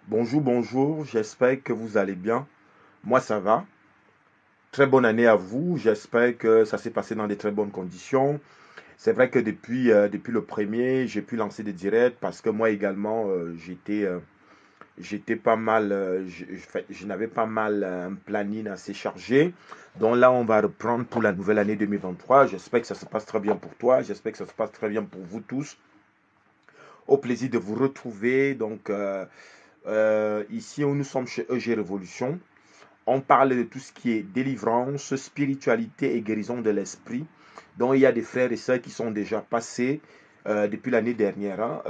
Bonjour, bonjour, j'espère que vous allez bien. Moi, ça va. Très bonne année à vous. J'espère que ça s'est passé dans de très bonnes conditions. C'est vrai que depuis le premier, j'ai pu lancer des directs parce que moi également, j'étais pas mal, je n'avais pas mal un planning assez chargé. Donc là, on va reprendre pour la nouvelle année 2023. J'espère que ça se passe très bien pour toi. J'espère que ça se passe très bien pour vous tous. Au plaisir de vous retrouver. Ici, où nous sommes chez EG Révolution. On parle de tout ce qui est délivrance, spiritualité et guérison de l'esprit. Donc il y a des frères et sœurs qui sont déjà passés depuis l'année dernière, hein,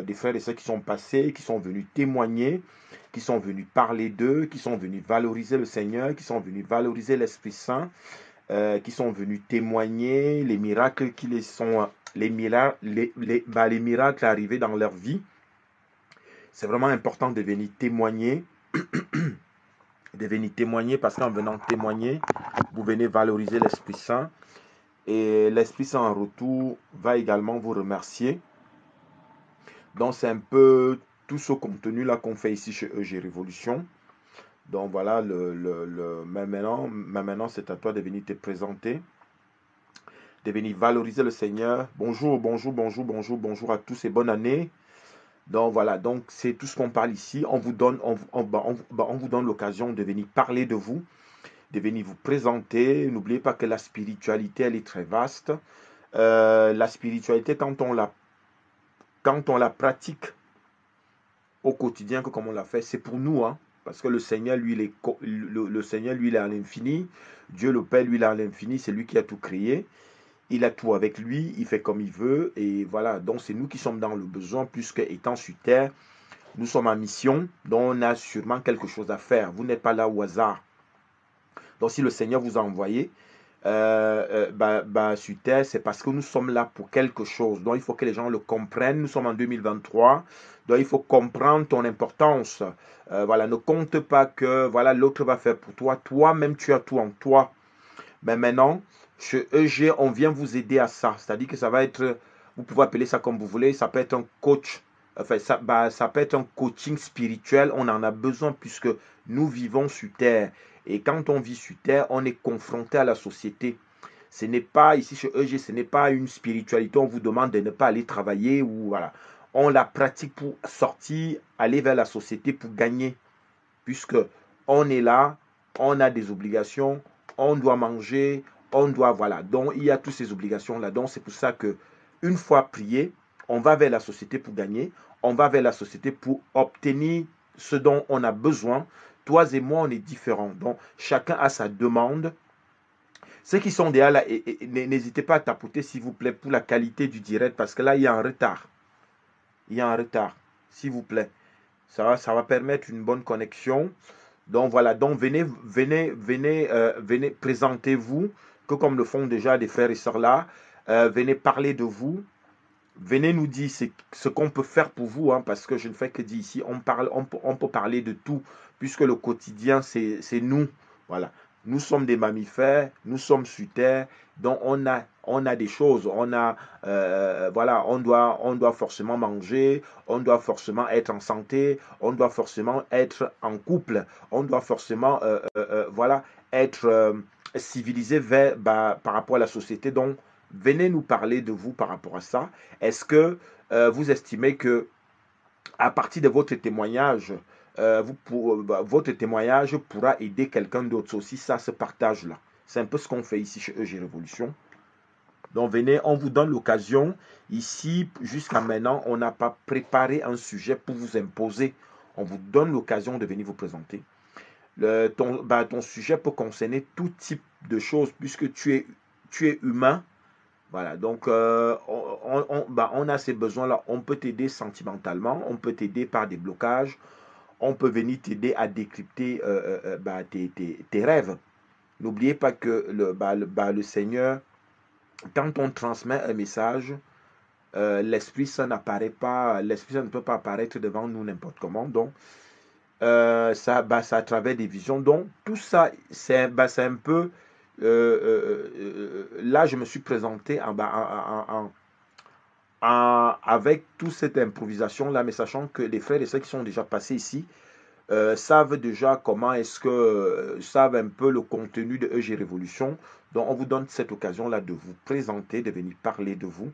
des frères et sœurs qui sont passés, qui sont venus témoigner, qui sont venus parler d'eux, qui sont venus valoriser le Seigneur, qui sont venus valoriser l'Esprit Saint, qui sont venus témoigner les miracles qui les sont, les miracles arrivés dans leur vie. C'est vraiment important de venir témoigner parce qu'en venant témoigner, vous venez valoriser l'Esprit Saint et l'Esprit Saint en retour va également vous remercier. Donc c'est un peu tout ce contenu-là qu'on fait ici chez EG Révolution. Donc voilà, maintenant c'est à toi de venir te présenter, de venir valoriser le Seigneur. Bonjour, bonjour, bonjour, bonjour, bonjour à tous et bonne année. Donc voilà, donc c'est tout ce qu'on parle ici. On vous donne l'occasion de venir parler de vous, de venir vous présenter. N'oubliez pas que la spiritualité, elle est très vaste. La spiritualité, quand on la pratique au quotidien, que comme on l'a fait, c'est pour nous, hein, parce que le Seigneur, lui, le Seigneur, lui, il est à l'infini. Dieu, le Père, lui, il est à l'infini. C'est lui qui a tout créé. Il a tout avec lui. Il fait comme il veut. Et voilà. Donc, c'est nous qui sommes dans le besoin, puisque étant sur terre, nous sommes en mission. Donc, on a sûrement quelque chose à faire. Vous n'êtes pas là au hasard. Donc, si le Seigneur vous a envoyé, sur Terre, c'est parce que nous sommes là pour quelque chose. Donc, il faut que les gens le comprennent. Nous sommes en 2023. Donc, il faut comprendre ton importance. Voilà, ne compte pas que voilà l'autre va faire pour toi. Toi-même, tu as tout en toi. Mais maintenant, chez EG, on vient vous aider à ça. C'est-à-dire que ça va être, vous pouvez appeler ça comme vous voulez. Ça peut être un coach. Enfin, ça peut être un coaching spirituel. On en a besoin puisque nous vivons sur Terre. Et quand on vit sur Terre, on est confronté à la société. Ce n'est pas, ici chez EG, ce n'est pas une spiritualité. On vous demande de ne pas aller travailler ou voilà. On la pratique pour sortir, aller vers la société pour gagner. Puisque on est là, on a des obligations, on doit manger, on doit, voilà. Donc, il y a toutes ces obligations-là. Donc, c'est pour ça que, une fois prié, on va vers la société pour gagner, on va vers la société pour obtenir ce dont on a besoin. Toi et moi, on est différents. Donc, chacun a sa demande. Ceux qui sont déjà là, n'hésitez pas à tapoter, s'il vous plaît, pour la qualité du direct, parce que là, il y a un retard. Il y a un retard, s'il vous plaît. Ça va permettre une bonne connexion. Donc voilà, donc venez, présentez-vous, que comme le font déjà des frères et sœurs là, venez parler de vous, venez nous dire ce qu'on peut faire pour vous, hein, parce que je ne fais que dire ici, on peut parler de tout, puisque le quotidien, c'est nous. Voilà. Nous sommes des mammifères, nous sommes sur terre, donc on a des choses, voilà, on doit forcément manger, on doit forcément être en santé, on doit forcément être en couple, on doit forcément, voilà, être civilisé par rapport à la société. Donc, venez nous parler de vous par rapport à ça. Est-ce que vous estimez que à partir de votre témoignage, votre témoignage pourra aider quelqu'un d'autre aussi? Ça se partage là. C'est un peu ce qu'on fait ici chez EG Révolution. Donc venez, on vous donne l'occasion. Ici, jusqu'à maintenant, on n'a pas préparé un sujet pour vous imposer. On vous donne l'occasion de venir vous présenter. Ton sujet peut concerner tout type de choses puisque tu es humain. Voilà, donc on a ces besoins-là. On peut t'aider sentimentalement, on peut t'aider par des blocages, on peut venir t'aider à décrypter tes rêves. N'oubliez pas que le Seigneur, quand on transmet un message, l'Esprit Saint n'apparaît pas, l'Esprit Saint ne peut pas apparaître devant nous n'importe comment. Donc, c'est à travers des visions. Donc, tout ça, c'est un peu. Là, je me suis présenté avec toute cette improvisation-là, mais sachant que les frères et sœurs qui sont déjà passés ici savent déjà comment est-ce que, savent un peu le contenu de EG Révolution. Donc, on vous donne cette occasion-là de vous présenter, de venir parler de vous.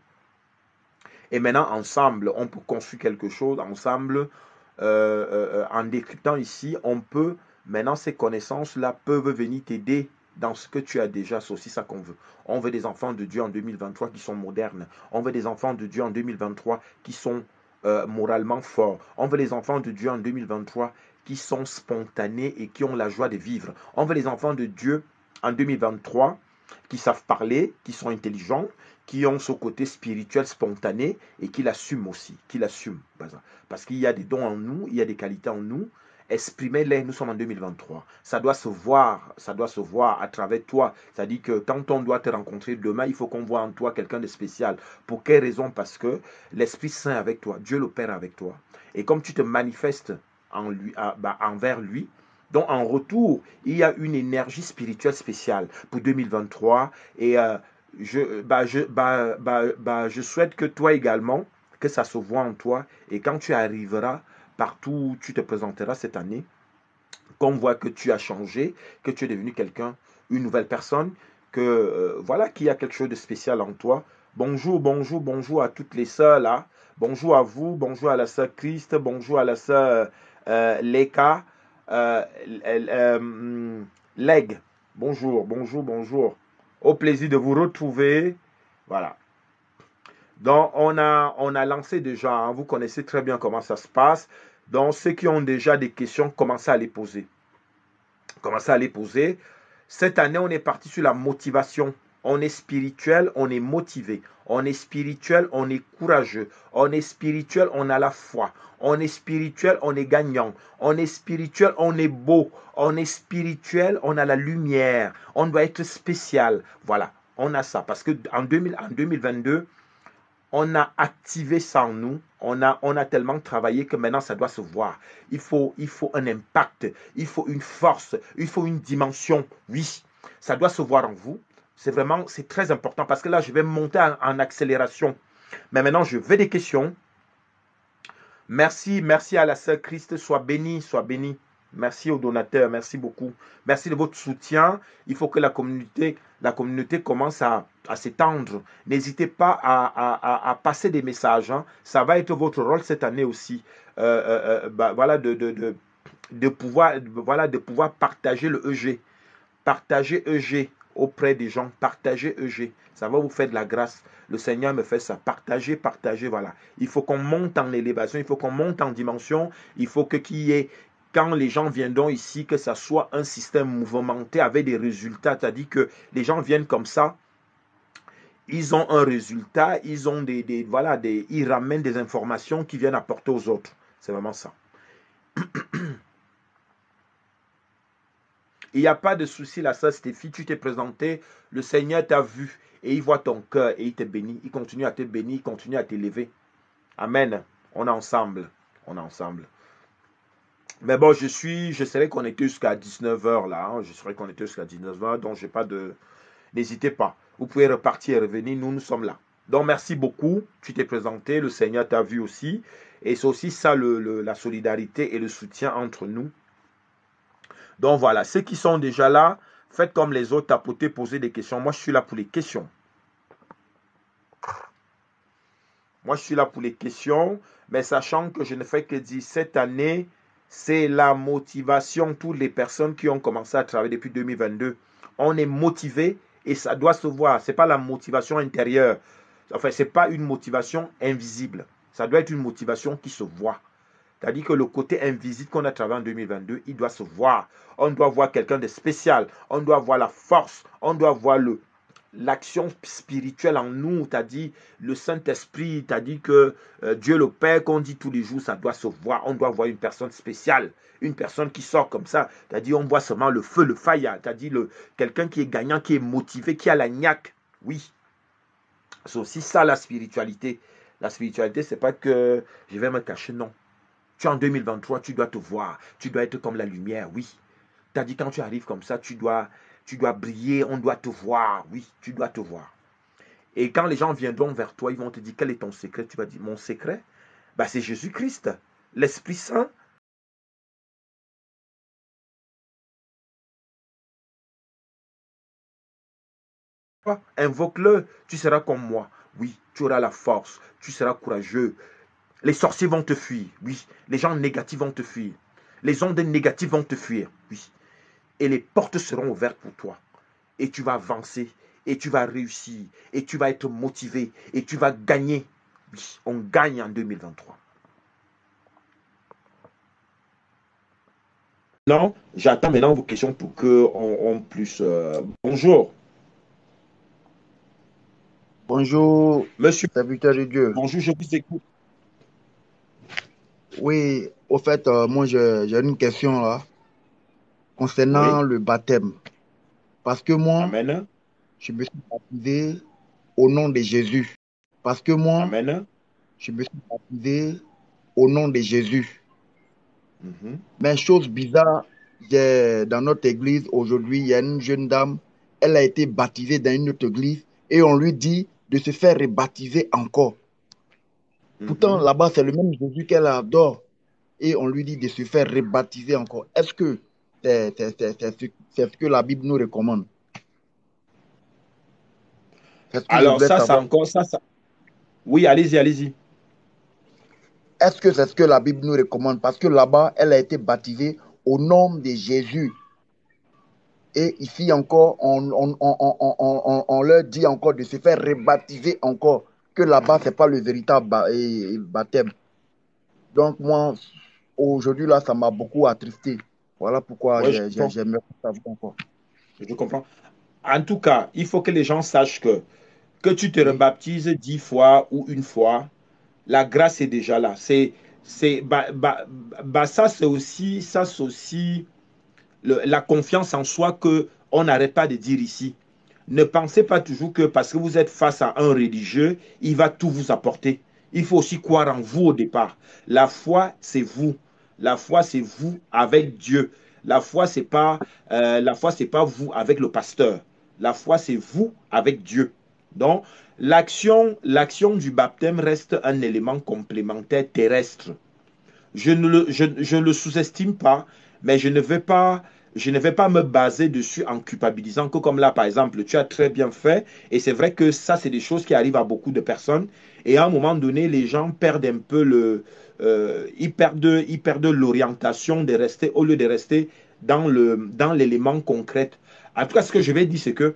Et maintenant, ensemble, on peut construire quelque chose. Ensemble, en décryptant ici, on peut, maintenant, ces connaissances-là peuvent venir t'aider dans ce que tu as déjà. C'est aussi ça qu'on veut. On veut des enfants de Dieu en 2023 qui sont modernes. On veut des enfants de Dieu en 2023 qui sont moralement forts. On veut les enfants de Dieu en 2023 qui sont spontanés et qui ont la joie de vivre. On veut les enfants de Dieu en 2023 qui savent parler, qui sont intelligents, qui ont ce côté spirituel spontané et qui l'assument aussi, qui l'assument. Parce qu'il y a des dons en nous, il y a des qualités en nous. Exprimez-les, nous sommes en 2023. Ça doit se voir à travers toi. C'est-à-dire que quand on doit te rencontrer demain, il faut qu'on voit en toi quelqu'un de spécial. Pour quelle raison? Parce que l'Esprit Saint est avec toi, Dieu le Père est avec toi. Et comme tu te manifestes envers lui, donc en retour, il y a une énergie spirituelle spéciale pour 2023 et je souhaite que toi également, que ça se voit en toi et quand tu arriveras partout où tu te présenteras cette année, qu'on voit que tu as changé, que tu es devenu quelqu'un, une nouvelle personne, que voilà qu'il y a quelque chose de spécial en toi. Bonjour, bonjour, bonjour à toutes les sœurs là. Bonjour à vous, bonjour à la sœur Christ, bonjour à la sœur Leka, euh, Leg. Bonjour, bonjour, bonjour. Au plaisir de vous retrouver. Voilà. Donc, on a lancé déjà, hein, vous connaissez très bien comment ça se passe. Donc, ceux qui ont déjà des questions, commencez à les poser. Commencez à les poser. Cette année, on est parti sur la motivation. On est spirituel, on est motivé. On est spirituel, on est courageux. On est spirituel, on a la foi. On est spirituel, on est gagnant. On est spirituel, on est beau. On est spirituel, on a la lumière. On doit être spécial. Voilà, on a ça. Parce qu'en 2022, on a activé ça en nous. On a tellement travaillé que maintenant, ça doit se voir. Il faut un impact. Il faut une force. Il faut une dimension. Oui, ça doit se voir en vous. C'est très important parce que là, je vais monter en accélération. Mais maintenant, je veux des questions. Merci, merci à la sœur Christ. Sois béni, sois béni. Merci aux donateurs, merci beaucoup. Merci de votre soutien. Il faut que la communauté commence à s'étendre. N'hésitez pas à passer des messages, hein. Ça va être votre rôle cette année aussi. Voilà, de pouvoir partager le EG. Partagez EG auprès des gens. Partagez EG. Ça va vous faire de la grâce. Le Seigneur me fait ça. Partagez, partagez, voilà. Il faut qu'on monte en élévation. Il faut qu'on monte en dimension. Il faut qu'il y ait, quand les gens viendront ici, que ça soit un système mouvementé avec des résultats. C'est-à-dire que les gens viennent comme ça. Ils ont un résultat. Ils ramènent des informations qui viennent apporter aux autres. C'est vraiment ça. Il n'y a pas de souci là, ça Stéphie, tu t'es présenté, le Seigneur t'a vu et il voit ton cœur et il te bénit, il continue à te bénir, il continue à t'élever. Amen. On est ensemble. On est ensemble. Mais bon, je serai connecté jusqu'à 19h là, hein. Je serai connecté jusqu'à 19h, donc j'ai pas de... N'hésitez pas. Vous pouvez repartir et revenir, nous sommes là. Donc merci beaucoup, tu t'es présenté, le Seigneur t'a vu aussi. Et c'est aussi ça la solidarité et le soutien entre nous. Donc voilà, ceux qui sont déjà là, faites comme les autres, tapotez, posez des questions. Moi, je suis là pour les questions. Moi, je suis là pour les questions, mais sachant que je ne fais que dire cette année, c'est la motivation. Toutes les personnes qui ont commencé à travailler depuis 2022, on est motivé et ça doit se voir. Ce n'est pas la motivation intérieure. Enfin, ce n'est pas une motivation invisible. Ça doit être une motivation qui se voit. C'est-à-dire que le côté invisible qu'on a travaillé en 2022, il doit se voir. On doit voir quelqu'un de spécial. On doit voir la force. On doit voir l'action spirituelle en nous. C'est-à-dire le Saint-Esprit. C'est-à-dire que Dieu le Père, qu'on dit tous les jours, ça doit se voir. On doit voir une personne spéciale. Une personne qui sort comme ça. C'est-à-dire on voit seulement le feu, le fire. C'est-à-dire quelqu'un qui est gagnant, qui est motivé, qui a la niaque. Oui. C'est aussi ça la spiritualité. La spiritualité, c'est pas que je vais me cacher, non. Tu es en 2023, tu dois te voir. Tu dois être comme la lumière, oui. Tu as dit quand tu arrives comme ça, tu dois briller, on doit te voir. Oui, tu dois te voir. Et quand les gens viendront vers toi, ils vont te dire, quel est ton secret? Tu vas dire, mon secret, bah, c'est Jésus-Christ, l'Esprit Saint. Invoque-le, tu seras comme moi. Oui, tu auras la force, tu seras courageux. Les sorciers vont te fuir, oui. Les gens négatifs vont te fuir. Les ondes négatives vont te fuir, oui. Et les portes seront ouvertes pour toi. Et tu vas avancer, et tu vas réussir, et tu vas être motivé, et tu vas gagner. Oui, on gagne en 2023. Non, j'attends maintenant vos questions pour qu'on puisse... bonjour, Bonjour, monsieur. serviteur de Dieu. Bonjour, je vous écoute. Oui, au fait, moi, j'ai une question là concernant Oui, le baptême. Parce que moi, amen, je me suis baptisé au nom de Jésus. Parce que moi, amen. je me suis baptisé au nom de Jésus. Mhm. Mais chose bizarre, dans notre église aujourd'hui, il y a une jeune dame, elle a été baptisée dans une autre église et on lui dit de se faire rebaptiser encore. Pourtant, Mhm. là-bas, c'est le même Jésus qu'elle adore. Et on lui dit de se faire rebaptiser encore. Est-ce que c'est ce que la Bible nous recommande? C'est ce que je Alors voulais ça, c'est savoir. encore ça. Oui, allez-y, allez-y. Est-ce que c'est ce que la Bible nous recommande? Parce que là-bas, elle a été baptisée au nom de Jésus. Et ici encore, on leur dit encore de se faire rebaptiser encore. Que là-bas, ce n'est pas le véritable baptême. Donc moi, aujourd'hui, là, ça m'a beaucoup attristé. Voilà pourquoi Oui, je comprends. j'aimerais savoir encore. Je comprends. En tout cas, il faut que les gens sachent que tu te Oui, rebaptises 10 fois ou une fois, la grâce est déjà là. Ça, c'est aussi la confiance en soi que on n'arrête pas de dire ici. Ne pensez pas toujours que parce que vous êtes face à un religieux, il va tout vous apporter. Il faut aussi croire en vous au départ. La foi, c'est vous. La foi, c'est vous avec Dieu. La foi, c'est pas vous avec le pasteur. La foi, c'est vous avec Dieu. Donc, l'action du baptême reste un élément complémentaire terrestre. Je ne le sous-estime pas, mais je ne vais pas me baser dessus en culpabilisant que comme là, par exemple, tu as très bien fait. Et c'est vrai que ça, c'est des choses qui arrivent à beaucoup de personnes. Et à un moment donné, les gens perdent un peu ils perdent l'orientation de rester, au lieu de rester dans l'élément concret. En tout cas, ce que je vais dire, c'est que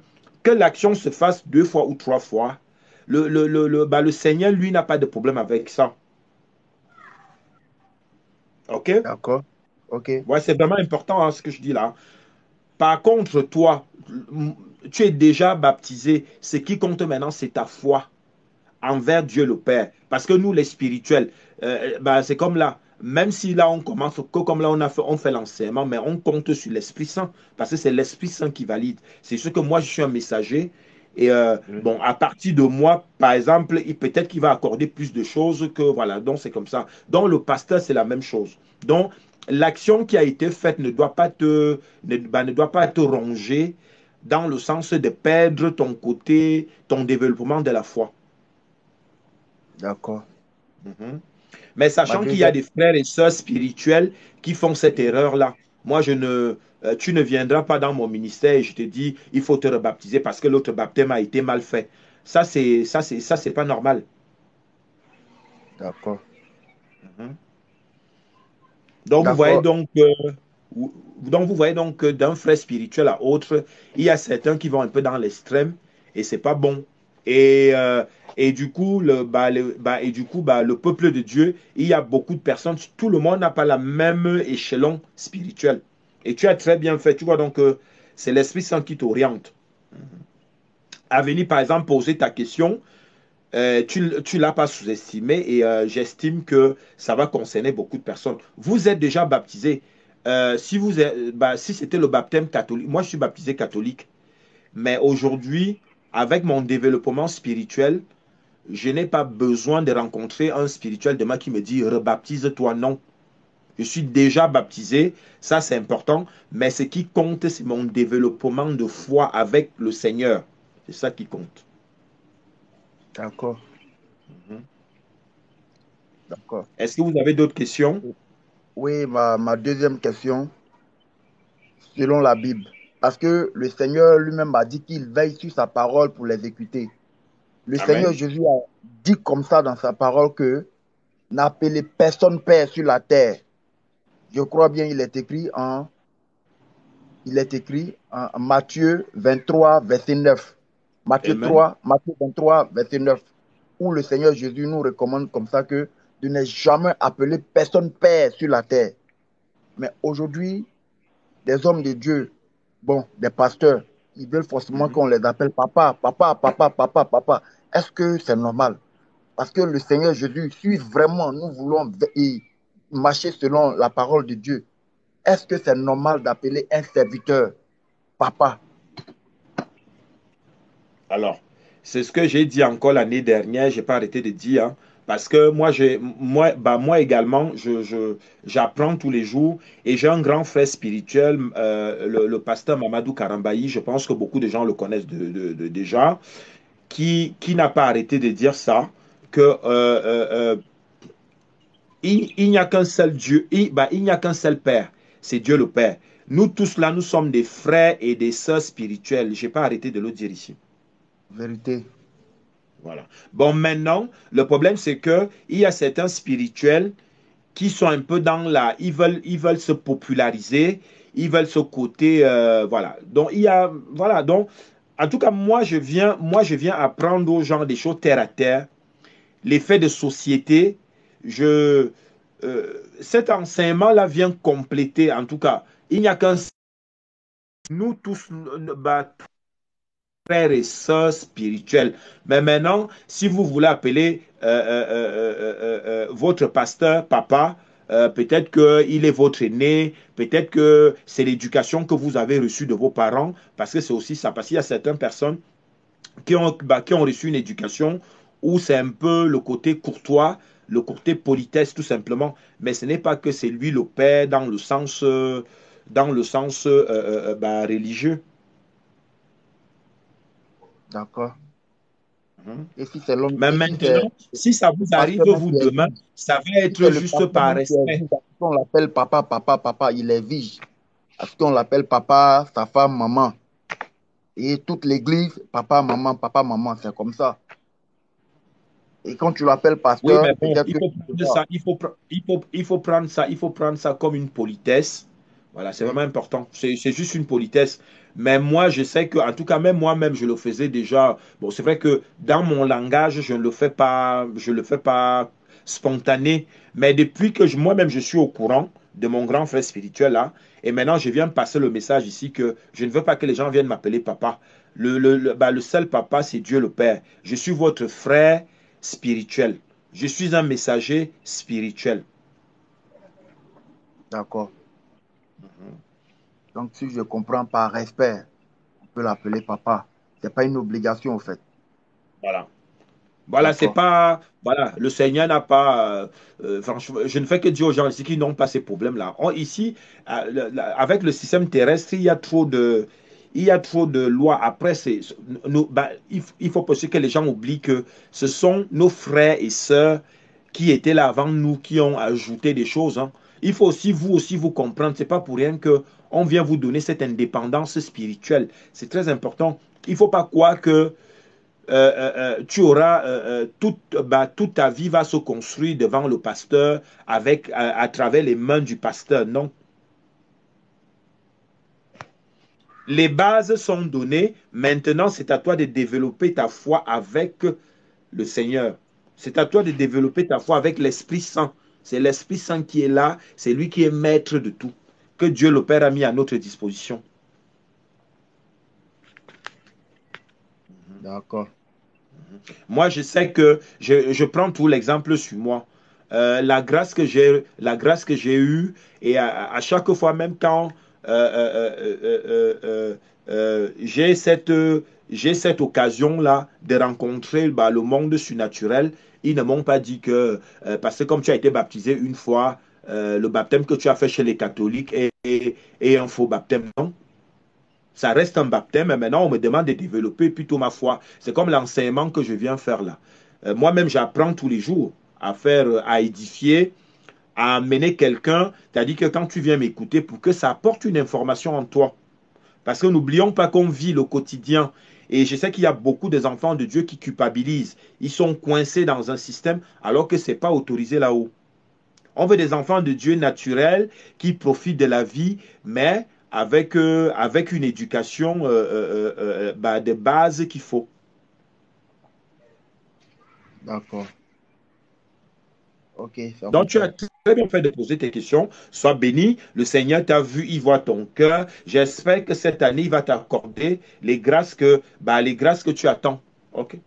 l'action se fasse 2 fois ou 3 fois, le Seigneur, lui, n'a pas de problème avec ça. OK? d'accord. OK, Ouais, c'est vraiment important hein, ce que je dis là. Par contre, toi, tu es déjà baptisé. Ce qui compte maintenant, c'est ta foi envers Dieu le Père. Parce que nous, les spirituels, bah, c'est comme là. Même si là, on commence, que comme là, on fait l'enseignement, mais on compte sur l'Esprit Saint. Parce que c'est l'Esprit Saint qui valide. C'est ce que moi, je suis un messager. Et oui, bon, à partir de moi, par exemple, peut-être qu'il va accorder plus de choses que voilà. Donc, c'est comme ça. Donc, le pasteur, c'est la même chose. Donc, l'action qui a été faite ne doit pas être rongée dans le sens de perdre ton côté, ton développement de la foi. d'accord. Mhm. Mais Ma sachant qu'il y a deuxième, des frères et sœurs spirituels qui font cette oui, erreur-là, moi, tu ne viendras pas dans mon ministère et je te dis, il faut te rebaptiser parce que l'autre baptême a été mal fait. Ça, c'est pas normal. d'accord. Mhm. Donc, vous voyez D'accord, vous voyez donc que d'un frère spirituel à autre, il y a certains qui vont un peu dans l'extrême et c'est pas bon. Et, et du coup, le peuple de Dieu, il y a beaucoup de personnes, tout le monde n'a pas la même échelon spirituel. Et tu as très bien fait, tu vois, donc c'est l'Esprit Saint qui t'oriente. À venir, par exemple, poser ta question, tu ne l'as pas sous-estimé et j'estime que ça va concerner beaucoup de personnes. Vous êtes déjà baptisé. Si c'était le baptême catholique, moi je suis baptisé catholique, mais aujourd'hui, avec mon développement spirituel, je n'ai pas besoin de rencontrer un spirituel demain qui me dit rebaptise-toi. Non, je suis déjà baptisé, ça c'est important, mais ce qui compte, c'est mon développement de foi avec le Seigneur. C'est ça qui compte. D'accord, Mhm. d'accord. Est-ce que vous avez d'autres questions? Oui, ma deuxième question, selon la Bible, parce que le Seigneur lui-même a dit qu'il veille sur sa parole pour l'exécuter. Le Seigneur Amen. Jésus a dit comme ça dans sa parole que n'appelez personne Père sur la terre. Je crois bien, il est écrit en Matthieu 23, verset 9. Matthieu Amen. 3, Matthieu 23, verset 9, où le Seigneur Jésus nous recommande comme ça que de ne jamais appeler personne Père sur la terre. Mais aujourd'hui, des hommes de Dieu, bon, des pasteurs, ils veulent forcément Mhm. qu'on les appelle papa, papa, papa, papa, papa. Est-ce que c'est normal? Parce que le Seigneur Jésus, si vraiment nous voulons marcher selon la parole de Dieu, est-ce que c'est normal d'appeler un serviteur papa? Alors, c'est ce que j'ai dit encore l'année dernière, j'ai pas arrêté de dire, hein, parce que moi également, j'apprends tous les jours et j'ai un grand frère spirituel, le pasteur Mamadou Karambayi, je pense que beaucoup de gens le connaissent déjà, qui n'a pas arrêté de dire ça, que il n'y a qu'un seul Dieu, il n'y a qu'un seul Père, c'est Dieu le Père. Nous tous là, nous sommes des frères et des sœurs spirituels. J'ai pas arrêté de le dire ici. Vérité. Voilà. Bon, maintenant, le problème, c'est que il y a certains spirituels qui sont un peu dans la... Ils veulent se populariser, ils veulent ce côté... voilà. Donc, il y a... Voilà. Donc, en tout cas, moi, je viens apprendre aux gens des choses terre à terre, les faits de société. Cet enseignement-là vient compléter, en tout cas, il n'y a qu'un... Nous tous, bah, frères et sœurs spirituels. Mais maintenant, si vous voulez appeler votre pasteur papa, peut-être qu'il est votre aîné, peut-être que c'est l'éducation que vous avez reçue de vos parents, parce que c'est aussi ça, parce qu'il y a certaines personnes qui ont reçu une éducation où c'est un peu le côté courtois, le côté politesse tout simplement, mais ce n'est pas que c'est lui le père dans le sens religieux. D'accord. Mhm. Et si c'est l'homme, Mais et si c'est maintenant, si ça vous le arrive, pasteur même vous, qui demain, exige, ça va si c'est être le juste pasteur par même qui respect. exige, parce qu'on l'appelle papa, papa, papa, il exige. Parce qu'on l'appelle papa, sa femme, maman. Et toute l'église, papa, maman, c'est comme ça. Et quand tu l'appelles Oui, pasteur, mais bon, peut-être il que faut tu prendre vois. ça, il faut prendre ça comme une politesse. Voilà, c'est Oui, vraiment important. C'est juste une politesse. Mais moi, je sais que, en tout cas, même moi-même, je le faisais déjà. Bon, c'est vrai que dans mon langage, je ne le fais pas spontané. Mais depuis que moi-même, je suis au courant de mon grand frère spirituel là, et maintenant, je viens passer le message ici que je ne veux pas que les gens viennent m'appeler papa. Le seul papa, c'est Dieu le Père. Je suis votre frère spirituel. Je suis un messager spirituel. d'accord. Donc, si je comprends par respect, on peut l'appeler papa. C'est pas une obligation, en fait. Voilà. Voilà, c'est D'accord. pas. Voilà, le Seigneur n'a pas. Franchement, je ne fais que dire aux gens ici qui n'ont pas ces problèmes-là. Ici, avec le système terrestre, il y a trop de lois. Après, il faut aussi que les gens oublient que ce sont nos frères et sœurs qui étaient là avant nous qui ont ajouté des choses, hein. Il faut aussi vous comprendre. C'est pas pour rien que on vient vous donner cette indépendance spirituelle. C'est très important. Il ne faut pas croire que tu auras toute ta vie va se construire devant le pasteur à travers les mains du pasteur. Non. Les bases sont données. Maintenant, c'est à toi de développer ta foi avec le Seigneur. C'est à toi de développer ta foi avec l'Esprit Saint. C'est l'Esprit Saint qui est là. C'est lui qui est maître de tout. Que Dieu le Père a mis à notre disposition. D'accord. Moi, je sais que je prends tout l'exemple sur moi. La grâce que j'ai eue, et à chaque fois, même quand j'ai cette occasion-là de rencontrer le monde surnaturel, ils ne m'ont pas dit que, parce que comme tu as été baptisé une fois, le baptême que tu as fait chez les catholiques est un faux baptême. Non, Ça reste un baptême, mais maintenant on me demande de développer plutôt ma foi. C'est comme l'enseignement que je viens faire là. Moi-même, j'apprends tous les jours à faire, à édifier, à amener quelqu'un. C'est-à-dire que quand tu viens m'écouter, pour que ça apporte une information en toi. Parce que n'oublions pas qu'on vit le quotidien. Et je sais qu'il y a beaucoup des enfants de Dieu qui culpabilisent. Ils sont coincés dans un système alors que ce n'est pas autorisé là-haut. On veut des enfants de Dieu naturels qui profitent de la vie, mais avec une éducation de base qu'il faut. D'accord. Ok, c'est Donc, tu as compris. très bien fait de poser tes questions. Sois béni. Le Seigneur t'a vu, il voit ton cœur. J'espère que cette année, il va t'accorder les grâces que tu attends. OK?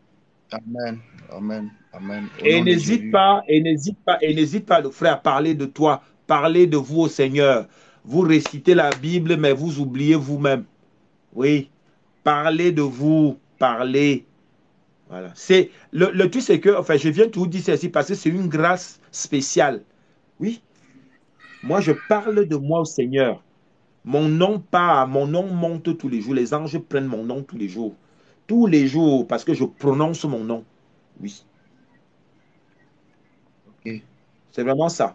Amen. Amen. Amen. Au Et nom de n'hésite Jésus. pas, le frère, à parler de toi. Parlez de vous au Seigneur. Vous récitez la Bible, mais vous oubliez vous-même. Oui. Parlez de vous. Parlez. Voilà. C'est le truc, c'est que, enfin, je viens de vous dire ceci parce que c'est une grâce spéciale. Oui. Moi, je parle de moi au Seigneur. Mon nom monte tous les jours. Les anges prennent mon nom tous les jours. Tous les jours, parce que je prononce mon nom. Oui, Ok. c'est vraiment ça.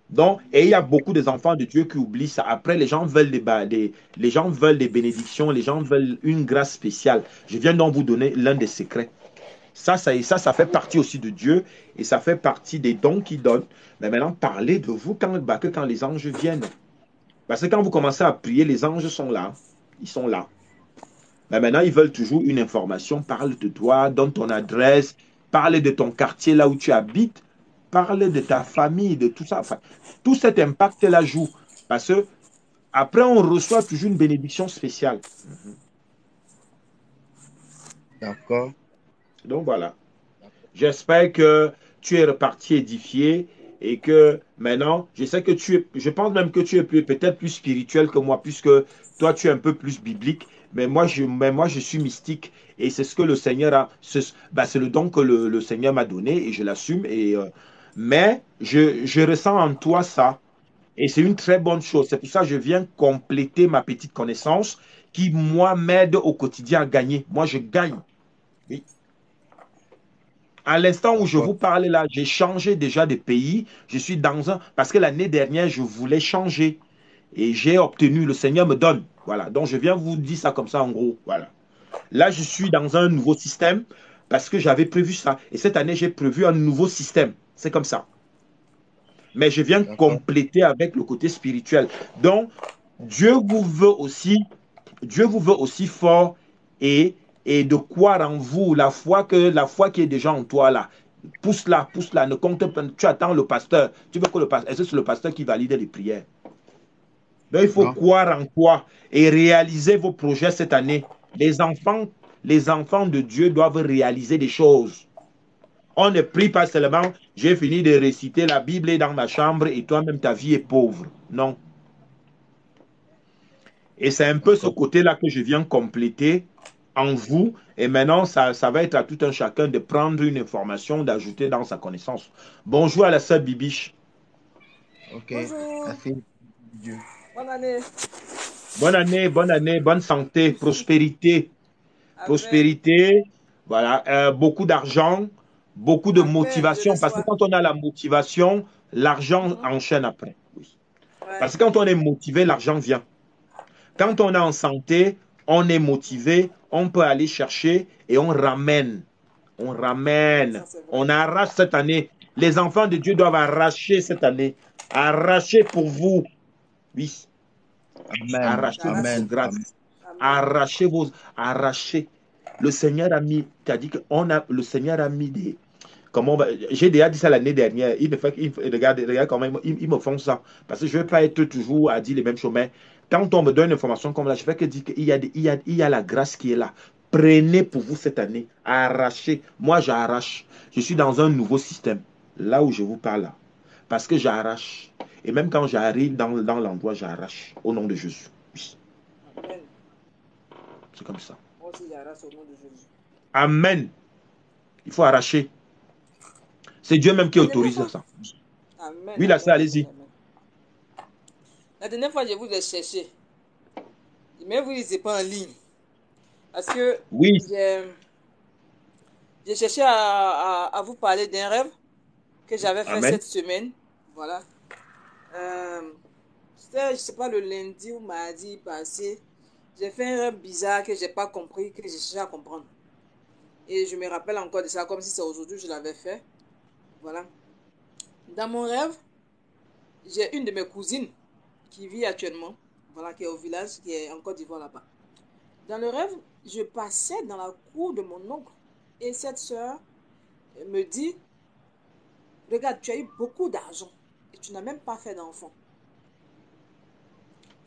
Donc, et il y a beaucoup des enfants de Dieu qui oublient ça. Après, les gens veulent les gens veulent des bénédictions, les gens veulent une grâce spéciale. Je viens donc vous donner l'un des secrets. Ça fait partie aussi de Dieu et ça fait partie des dons qu'il donne. Mais maintenant, parlez de vous quand les anges viennent. Parce que quand vous commencez à prier, les anges sont là. Ils sont là. Mais maintenant, ils veulent toujours une information. Parle de toi, donne ton adresse, parle de ton quartier là où tu habites, parle de ta famille, de tout ça. Enfin, tout cet impact-là joue. Parce que après, on reçoit toujours une bénédiction spéciale. D'accord. Donc voilà. J'espère que tu es reparti édifié et que maintenant, je pense même que tu es peut-être plus spirituel que moi, puisque toi, tu es un peu plus biblique, mais moi, je suis mystique et c'est ce que le Seigneur c'est le don que le Seigneur m'a donné et je l'assume. Mais je ressens en toi ça et c'est une très bonne chose. C'est pour ça que je viens compléter ma petite connaissance qui, moi, m'aide au quotidien à gagner. Moi, je gagne. Oui. À l'instant où je D'accord. vous parle là, j'ai changé déjà de pays. Je suis dans un... Parce que l'année dernière, je voulais changer. Et j'ai obtenu, le Seigneur me donne. Voilà. Donc, je viens vous dire ça comme ça en gros. Voilà. Là, je suis dans un nouveau système parce que j'avais prévu ça. Et cette année, j'ai prévu un nouveau système. C'est comme ça. Mais je viens D'accord. compléter avec le côté spirituel. Donc, Dieu vous veut aussi, Dieu vous veut aussi fort et, et de croire en vous, la foi qui est déjà en toi là. Pousse là, ne compte pas. Tu attends le pasteur. Tu veux que le pasteur, est-ce que c'est le pasteur qui valide les prières? Donc, il faut Non. croire en toi et réaliser vos projets cette année. Les enfants de Dieu doivent réaliser des choses. On ne prie pas seulement, j'ai fini de réciter la Bible dans ma chambre et toi-même ta vie est pauvre. Non. Et c'est un peu ce D'accord. côté-là que je viens compléter en vous. Et maintenant, ça va être à tout un chacun de prendre une information, d'ajouter dans sa connaissance. Bonjour à la sœur Bibiche. Ok. Bonjour, Merci. Dieu. bonne année. Bonne année, bonne santé, prospérité. Amen. Prospérité, voilà, beaucoup d'argent, beaucoup de Amen. Je motivation. Parce que reçois. quand on a la motivation, l'argent Mhm. enchaîne après. Oui. Ouais. Parce que quand on est motivé, l'argent vient. Quand on est en santé, on est motivé, on peut aller chercher et on ramène. On ramène. Ça, c'est vrai. On arrache cette année. Les enfants de Dieu doivent arracher cette année. Arracher pour vous. Oui. Amen. Arrachez votre J'arrache. Amen. Amen. grâce. Amen. Arrachez vos. Arrachez. Le Seigneur a mis. Tu as dit que le Seigneur a mis des. Comment j'ai déjà dit ça l'année dernière. Regarde comment ils me font ça. Parce que je ne veux pas être toujours à dire les mêmes choses. Mais quand on me donne une information comme là, je fais que dire qu'il y a, il y a la grâce qui est là. Prenez pour vous cette année. Arrachez. Moi, j'arrache. Je suis dans un nouveau système. Là où je vous parle là. Parce que j'arrache. Et même quand j'arrive dans l'endroit, j'arrache. Au nom de Jésus. Oui, Amen. c'est comme ça. Moi aussi, j'arrache au nom de Jésus. Amen. Il faut arracher. C'est Dieu même qui La dernière autorise fois. ça. Amen. Oui, là, ça, Amen. Amen. allez-y. Amen. La dernière fois, je vous ai cherché. Mais vous, c'est pas en ligne. Parce que Oui, j'ai cherché à vous parler d'un rêve que j'avais fait amen. cette semaine. Voilà. C'était, je sais pas, le lundi ou mardi passé. J'ai fait un rêve bizarre que j'ai pas compris, que j'ai cherché à comprendre. Et je me rappelle encore de ça, comme si c'est aujourd'hui que je l'avais fait. Voilà. Dans mon rêve, j'ai une de mes cousines qui vit actuellement, voilà, qui est au village, qui est en Côte d'Ivoire là-bas. Dans le rêve, je passais dans la cour de mon oncle et cette soeur me dit, regarde, tu as eu beaucoup d'argent et tu n'as même pas fait d'enfant.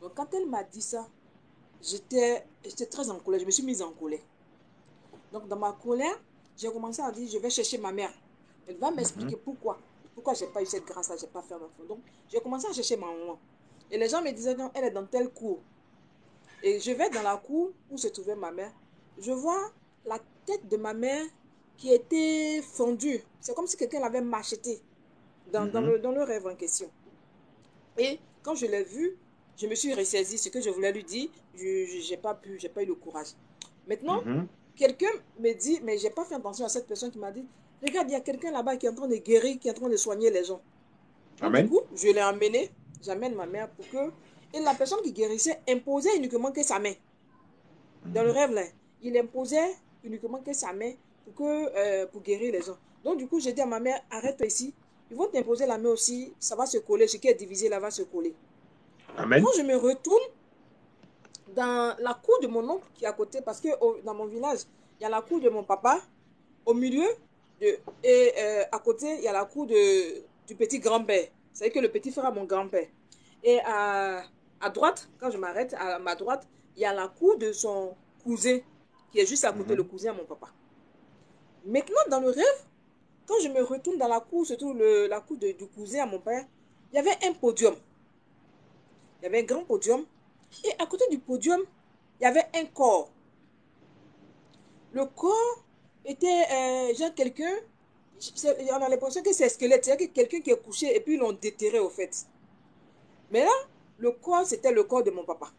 Donc quand elle m'a dit ça, j'étais très en colère, je me suis mise en colère. Donc dans ma colère, j'ai commencé à dire, je vais chercher ma mère. Elle va Mhm, m'expliquer pourquoi j'ai pas eu cette grâce-là, j'ai pas fait d'enfant. Donc j'ai commencé à chercher ma maman. Et les gens me disaient, non, elle est dans telle cour. Et je vais dans la cour où se trouvait ma mère. Je vois la tête de ma mère qui était fendue. C'est comme si quelqu'un l'avait macheté mhm, dans le rêve en question. Et quand je l'ai vue, je me suis ressaisie. Ce que je voulais lui dire, je n'ai pas pu, j'ai pas eu le courage. Maintenant, mhm. quelqu'un me dit, mais j'ai pas fait attention à cette personne qui m'a dit, regarde, il y a quelqu'un là-bas qui est en train de guérir, qui est en train de soigner les gens. Donc, du Amen. coup, je l'ai emmené, j'amène ma mère pour que. Et la personne qui guérissait imposait uniquement que sa main. Dans le rêve, là, il imposait uniquement que sa main pour guérir les gens. Donc, du coup, j'ai dit à ma mère, arrête-toi ici. Ils vont t'imposer la main aussi, ça va se coller. Ce qui est divisé là va se coller. Quand Amen. je me retourne dans la cour de mon oncle qui est à côté, parce que dans mon village, il y a la cour de mon papa, au milieu, et à côté, il y a la cour du petit grand-père. C'est que le petit frère à mon grand-père. Et à droite, quand je m'arrête, à ma droite, il y a la cour de son cousin, qui est juste à côté, le Mhm, cousin à mon papa. Maintenant, dans le rêve, quand je me retourne dans la cour, surtout la cour du cousin à mon père, il y avait un podium. Il y avait un grand podium. Et à côté du podium, il y avait un corps. Le corps était genre quelqu'un, on a l'impression que c'est un squelette, c'est-à-dire que quelqu'un qui est couché et puis ils l'ont déterré au fait. Mais là, le corps, c'était le corps de mon papa.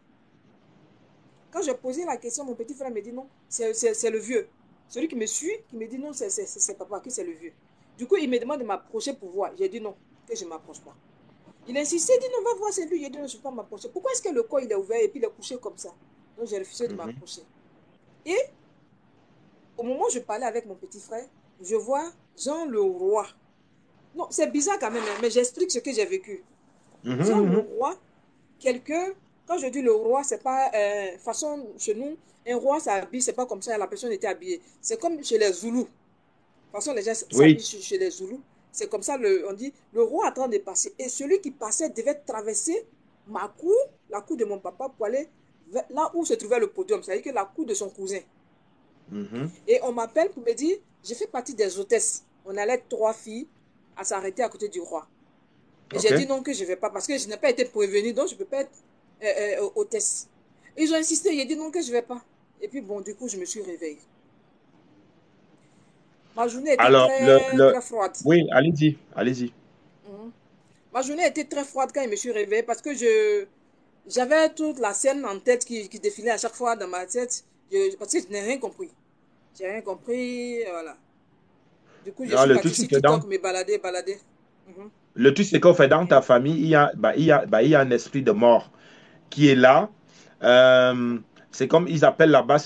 Quand j'ai posé la question, mon petit frère me dit non, c'est le vieux. Celui qui me suit, qui me dit non, c'est papa, que c'est le vieux. Du coup, il me demande de m'approcher pour voir. J'ai dit non, que je ne m'approche pas. Il insistait, il dit non, va voir, c'est lui. J'ai dit non, je ne peux pas m'approcher. Pourquoi est-ce que le corps il est ouvert et puis il est couché comme ça? Donc j'ai refusé de mhm. m'approcher. Et au moment où je parlais avec mon petit frère, je vois Jean le roi. Non, c'est bizarre quand même, hein, mais j'explique ce que j'ai vécu. Mhm, Jean le mhm. roi, quelqu'un, quand je dis le roi, c'est pas façon chez nous, un roi s'habille, c'est pas comme ça, la personne était habillée. C'est comme chez les Zoulous. De toute façon, les gens s'habillent Oui. chez les Zoulous. C'est comme ça, on dit, le roi est en train de passer. Et celui qui passait devait traverser ma cour, la cour de mon papa, pour aller là où se trouvait le podium, c'est-à-dire que la cour de son cousin. Mhm. Et on m'appelle pour me dire, je fais partie des hôtesses. On allait trois filles à s'arrêter à côté du roi. Et j'ai dit OK. non, que je ne vais pas, parce que je n'ai pas été prévenue, donc je ne peux pas être hôtesse. Ils ont insisté, j'ai dit non, que je ne vais pas. Et puis bon, du coup, je me suis réveillée. Ma journée était Alors, très, très froide. oui, allez-y, allez-y. Mhm. Ma journée était très froide quand je me suis réveillée, parce que j'avais toute la scène en tête qui défilait à chaque fois dans ma tête, parce que je n'ai rien compris. J'ai rien compris, voilà. Du coup, je Non, suis partie sur TikTok, me balader, balader. Mhm. le truc, c'est qu'en fait, dans ta Et famille, il y a un esprit de mort qui est là. Euh, c'est comme ils appellent là-bas,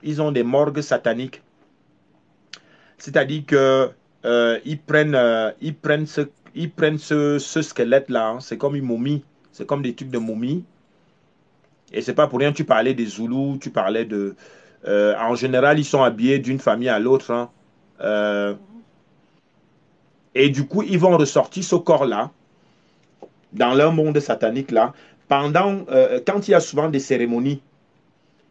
ils ont des morgues sataniques. C'est-à-dire que ils prennent ce squelette-là. Hein. C'est comme une momie. C'est comme des trucs de momie. Et c'est pas pour rien, tu parlais des Zoulous, tu parlais de. En général, ils sont habillés d'une famille à l'autre. Hein. Euh, mhm. et du coup, ils vont ressortir ce corps-là dans leur monde satanique là. Quand il y a souvent des cérémonies,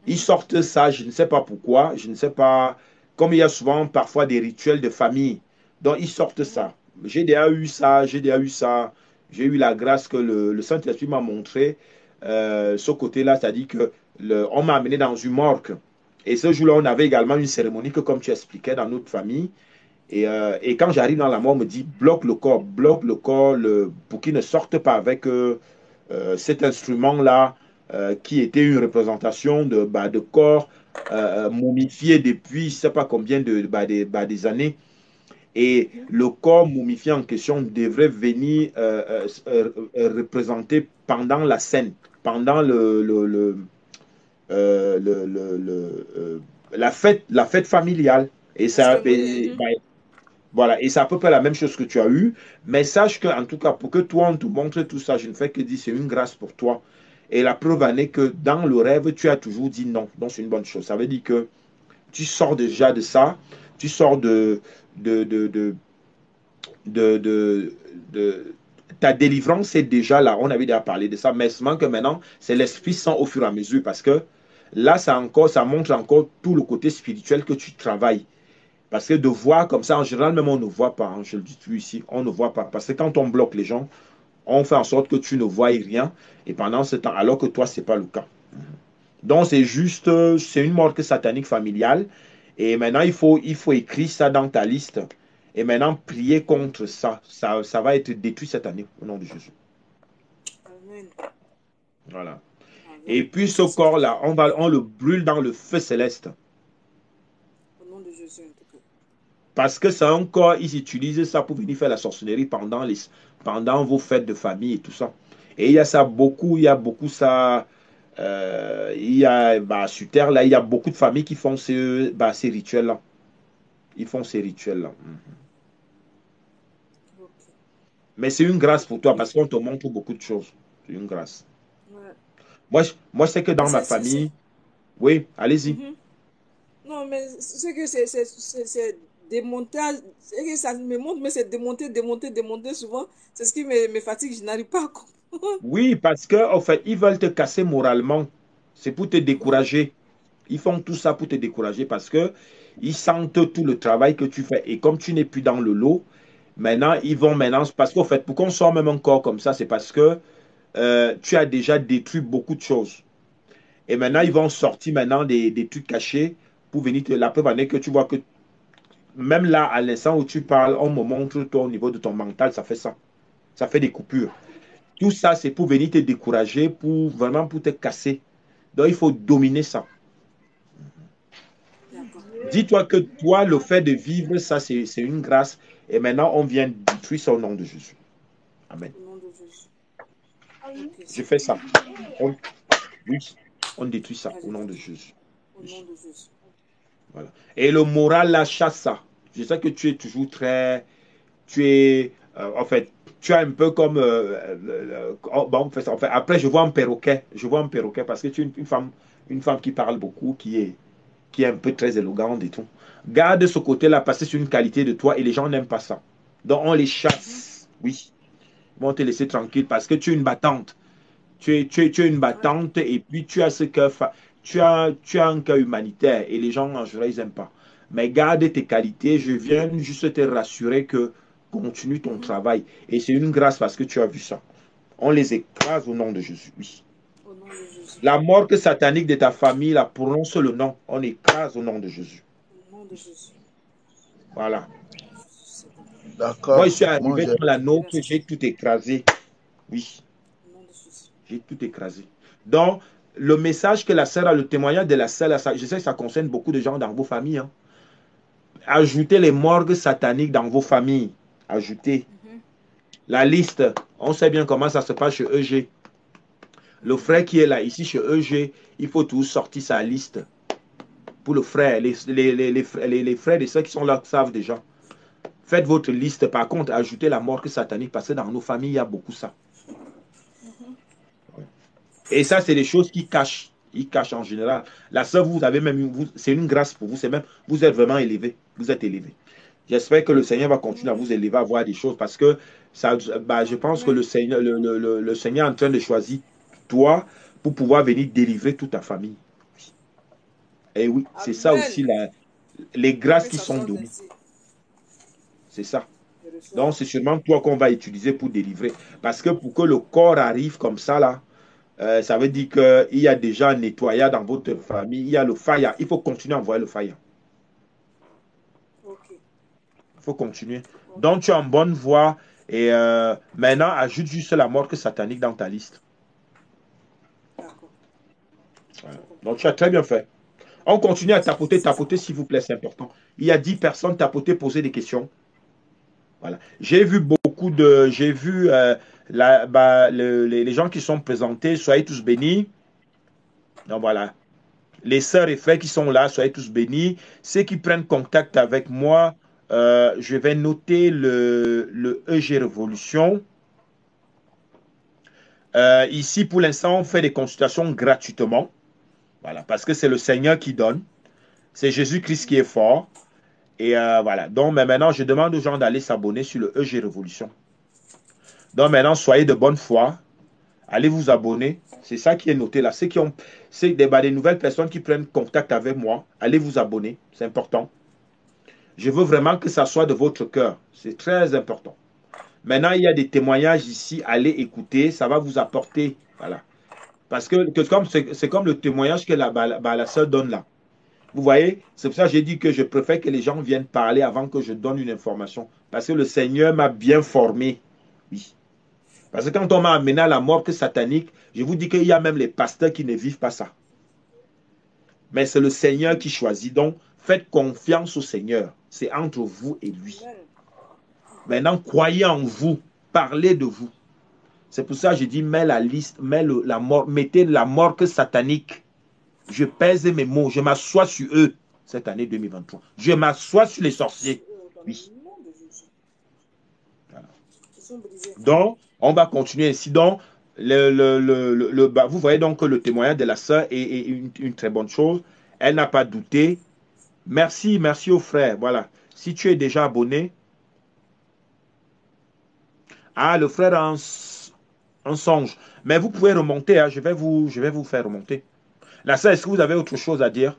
ils Mhm. sortent ça, je ne sais pas pourquoi, je ne sais pas, comme il y a souvent parfois des rituels de famille, donc ils sortent Mhm. ça. J'ai déjà eu ça, j'ai déjà eu ça, j'ai eu la grâce que le Saint-Esprit m'a montré ce côté-là, c'est-à-dire que on m'a amené dans une morgue. Et ce jour-là, on avait également une cérémonie que, comme tu expliquais, dans notre famille. Et quand j'arrive dans la mort, on me dit bloque le corps pour qu'il ne sorte pas avec cet instrument-là qui était une représentation de corps momifié depuis je ne sais pas combien des années. Et Mhm. le corps momifié en question devrait venir représenter pendant la scène, pendant la fête familiale. Et La ça, cérémonie. Mhm. voilà, et c'est à peu près la même chose que tu as eu. Mais sache que, en tout cas, pour que toi, on te montre tout ça, je ne fais que dire, c'est une grâce pour toi. Et la preuve en est que dans le rêve, tu as toujours dit non. Donc, c'est une bonne chose. Ça veut dire que tu sors déjà de ça. Tu sors de, de, de, de, de, de- ta délivrance est déjà là. On avait déjà parlé de ça. Mais seulement que maintenant, c'est l'Esprit Saint au fur et à mesure. Parce que là, ça montre encore tout le côté spirituel que tu travailles. Parce que de voir comme ça, en général, même on ne voit pas, hein, je le dis plus ici, on ne voit pas. Parce que quand on bloque les gens, on fait en sorte que tu ne vois rien. Et pendant ce temps, alors que toi, ce n'est pas le cas. Donc, c'est juste, c'est une morgue satanique familiale. Et maintenant, il faut écrire ça dans ta liste. Et maintenant, prier contre ça. Ça va être détruit cette année, au nom de Jésus. Amen. Voilà. Et Amen. puis, ce Ça, c'est fait. corps-là, on le brûle dans le feu céleste. Au nom de Jésus, en tout cas. Parce que c'est un corps, ils utilisent ça pour venir faire la sorcellerie pendant vos fêtes de famille et tout ça. Et il y a ça beaucoup, il y a beaucoup ça. Il y a, sur Terre, là, il y a beaucoup de familles qui font ces rituels-là. Ils font ces rituels-là. Ok. Mais c'est une grâce pour toi Oui. parce qu'on te montre beaucoup de choses. C'est une grâce. Ouais. Moi, je sais que Mais dans ma famille, oui, allez-y. Mhm. Non, mais ce que c'est démontage, c'est que ça me montre, mais c'est démonter, démonter, démonter souvent. C'est ce qui me fatigue, je n'arrive pas à comprendre. Oui, parce que, en fait, ils veulent te casser moralement. C'est pour te Mhm. décourager. Ils font tout ça pour te décourager parce que ils sentent tout le travail que tu fais. Et comme tu n'es plus dans le lot, maintenant, ils vont maintenant. Parce qu'en fait, pour qu'on soit même encore comme ça, c'est parce que tu as déjà détruit beaucoup de choses. Et maintenant, ils Mhm. vont sortir maintenant des trucs cachés pour venir te. La preuve en est que tu vois que même là, à l'instant où tu parles, on me montre toi au niveau de ton mental, ça fait ça. Ça fait des coupures. Tout ça, c'est pour venir te décourager, pour vraiment pour te casser. Donc, il faut dominer ça. D'accord. Dis-toi que toi, le fait de vivre, ça, c'est une grâce. Et maintenant, on vient détruire ça au nom de Jésus. Amen. Au nom de Jésus. Ok, Je c'est fais bon. ça. On, oui, on détruit ça au Allez, nom de d'accord. Jésus. Au nom Oui, de Jésus. voilà. Et le moral, la chasse ça. Je sais que tu es toujours très. Tu es. En fait, tu es un peu comme. Bon, en fait, après, je vois un perroquet. Je vois un perroquet parce que tu es une femme qui parle beaucoup, qui est un peu très élégante et tout. Garde ce côté-là parce que c'est une qualité de toi et les gens n'aiment pas ça. Donc on les Mhm. chasse. Oui. Ils vont te laisser tranquille parce que tu es une battante. Tu es une Ouais. battante et puis tu as ce cœur, tu as un cœur humanitaire et les gens en général ils n'aiment pas. Mais garde tes qualités. Je viens juste te rassurer que continue ton Mhm. travail. Et c'est une grâce parce que tu as vu ça. On les écrase au nom de Jésus. Oui. Au nom de Jésus. La mort satanique de ta famille, là, prononce le nom. On écrase au nom de Jésus. Au nom de Jésus. Voilà. Jésus, c'est bon. Moi, je D'accord. suis Moi, arrivé j'ai. dans la nôtre, Merci. j'ai tout écrasé. Oui, Au nom de Jésus. j'ai tout écrasé. Donc, le message que la sœur a, le témoignage de la sœur, je sais que ça concerne beaucoup de gens dans vos familles. Hein. Ajoutez les morgues sataniques dans vos familles. Ajoutez Mhm. la liste. On sait bien comment ça se passe chez EG. Le Mhm. frère qui est là, ici chez EG, il faut tout sortir sa liste pour le frère. Les frères et ceux qui sont là savent déjà. Faites votre liste. Par contre, ajoutez la morgue satanique parce que dans nos familles, il y a beaucoup ça. Mhm. Et ça, c'est des choses qui cachent. Ils cachent en général. La sœur, vous avez même c'est une grâce pour vous. C'est même, vous êtes vraiment élevé. Vous êtes élevé. J'espère que le Seigneur va continuer à Mhm. vous élever, à voir des choses parce que ça, je pense que Amen. le Seigneur est en train de choisir toi pour pouvoir venir délivrer toute ta famille. Et oui, c'est ça aussi Amen. les grâces Que qui ça sont soit données. ainsi. C'est ça. Je reçois. Donc, c'est sûrement toi qu'on va utiliser pour délivrer. Parce que pour que le corps arrive comme ça, là, ça veut dire Mhm. qu'il y a déjà un nettoyage dans votre famille. Il y a le fire. Il faut continuer à envoyer le fire. Ok. Il faut continuer. Ok. Donc, tu es en bonne voie. Et maintenant, ajoute juste la mort satanique dans ta liste. D'accord. Voilà. Je comprends. Donc, tu as très bien fait. On continue à tapoter, tapoter, s'il vous plaît, c'est important. Il y a 10 personnes tapoter, poser des questions. Voilà. J'ai vu beaucoup de. J'ai vu les gens qui sont présentés, soyez tous bénis. Donc voilà. Les sœurs et frères qui sont là, soyez tous bénis. Ceux qui prennent contact avec moi, je vais noter le EG Révolution. Ici, pour l'instant, on fait des consultations gratuitement. Voilà, parce que c'est le Seigneur qui donne. C'est Jésus-Christ qui est fort. Et voilà. Donc, mais maintenant, je demande aux gens d'aller s'abonner sur le EG Révolution. Donc, maintenant, soyez de bonne foi. Allez vous abonner. C'est ça qui est noté là. C'est des nouvelles personnes qui prennent contact avec moi. Allez vous abonner. C'est important. Je veux vraiment que ça soit de votre cœur. C'est très important. Maintenant, il y a des témoignages ici. Allez écouter. Ça va vous apporter. Voilà. Parce que c'est comme le témoignage que la sœur donne là. Vous voyez, c'est pour ça que j'ai dit que je préfère que les gens viennent parler avant que je donne une information. Parce que le Seigneur m'a bien formé. Oui. Parce que quand on m'a amené à la mort satanique, je vous dis qu'il y a même les pasteurs qui ne vivent pas ça. Mais c'est le Seigneur qui choisit. Donc, faites confiance au Seigneur. C'est entre vous et lui. Amen. Maintenant, croyez en vous. Parlez de vous. C'est pour ça que je dis, mets la liste, la mort, mettez la mort satanique. Je pèse mes mots. Je m'assois sur eux cette année 2023. Je m'assois sur les sorciers. Dans Oui. le nom de Jésus. Voilà. Ils sont brisés. Donc, on va continuer ainsi. Donc, vous voyez donc que le témoignage de la sœur est une très bonne chose. Elle n'a pas douté. Merci, merci aux frères. Voilà. Si tu es déjà abonné. Ah, le frère en songe. Mais vous pouvez remonter. Hein. Je vais vous faire remonter. La sœur, est-ce que vous avez autre chose à dire?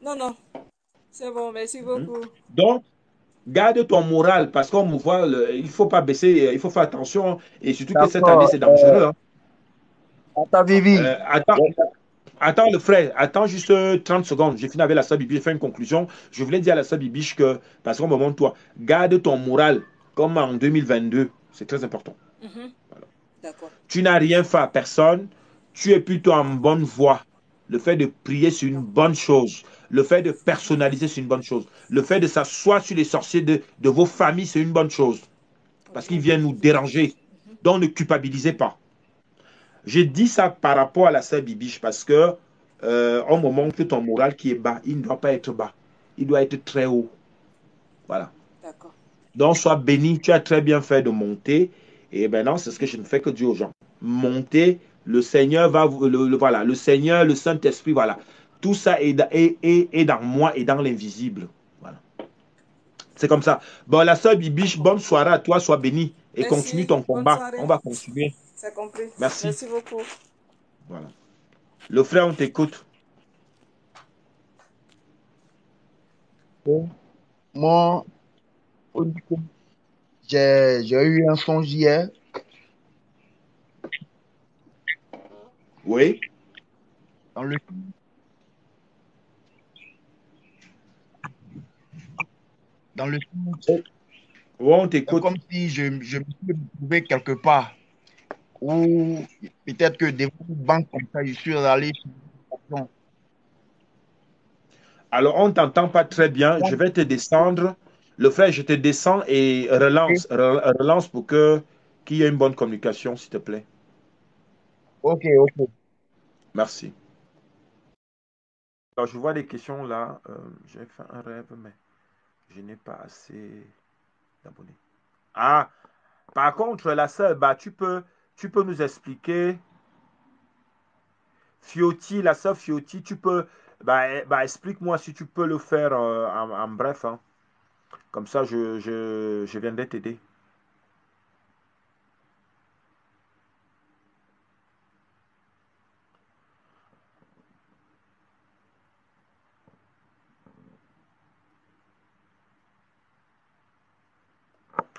Non, non. C'est bon, merci Hmm? beaucoup. Donc, garde ton moral parce qu'on me voit, il ne faut pas baisser, il faut faire attention. Et surtout que cette année, D'accord. c'est dangereux. Hein. Tata Vivi. Attends, Ouais, attends, le frère, attends juste 30 secondes. J'ai fini avec la sœur Bibiche, j'ai fait une conclusion. Je voulais dire à la sœur Bibiche que, parce qu'on me montre toi, garde ton moral comme en 2022. C'est très important. Mhm. D'accord. Tu n'as rien fait à personne. Tu es plutôt en bonne voie. Le fait de prier, c'est une bonne chose. Le fait de personnaliser, c'est une bonne chose. Le fait de s'asseoir sur les sorciers de vos familles, c'est une bonne chose. Au Parce qu'ils nom de viennent nous Jésus. déranger. Donc ne culpabilisez pas. J'ai dit ça par rapport à la sœur Bibiche parce que on me montre ton moral qui est bas. Il ne doit pas être bas. Il doit être très haut. Voilà. D'accord. Donc sois béni. Tu as très bien fait de monter. Et maintenant, c'est ce que je ne fais que dire aux gens. Monter, le Seigneur va vous. Voilà. Le Seigneur, le Saint-Esprit, voilà. Tout ça est dans moi et dans l'invisible. Voilà. C'est comme ça. Bon, la sœur Bibiche, bonne soirée à toi. Sois béni. Et continue Merci. ton Bonne combat. soirée. On va continuer. C'est compris. Merci. Merci beaucoup. Voilà. Le frère, on t'écoute. moi, j'ai eu un songe hier Oui. dans le, dans le songe, Ouais, on c'est t'écoute. comme si je me suis retrouvé quelque part où peut-être que devant une banque comme ça, je suis allé sur une action. Alors, on ne t'entend pas très bien. Je vais te descendre. Le frère, je te descends et relance. Relance pour que qu'il y ait une bonne communication, s'il te plaît. Ok, ok. Merci. Alors, je vois des questions là. J'ai fait un rêve, mais je n'ai pas assez d'abonnés. Ah, par contre, la sœur, bah, tu peux nous expliquer. Fiotti, la sœur Fiotti, tu peux. Explique-moi si tu peux le faire en bref. Hein. Comme ça, je viendrai t'aider.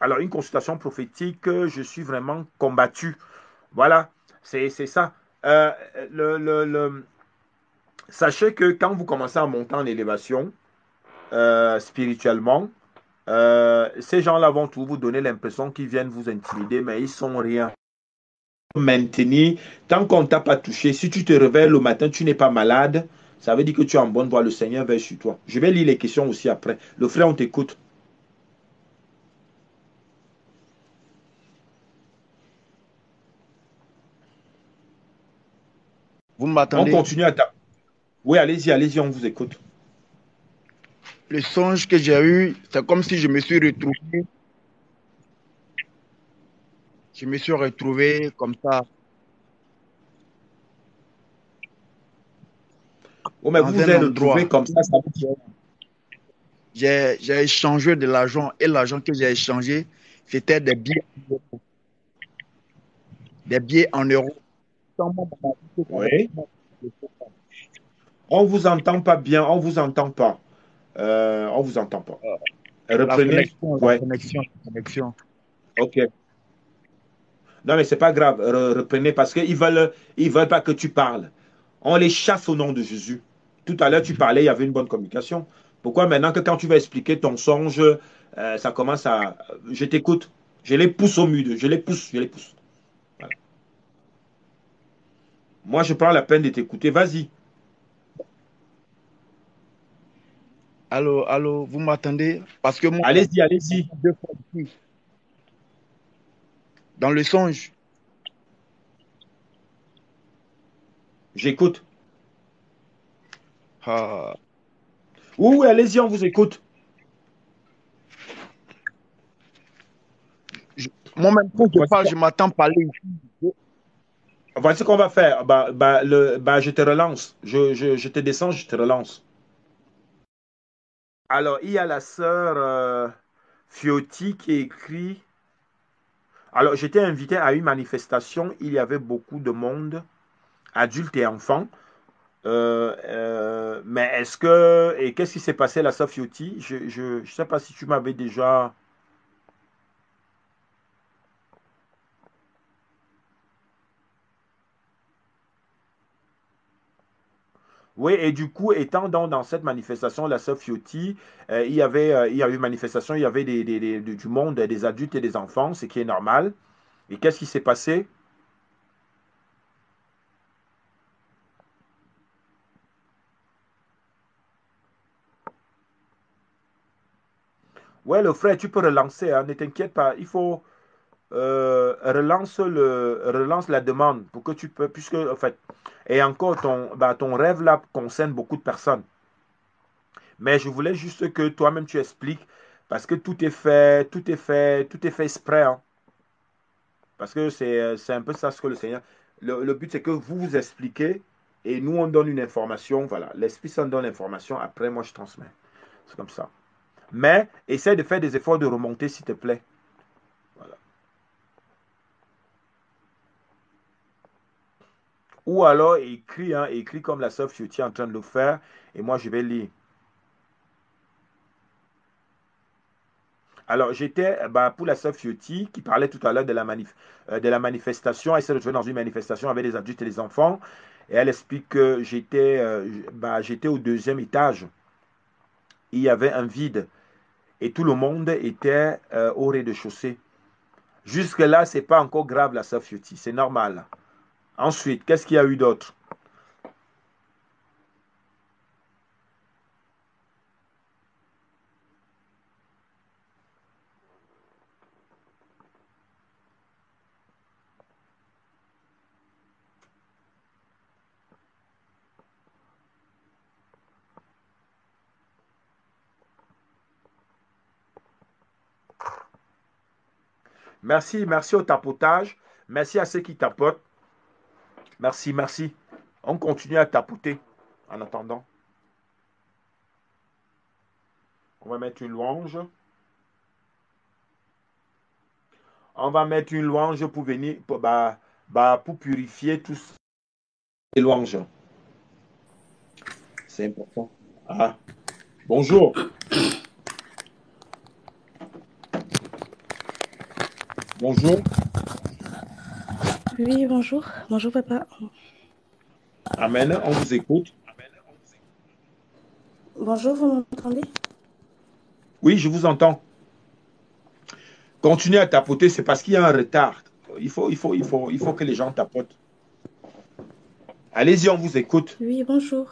Alors, une consultation prophétique, je suis vraiment combattu. Voilà, c'est ça. Euh, le, le, le- Sachez que quand vous commencez à monter en élévation spirituellement, ces gens-là vont tout vous donner l'impression qu'ils viennent vous intimider, mais ils sont rien. maintenir. Tant qu'on ne t'a pas touché, si tu te réveilles le matin, tu n'es pas malade, ça veut dire que tu es en bonne voie. Le Seigneur veille sur toi. Je vais lire les questions aussi après. Le frère, on t'écoute. Vous On m'attendez? continue à taper. Oui, allez-y, allez-y, on vous écoute. Le songe que j'ai eu, c'est comme si je me suis retrouvé comme ça Oh, mais vous dans vous un êtes retrouvés endroit. comme ça veut dire. J'ai échangé de l'argent et l'argent que j'ai échangé, c'était des billets en euros. Sans moi, dans ma vie, que ça Oui. On vous entend pas bien, on vous entend pas. On vous entend pas. La Reprenez. connexion, la Ouais, connexion, la connexion. ok. Non, mais c'est pas grave. Reprenez parce ils veulent pas que tu parles. On les chasse au nom de Jésus. Tout à l'heure, tu parlais, il y avait une bonne communication. Pourquoi maintenant que quand tu vas expliquer ton songe, ça commence à. Je t'écoute. Je les pousse au mur. Je les pousse. Je les pousse. Voilà. Moi, je prends la peine de t'écouter. Vas-y. Allô, allô, vous m'attendez? Parce que moi, Allez-y, allez-y. deux fois ici, dans le songe, J'écoute. ah, Oui, oui, allez-y, on vous écoute. je- moi-même, quand je Voici, parle, je m'attends parler ici. voici ce qu'on va faire. Je te relance. Je te descends, je te relance. Alors, il y a la sœur Fiotti qui écrit. Alors, j'étais invité à une manifestation. Il y avait beaucoup de monde, adultes et enfants. Mais est-ce que. Et qu'est-ce qui s'est passé, la sœur Fiotti? Je ne sais pas si tu m'avais déjà. Oui, et du coup, étant dans cette manifestation, la sœur Fiotti, il y avait une manifestation, il y avait du monde, des adultes et des enfants, ce qui est normal. Et qu'est-ce qui s'est passé? Ouais, le frère, tu peux relancer, hein, ne t'inquiète pas. Il faut relance la demande pour que tu peux, puisque, en fait, et encore, ton rêve là concerne beaucoup de personnes. Mais je voulais juste que toi-même tu expliques, parce que tout est fait exprès, hein. Parce que c'est un peu ça ce que le Seigneur. Le but, c'est que vous vous expliquez et nous, on donne une information. Voilà, l'Esprit Saint donne l'information. Après, moi, je transmets. C'est comme ça. Mais essaie de faire des efforts de remonter, s'il te plaît. Voilà. Ou alors, écris, hein, écris comme la sœur Fiotti est en train de le faire. Et moi, je vais lire. Alors, j'étais pour la sœur Fiotti qui parlait tout à l'heure de la manifestation. Elle s'est retrouvée dans une manifestation avec des adultes et des enfants. Et elle explique que j'étais au deuxième étage. Il y avait un vide et tout le monde était au rez-de-chaussée. Jusque-là, c'est pas encore grave la sœur Fiotti, c'est normal. Ensuite, qu'est-ce qu'il y a eu d'autre? Merci, merci au tapotage. Merci à ceux qui tapotent. Merci, merci. On continue à tapoter en attendant. On va mettre une louange. On va mettre une louange pour venir, pour purifier tous les louanges. C'est important. Ah, bonjour. Bonjour. Oui, bonjour. Bonjour, papa. Amen. On vous écoute. Bonjour, vous m'entendez? Oui, je vous entends. Continuez à tapoter, c'est parce qu'il y a un retard. il faut que les gens tapotent. Allez-y, on vous écoute. Oui, bonjour.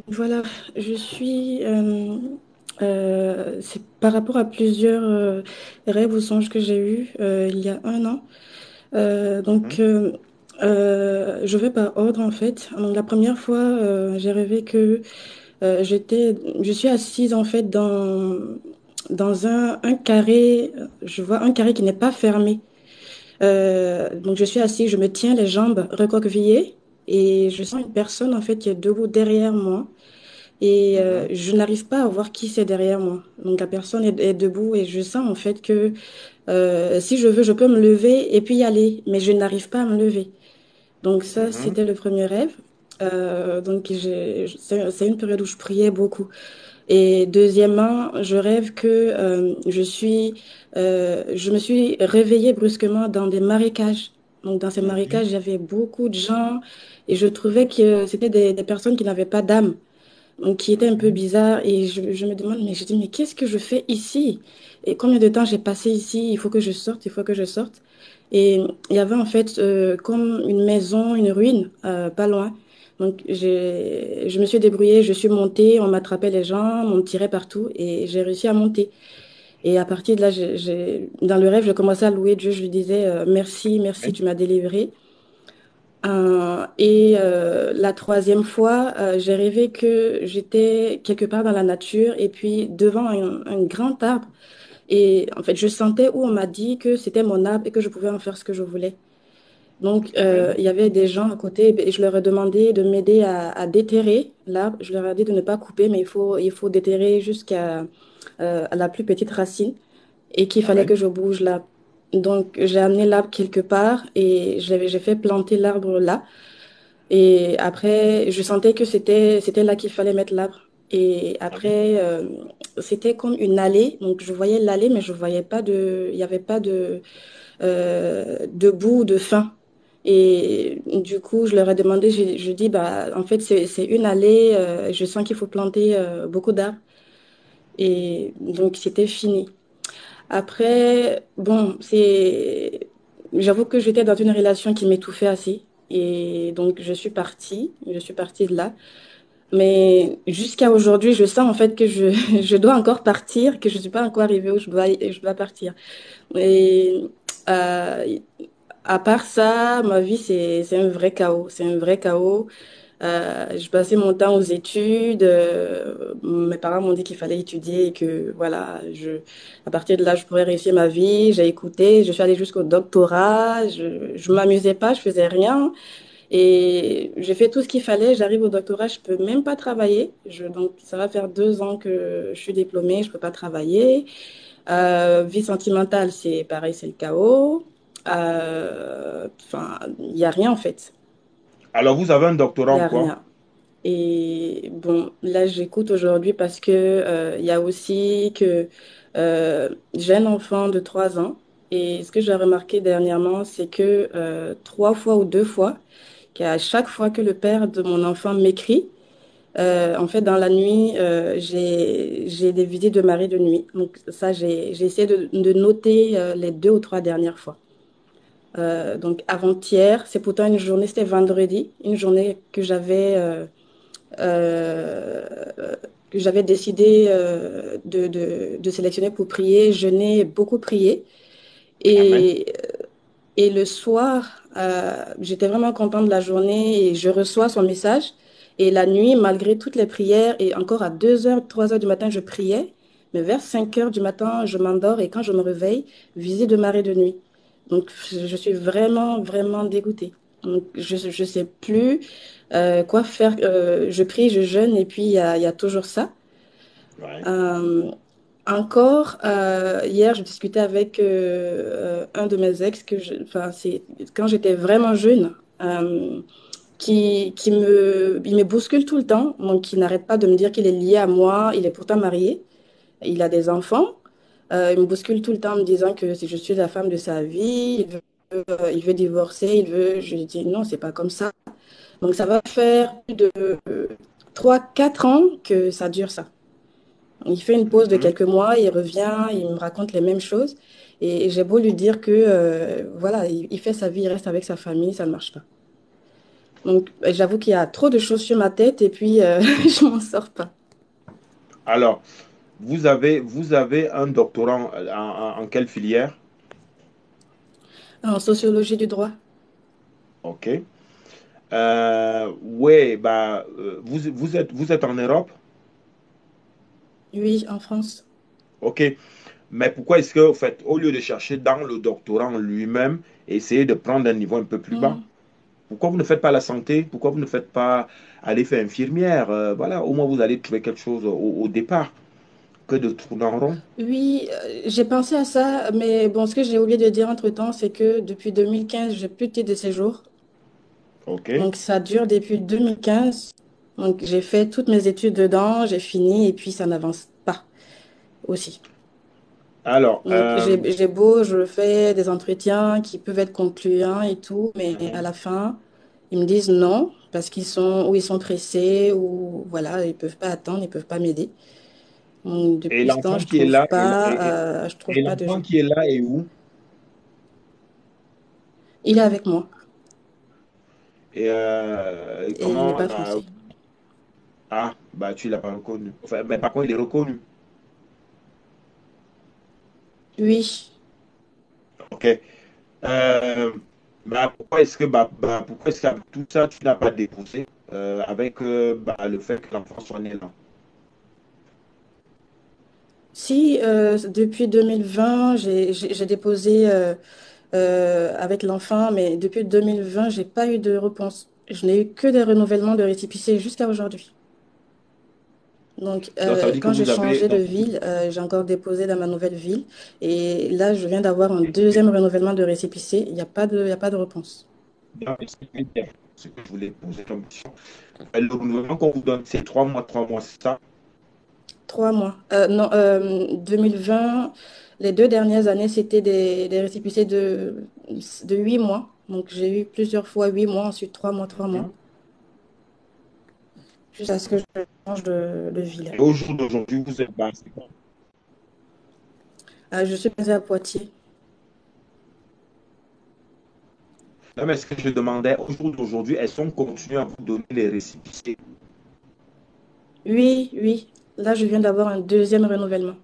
Voilà, je suis. C'est par rapport à plusieurs rêves ou songes que j'ai eus il y a un an. Euh, Mhm, donc, euh, je vais par ordre en fait. Donc, la première fois, j'ai rêvé que je suis assise en fait dans un carré. Je vois un carré qui n'est pas fermé. Donc je suis assise, je me tiens les jambes recroquevillées et je sens une personne en fait qui est debout derrière moi et mhm, je n'arrive pas à voir qui c'est derrière moi. Donc la personne est debout et je sens en fait que si je veux, je peux me lever et puis y aller, mais je n'arrive pas à me lever. Donc ça, mhm, c'était le premier rêve. Donc c'est une période où je priais beaucoup. Et deuxièmement, je rêve que je me suis réveillée brusquement dans des marécages. Donc dans ces mhm, marécages, il y avait beaucoup de gens et je trouvais que c'était des personnes qui n'avaient pas d'âme, donc qui étaient un peu mhm. bizarres. Et je me demande, mais je dis, mais qu'est-ce que je fais ici? Et combien de temps j'ai passé ici? Il faut que je sorte, il faut que je sorte. Et il y avait en fait comme une maison, une ruine, pas loin. Donc je me suis débrouillée, je suis montée, on m'attrapait les jambes, on me tirait partout et j'ai réussi à monter. Et à partir de là, dans le rêve, je commençais à louer Dieu, je lui disais merci, merci, Amen. tu m'as délivré. Et la troisième fois, j'ai rêvé que j'étais quelque part dans la nature et puis devant un grand arbre. Et en fait, je sentais où on m'a dit que c'était mon arbre et que je pouvais en faire ce que je voulais. Donc, Amen. il y avait des gens à côté et je leur ai demandé de m'aider à déterrer l'arbre. Je leur ai dit de ne pas couper, mais il faut déterrer jusqu'à à la plus petite racine et qu'il fallait que Amen. je bouge l'arbre. Donc, j'ai amené l'arbre quelque part et j'ai fait planter l'arbre là. Et après, je sentais que c'était là qu'il fallait mettre l'arbre. Et Amen. après, c'était comme une allée. Donc, je voyais l'allée, mais je voyais pas il y avait pas de bout, de fin. Et du coup, je leur ai demandé, je dis, bah, en fait, c'est une allée, je sens qu'il faut planter beaucoup d'arbres. Et donc, c'était fini. Après, bon, j'avoue que j'étais dans une relation qui m'étouffait assez. Et donc, je suis partie de là. Mais jusqu'à aujourd'hui, je sens en fait que je dois encore partir, que je ne suis pas encore arrivée où je dois partir. Et euh, à part ça, ma vie, c'est un vrai chaos. C'est un vrai chaos. Je passais mon temps aux études. Mes parents m'ont dit qu'il fallait étudier et que, voilà, à partir de là, je pourrais réussir ma vie. J'ai écouté. Je suis allée jusqu'au doctorat. Je m'amusais pas. Je faisais rien. Et j'ai fait tout ce qu'il fallait. J'arrive au doctorat. Je peux même pas travailler. Donc, ça va faire 2 ans que je suis diplômée. Je peux pas travailler. Vie sentimentale, c'est pareil, c'est le chaos. Enfin, il y a rien en fait. Alors, vous avez un doctorat Il y en a quoi? rien. Et bon, là, j'écoute aujourd'hui parce que il y a aussi que j'ai un enfant de 3 ans. Et ce que j'ai remarqué dernièrement, c'est que 3 fois ou 2 fois, qu'à chaque fois que le père de mon enfant m'écrit, en fait, dans la nuit, j'ai des visites de mari de nuit. Donc ça, j'ai essayé de noter les 2 ou 3 dernières fois. Donc avant-hier, c'est pourtant une journée, c'était vendredi, une journée euh, que j'avais décidé de sélectionner pour prier. Je n'ai beaucoup prié. Amen. Et, et le soir, j'étais vraiment contente de la journée et je reçois son message. Et la nuit, malgré toutes les prières, et encore à 2 heures, 3 heures du matin, je priais. Mais vers 5 heures du matin, je m'endors et quand je me réveille, visite de marée de nuit. Donc, je suis vraiment, vraiment dégoûtée. Donc, je sais plus quoi faire. Je prie, je jeûne et puis il y a toujours ça. Ouais. Euh, encore, hier, je discutais avec un de mes ex enfin, c'est quand j'étais vraiment jeune, il me bouscule tout le temps, donc il n'arrête pas de me dire qu'il est lié à moi. Il est pourtant marié, il a des enfants. Il me bouscule tout le temps en me disant que si je suis la femme de sa vie, il veut divorcer, Je lui dis non, c'est pas comme ça. Donc ça va faire plus de 3, 4 ans que ça dure ça. Il fait une pause de Mhm. quelques mois, il revient, il me raconte les mêmes choses. Et j'ai beau lui dire que, voilà, il fait sa vie, il reste avec sa famille, ça ne marche pas. Donc, j'avoue qu'il y a trop de choses sur ma tête et puis je m'en sors pas. Alors, vous avez un doctorat en quelle filière? En sociologie du droit, OK. Ouais, bah, vous êtes en Europe? oui, en France. OK. Mais pourquoi est-ce que, en fait, au lieu de chercher dans le doctorat en lui-même, essayer de prendre un niveau un peu plus bas? Mhm. Pourquoi vous ne faites pas la santé? Pourquoi vous ne faites pas aller faire infirmière? Voilà, au moins vous allez trouver quelque chose au départ que de tourner en rond. Oui, j'ai pensé à ça, mais bon, ce que j'ai oublié de dire entre-temps, c'est que depuis 2015, j'ai plus de titre de séjour. OK. Donc, ça dure depuis 2015. Donc, j'ai fait toutes mes études dedans, j'ai fini et puis ça n'avance pas aussi. Alors, Donc, j'ai beau, je fais des entretiens qui peuvent être concluants et tout, mais à mhm. la fin, ils me disent non parce qu'ils sont, ou ils sont pressés ou voilà, ils peuvent pas attendre, ils peuvent pas m'aider. Donc, Et depuis ce temps, l'enfant qui est là, je trouve et pas de l'enfant gens. qui est là est où? Il est avec moi Et et il n'est comment pas français. ah, bah tu l'as pas reconnu. Enfin, mais par contre, il est reconnu. Oui. OK. Euh, pourquoi est-ce qu'avec tout ça, tu n'as pas déposé avec bah, le fait que l'enfant soit né là? Si, depuis 2020, j'ai déposé avec l'enfant, mais depuis 2020, j'ai pas eu de réponse. Je n'ai eu que des renouvellements de récépissé jusqu'à aujourd'hui. Donc, Donc, ça veut dire que quand j'ai vous avez changé de ville, j'ai encore déposé dans ma nouvelle ville. Et là, je viens d'avoir un deuxième renouvellement de récépissé. Il y a pas de réponse. ce que je voulais poser comme question. Le renouvellement qu'on vous donne, c'est 3 mois, c'est ça? 3 mois. Non, 2020, les 2 dernières années, c'était des récépissés de 8 mois. Donc, j'ai eu plusieurs fois 8 mois, ensuite 3 mois, 3 mois, Mhm. jusqu'à ce que je change de ville. Et au jour d'aujourd'hui, vous êtes bas. C'est quoi? Je suis basée à Poitiers. Non, mais ce que je demandais, au jour d'aujourd'hui, est-ce qu'on continue à vous donner les récépissés? Oui, oui. Là, je viens d'avoir un deuxième renouvellement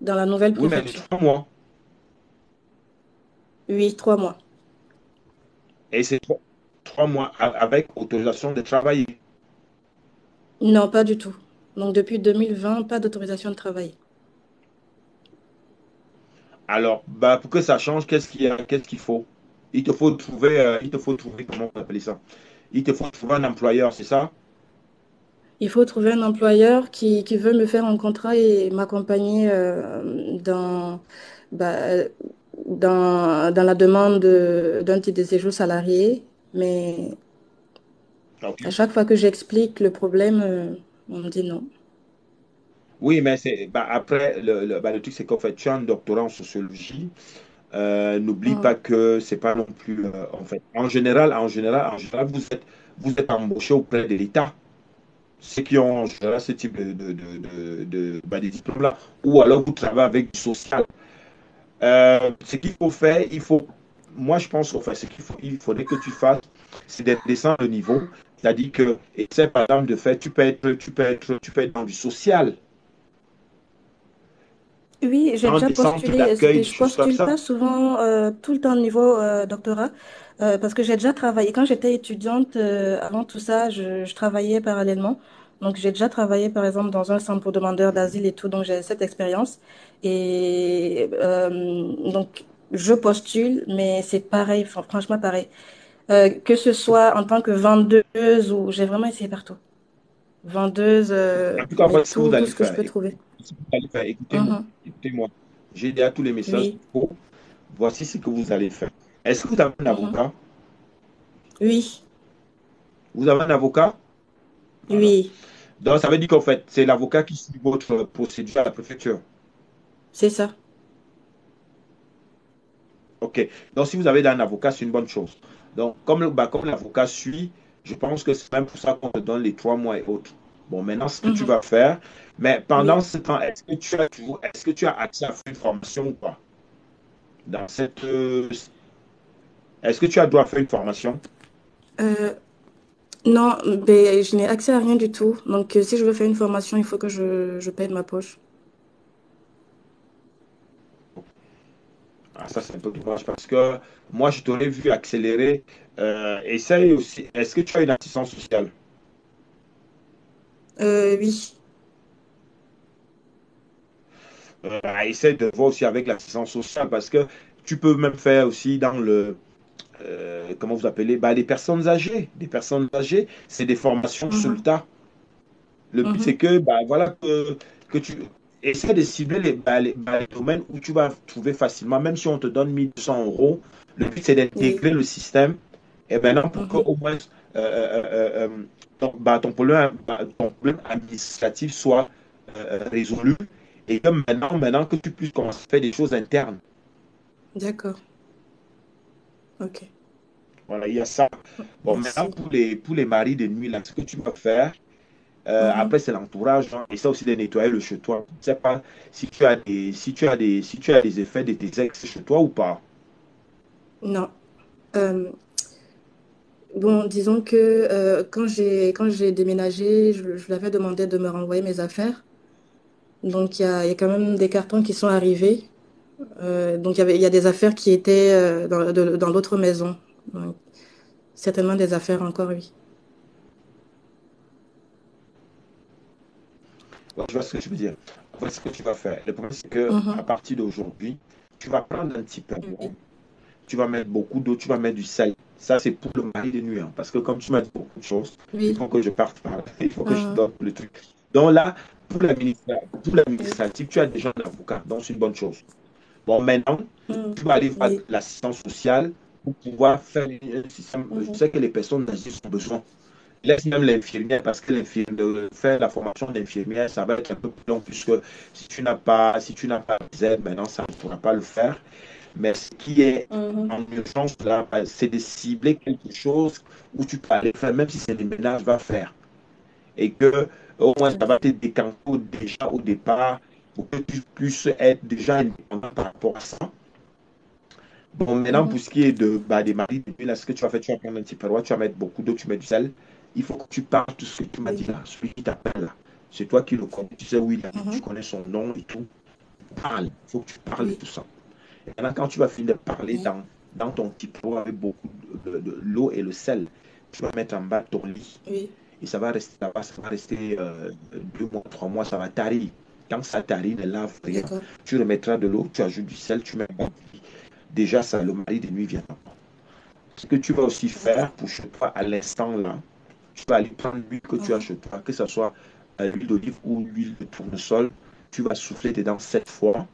dans la nouvelle Oui, mais de préfecture. 3 mois. Oui, 3 mois. Et c'est 3 mois avec autorisation de travailler. Non, pas du tout. Donc, depuis 2020, pas d'autorisation de travail. Alors, bah, pour que ça change, qu'est-ce qu'il faut? Il te faut trouver, comment on appelle ça? Il te faut trouver un employeur, c'est ça? Il faut trouver un employeur qui veut me faire un contrat et m'accompagner bah, dans la demande d'un titre de séjour salarié. Mais Ok. à chaque fois que j'explique le problème, on me dit non. Oui, mais c'est bah, après, le truc, c'est qu'en fait, tu as un doctorat en sociologie. N'oublie pas Mhm. que c'est pas non plus, en fait, en général, vous êtes embauché auprès de l'État. Ceux qui ont en général ce type bah, de diplôme-là. Ou alors vous travaillez avec du social. Ce qu'il faut faire, moi je pense, enfin, il faudrait que tu fasses, c'est de descendre le niveau. C'est-à-dire que, essaie par exemple de faire, tu peux être dans du social, Oui, j'ai dans déjà des centres postulé. d'accueil, des Je choses comme postule ça. pas souvent tout le temps au niveau doctorat parce que j'ai déjà travaillé. Quand j'étais étudiante, avant tout ça, je travaillais parallèlement. Donc, j'ai déjà travaillé, par exemple, dans un centre pour demandeurs d'asile et tout. Donc, j'ai cette expérience. Et donc, je postule, mais c'est pareil, franchement pareil. Que ce soit en tant que vendeuse ou j'ai vraiment essayé partout. Vendeuse, En tout cas, mais voici ce que vous tout allez ce que je faire. peux trouver. Écoutez-moi, Mhm. écoutez-moi. J'ai déjà tous les messages qu'il Oui. faut. Voici ce que vous allez faire. Est-ce que vous avez un Mhm. avocat? Oui. Vous avez un avocat? Voilà. Oui, Donc, ça veut dire qu'en fait, c'est l'avocat qui suit votre procédure à la préfecture. c'est ça. OK. Donc, si vous avez un avocat, c'est une bonne chose. Donc, comme l'avocat suit, je pense que c'est même pour ça qu'on te donne les 3 mois et autres. Bon, maintenant, ce que tu Mhm. vas faire, mais pendant Oui. ce temps, est-ce que tu as accès à faire une formation ou pas? Dans cette, est-ce que tu as droit à faire une formation? Euh, non, ben, je n'ai accès à rien du tout. Donc, si je veux faire une formation, il faut que je paie de ma poche. Ah, ça, c'est un peu dommage parce que moi, je t'aurais vu accélérer. Essaye aussi. Est-ce que tu as une assistance sociale? Oui. Essaye de voir aussi avec l'assistance sociale parce que tu peux même faire aussi dans le, comment vous appelez, bah, les personnes âgées. Des personnes âgées, c'est des formations sur le Mhm. tas. Le but, c'est Mhm. que, bah, voilà, que tu essaies de cibler les domaines où tu vas trouver facilement, même si on te donne 1 200 euros, le but, c'est Oui. d'intégrer le système. Et maintenant, pour Mhm. qu'au moins ton problème administratif soit résolu et que maintenant que tu puisses commencer à faire des choses internes. D'accord. OK. Voilà, il y a ça. Bon, maintenant, Merci. pour les maris de nuit, là, ce que tu vas faire, après, Mhm. c'est l'entourage, hein, et ça aussi de nettoyer le chez toi. Je ne sais pas si tu as des effets de tes ex chez toi ou pas. Non. Euh, bon, disons que quand j'ai déménagé, je lui avais demandé de me renvoyer mes affaires. Donc, il y a quand même des cartons qui sont arrivés. Donc, il y a des affaires qui étaient dans l'autre maison. Donc, certainement des affaires encore, oui. Ouais, je vois ce que je veux dire. En fait, ce que tu vas faire, le problème, c'est que à Mhm. partir d'aujourd'hui, tu vas prendre un petit peu d'eau, Oui. tu vas mettre beaucoup d'eau, tu vas mettre du sel. Ça, c'est pour le mari de nuit, hein, parce que comme tu m'as dit beaucoup de choses, il faut Oui. que je parte par là, il faut que je Mhm. donne le truc. Donc là, pour Oui. l'administratif, tu as déjà un avocat, donc c'est une bonne chose. Bon, maintenant, Mhm. tu vas aller voir Oui. l'assistance sociale pour pouvoir faire un système. Je Mhm. sais que les personnes âgées ont besoin. Laisse même l'infirmière parce que faire la formation d'infirmière, ça va être un peu plus long puisque si tu n'as pas les aides, maintenant, ça ne pourra pas le faire. Mais ce qui est Mhm. en urgence là, c'est de cibler quelque chose où tu peux aller faire, même si c'est les ménages, va faire. Et que au moins ça va OK. te décanter déjà au départ pour que tu puisses être déjà indépendant par rapport à ça. Bon, maintenant, pour Mhm. ce qui est des maris, là, ce que tu vas faire, tu vas prendre un petit perroir, tu vas mettre beaucoup d'eau, tu mets du sel. Il faut que tu parles tout ce que tu m'as dit Oui. là, celui qui t'appelle là. C'est toi qui le connais, tu sais où il habite, tu Mhm. connais son nom et tout. Parle, il faut que tu parles de Oui. tout ça. Et maintenant, quand tu vas finir de parler Oui. dans ton petit perroir avec beaucoup de l'eau et le sel, tu vas mettre en bas ton lit. Oui. Et ça va rester là-bas, ça va rester 2 mois, 3 mois, ça va tarir. Quand ça tarit, ne lave rien. D'accord. Tu remettras de l'eau, tu ajoutes du sel, tu mets en bas. Déjà, ça, le mari de nuit vient. Ce que tu vas aussi D'accord. faire pour chez toi à l'instant là, tu vas aller prendre l'huile que tu as Mhm. chez toi, que ce soit l'huile d'olive ou l'huile de tournesol. Tu vas souffler dedans 7 fois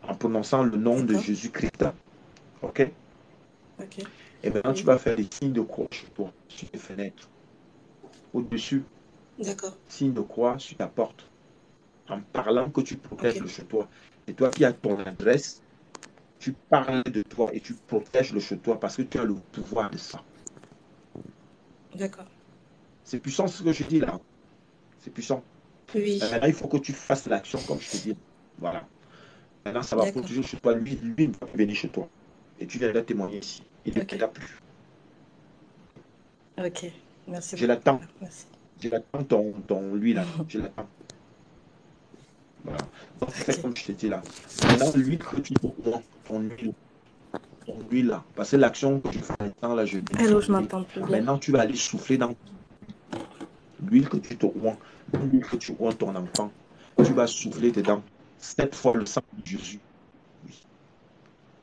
en prononçant le nom de D'accord. Jésus-Christ. OK? OK. Et maintenant, tu Oui. vas faire des signes de croix chez toi, sur tes fenêtres, au-dessus, D'accord. signe de croix sur ta porte, en parlant que tu protèges le OK. chez toi. C'est toi qui as ton adresse, tu parles de toi et tu protèges le chez toi parce que tu as le pouvoir de ça. D'accord. C'est puissant ce que je dis là. C'est puissant. Oui. Maintenant, il faut que tu fasses l'action comme je te dis. Voilà. Maintenant, ça va D'accord. protéger chez toi. Lui, il va venir chez toi. Et tu viendras témoigner ici. Il ne OK. viendra plus. OK. Merci Je beaucoup, l'attends. papa. Merci. Je l'attends, lui là. Je l'attends. Voilà. Donc, tu fais OK. comme je te dis là. Maintenant, l'huile que tu peux prendre, ton huile là. Parce que l'action que je fais maintenant là, je bénis Allô, ton je huile. m'entends plus bien. Maintenant, tu vas aller souffler dans l'huile que tu te oins. L'huile que tu oins ton enfant. Tu vas souffler dedans. 7 fois le sang de Jésus. Oui.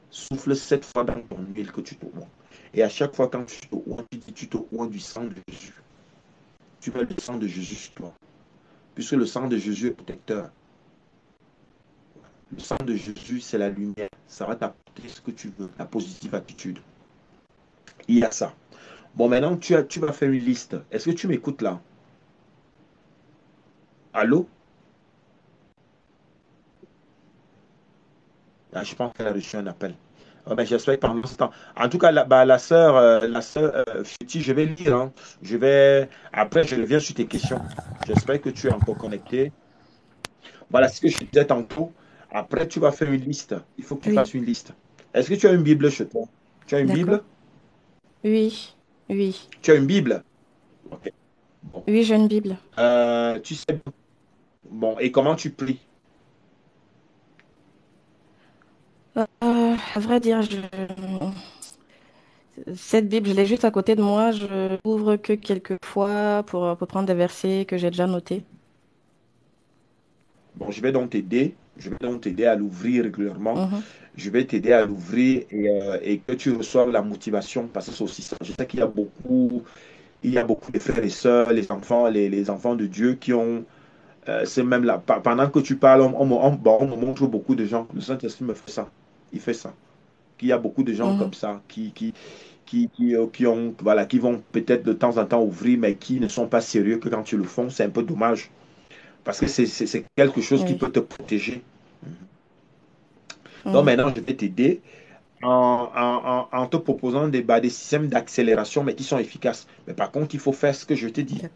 Souffle 7 fois dans ton huile que tu te oins. Et à chaque fois quand tu te oins, tu dis tu te oins du sang de Jésus. Tu mets le sang de Jésus sur toi. Puisque le sang de Jésus est protecteur. Le sang de Jésus, c'est la lumière. Ça va t'apporter ce que tu veux, la positive attitude. Il y a ça. Bon, maintenant, tu vas faire une liste. Est-ce que tu m'écoutes là? Allô? Ah, je pense qu'elle a reçu un appel. Ben, j'espère que pendant ce temps. En tout cas, la sœur Fiti, je vais lire, hein. Après, je reviens sur tes questions. J'espère que tu es encore connecté. Voilà ce que je te disais tantôt. Après, tu vas faire une liste. Il faut que tu Oui, fasses une liste. Est-ce que tu as une Bible chez toi? Tu as une d'accord. Bible? Oui, oui. Tu as une Bible? Ok. Bon. Oui, j'ai une Bible. Tu sais, bon, et comment tu pries? À vrai dire, cette Bible, je l'ai juste à côté de moi. Je l'ouvre que quelques fois pour prendre des versets que j'ai déjà notés. Bon, je vais donc t'aider. Je vais donc t'aider à l'ouvrir régulièrement. Mhm, Je vais t'aider à l'ouvrir et que tu reçoives la motivation parce que c'est aussi ça. Je sais il y a beaucoup de frères et sœurs, les enfants de Dieu qui ont, c'est même là, pendant que tu parles, bon, on me montre beaucoup de gens. Le Saint-Esprit me fait ça. Il fait ça. Qu'il y a beaucoup de gens mhm. comme ça qui ont, voilà, qui vont peut-être de temps en temps ouvrir, mais qui ne sont pas sérieux que quand tu le font. C'est un peu dommage parce que c'est quelque chose qui Oui. peut te protéger. Donc Mhm. maintenant, je vais t'aider en te proposant des systèmes d'accélération, mais qui sont efficaces. Mais par contre, il faut faire ce que je te dis. D'ac-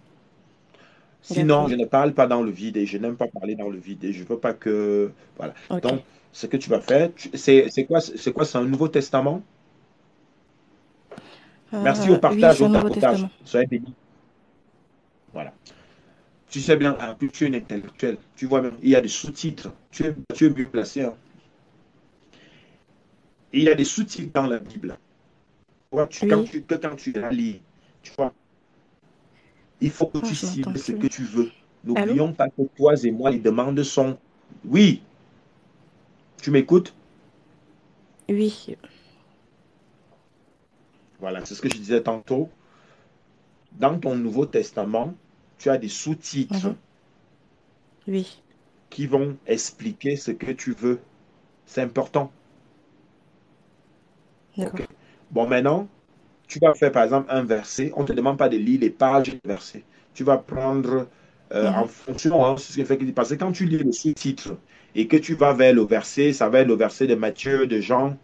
Sinon, D'accord. je ne parle pas dans le vide et je n'aime pas parler dans le vide et je veux pas que... Voilà. Ok. Donc, ce que tu vas faire, c'est quoi, c'est un Nouveau Testament? Merci au Oui, partage, c'est au un Nouveau tapotage. Testament. Soyez bénis. Voilà. Tu sais bien, en plus, tu es un intellectuel. Tu vois même, il y a des sous-titres. Tu es mieux placé, hein. Il y a des sous-titres dans la Bible. Tu vois, Oui. quand tu la lis, tu vois, il faut que Ah, tu je n'entends cibles ce que plus. tu veux. Allô? N'oublions pas que toi et moi, les demandes sont... Oui, tu m'écoutes? Oui. Voilà, c'est ce que je disais tantôt. Dans ton Nouveau Testament, tu as des sous-titres Mhm. Oui. qui vont expliquer ce que tu veux. C'est important. OK? D'accord. Bon, maintenant, tu vas faire par exemple un verset. On ne te demande pas de lire les pages du verset. Tu vas prendre en Mhm. fonction, hein, c'est ce qui fait que, parce que quand tu lis le sous-titre et que tu vas vers le verset, ça va être le verset de Matthieu, de Jean,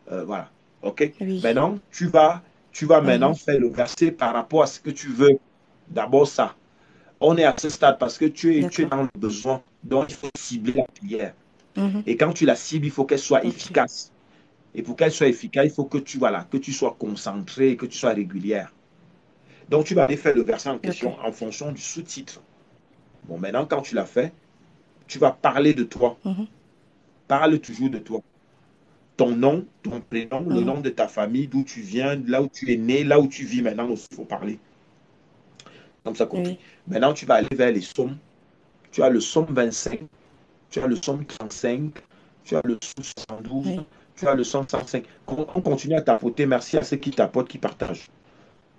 voilà. OK? Oui. Maintenant, tu vas maintenant Mhm. faire le verset par rapport à ce que tu veux. D'abord ça. On est à ce stade parce que tu es D'accord. dans le besoin. Donc, il faut cibler la prière. Mhm. Et quand tu la cibles, il faut qu'elle soit Ok. efficace. Et pour qu'elle soit efficace, il faut que voilà, que tu sois concentré, que tu sois régulière. Donc, tu vas aller faire le verset en Ok. question en fonction du sous-titre. Bon, maintenant, quand tu l'as fait, tu vas parler de toi. Mhm. Parle toujours de toi. Ton nom, ton prénom, le Mhm. nom de ta famille, d'où tu viens, là où tu es né, là où tu vis maintenant aussi, il faut parler. Comme ça, compris. Oui. Maintenant, tu vas aller vers les psaumes. Tu as le psaume 25, tu as le psaume 35, tu as le psaume 72, Oui. tu as le psaume 105. On continue à tapoter. Merci à ceux qui tapotent, qui partagent.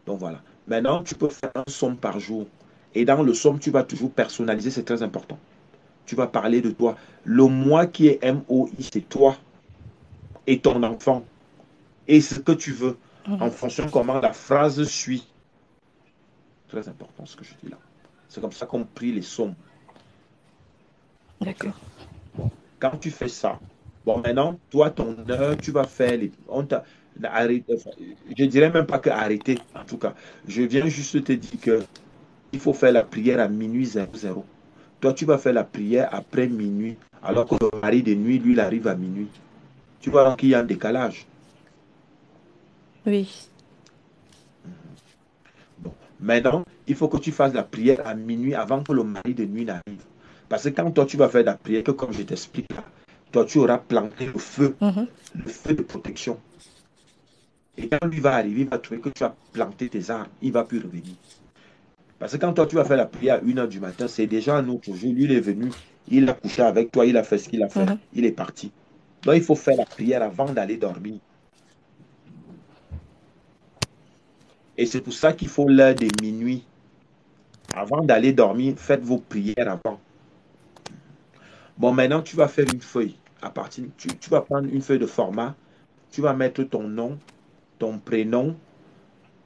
Donc voilà. Maintenant, tu peux faire un psaume par jour. Et dans le psaume, tu vas toujours personnaliser, c'est très important. Tu vas parler de toi. Le moi qui est MOI, c'est toi et ton enfant. Et ce que tu veux, en Mhm. fonction comment la phrase suit. Très important ce que je dis là. C'est comme ça qu'on prie les psaumes. OK? D'accord. Quand tu fais ça, bon, maintenant, toi, ton heure, tu vas faire les. Enfin, je dirais même pas que arrêter, en tout cas. Je viens juste te dire que il faut faire la prière à minuit 00. Toi, tu vas faire la prière après minuit, alors que le mari de nuit, lui, il arrive à minuit. Tu vois qu'il y a un décalage. Oui. Bon. Maintenant, il faut que tu fasses la prière à minuit avant que le mari de nuit n'arrive. Parce que quand toi, tu vas faire la prière, que comme je t'explique là, toi, tu auras planté Mhm. le feu de protection. Et quand lui va arriver, il va trouver que tu as planté tes arbres. Il ne va plus revenir. Parce que quand toi, tu vas faire la prière à 1 h du matin, c'est déjà un autre jour. Lui, il est venu, il a couché avec toi, il a fait ce qu'il a fait, Mhm. il est parti. Donc, il faut faire la prière avant d'aller dormir. Et c'est pour ça qu'il faut l'heure de minuit. Avant d'aller dormir, faites vos prières avant. Bon, maintenant, tu vas faire une feuille. Tu vas prendre une feuille de format. Tu vas mettre ton nom, ton prénom,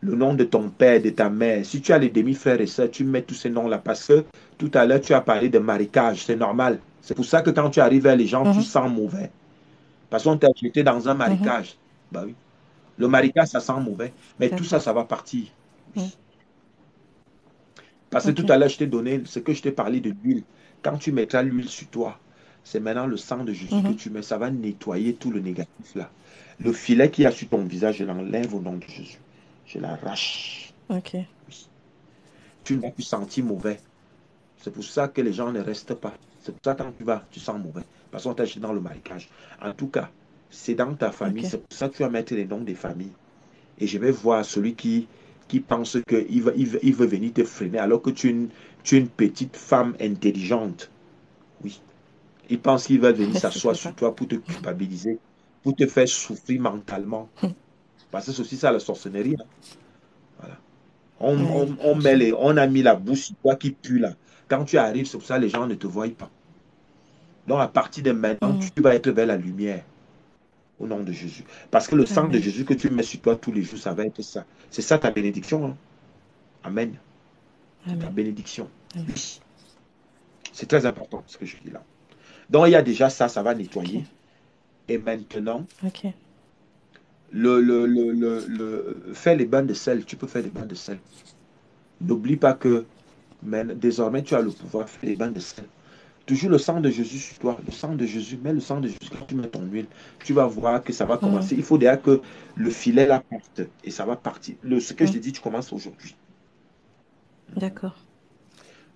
le nom de ton père, de ta mère. Si tu as les demi-frères et sœurs, tu mets tous ces noms-là parce que tout à l'heure, tu as parlé de marécage. C'est normal. C'est pour ça que quand tu arrives vers les gens, tu Mhm. sens mauvais. Parce qu'on t'a jeté dans un Mhm. marécage. Bah oui. Le marika, ça sent mauvais. Mais tout ça, D'accord. ça va partir. Mm. Oui. Parce que tout Ok. à l'heure, je t'ai donné ce que je t'ai parlé de l'huile. Quand tu mettras l'huile sur toi, c'est maintenant le sang de Jésus que Mhm. tu mets. Ça va nettoyer tout le négatif là. Le filet qui y a sur ton visage, je l'enlève au nom de Jésus. Je l'arrache. Ok. Oui. Tu ne vas plus sentir mauvais. C'est pour ça que les gens ne restent pas. C'est pour ça que quand tu vas, tu sens mauvais. Parce qu'on t'a jeté dans le marécage. En tout cas, c'est dans ta famille. Ok. C'est pour ça que tu vas mettre les noms des familles. Et je vais voir celui qui pense qu'il veut venir te freiner alors que tu es une petite femme intelligente. Oui. Il pense qu'il va venir C'est s'asseoir pas sur ça. toi pour te culpabiliser, pour te faire souffrir mentalement. Parce que c'est aussi ça la sorcellerie, hein. Voilà. Oui, Met franchement. on a mis la bouche sur toi qui pue là. Quand tu arrives, c'est pour ça que les gens ne te voient pas. Donc à partir de maintenant, tu Mm. vas être vers la lumière au nom de Jésus. Parce que le sang de Amen. Jésus que tu mets sur toi tous les jours, ça va être ça. C'est ça ta bénédiction, hein. Amen. C'est ta Amen. bénédiction. Amen. Oui. C'est très important ce que je dis là. Donc il y a déjà ça, ça va Ok. nettoyer. Et maintenant, Ok. faire les bains de sel. Tu peux faire des bains de sel. N'oublie pas que désormais tu as le pouvoir de faire les bains de sel. Toujours le sang de Jésus sur toi. Le sang de Jésus. Mets le sang de Jésus quand tu mets ton huile. Tu vas voir que ça va Mm. commencer. Il faut déjà que le filet là parte. Et ça va partir. Ce que je Mm. t'ai dit, tu commences aujourd'hui. D'accord.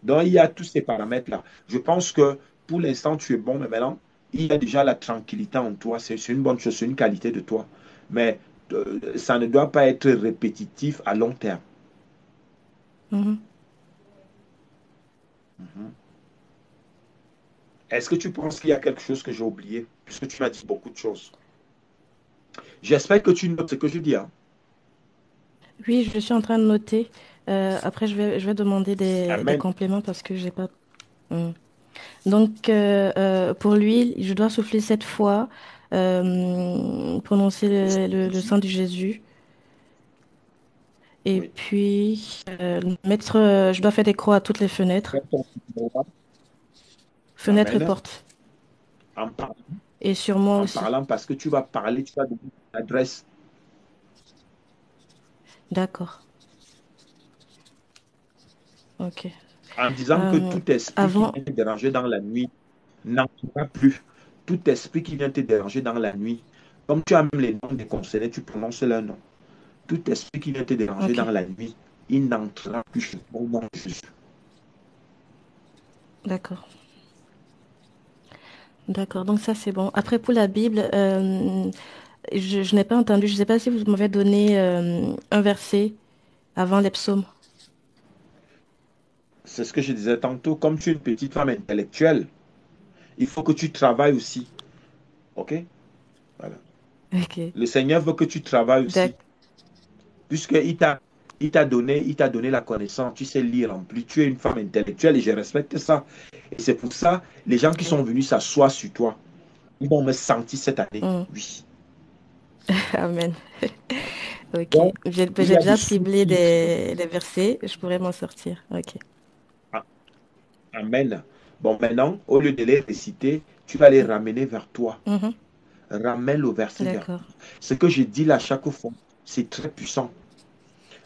Donc, il y a tous ces paramètres-là. Je pense que pour l'instant, tu es bon, mais maintenant, il y a déjà la tranquillité en toi. C'est une bonne chose, c'est une qualité de toi. Mais ça ne doit pas être répétitif à long terme. Mhm. Mhm. Est-ce que tu penses qu'il y a quelque chose que j'ai oublié? Puisque tu m'as dit beaucoup de choses. J'espère que tu notes ce que je dis, hein. Oui, je suis en train de noter. Après, je vais demander des Amen. compléments parce que j'ai pas. Mm. Donc, pour l'huile, je dois souffler 7 fois, prononcer le sang de Jésus. Et Oui. puis, je dois faire des croix à toutes les fenêtres, fenêtres et Amen. portes. En, par- Et sur moi en aussi. parlant, parce que tu vas parler, tu vas donner une adresse D'accord. Ok. en disant que Euh, tout esprit qui avant, vient te déranger dans la nuit n'entrera plus. Tout esprit qui vient te déranger dans la nuit, comme tu as même les noms des concernés, tu prononces leur nom. Tout esprit qui vient te déranger ok. dans la nuit, il n'entrera plus chez toi au nom de Jésus. D'accord. D'accord. Donc ça, c'est bon. Après, pour la Bible, je n'ai pas entendu. Je ne sais pas si vous m'avez donné un verset avant les psaumes. C'est ce que je disais tantôt, comme tu es une petite femme intellectuelle, il faut que tu travailles aussi. OK? Voilà. Ok. Le Seigneur veut que tu travailles aussi. D'ac- Puisqu'il il t'a donné la connaissance, tu sais lire en plus, tu es une femme intellectuelle et je respecte ça. Et c'est pour ça, les gens qui ok. sont venus s'asseoir sur toi, ils vont me sentir cette année. Hmm. Oui. Amen. Ok. Donc, il y J'ai a des déjà ciblé soucis. des versets. Je pourrais m'en sortir. Ok. Ah, amen. Bon, maintenant, au lieu de les réciter, tu vas les ramener vers toi. Mhm. Ramène le verset vers D'accord. toi. Ce que je dis là chaque fois, c'est très puissant.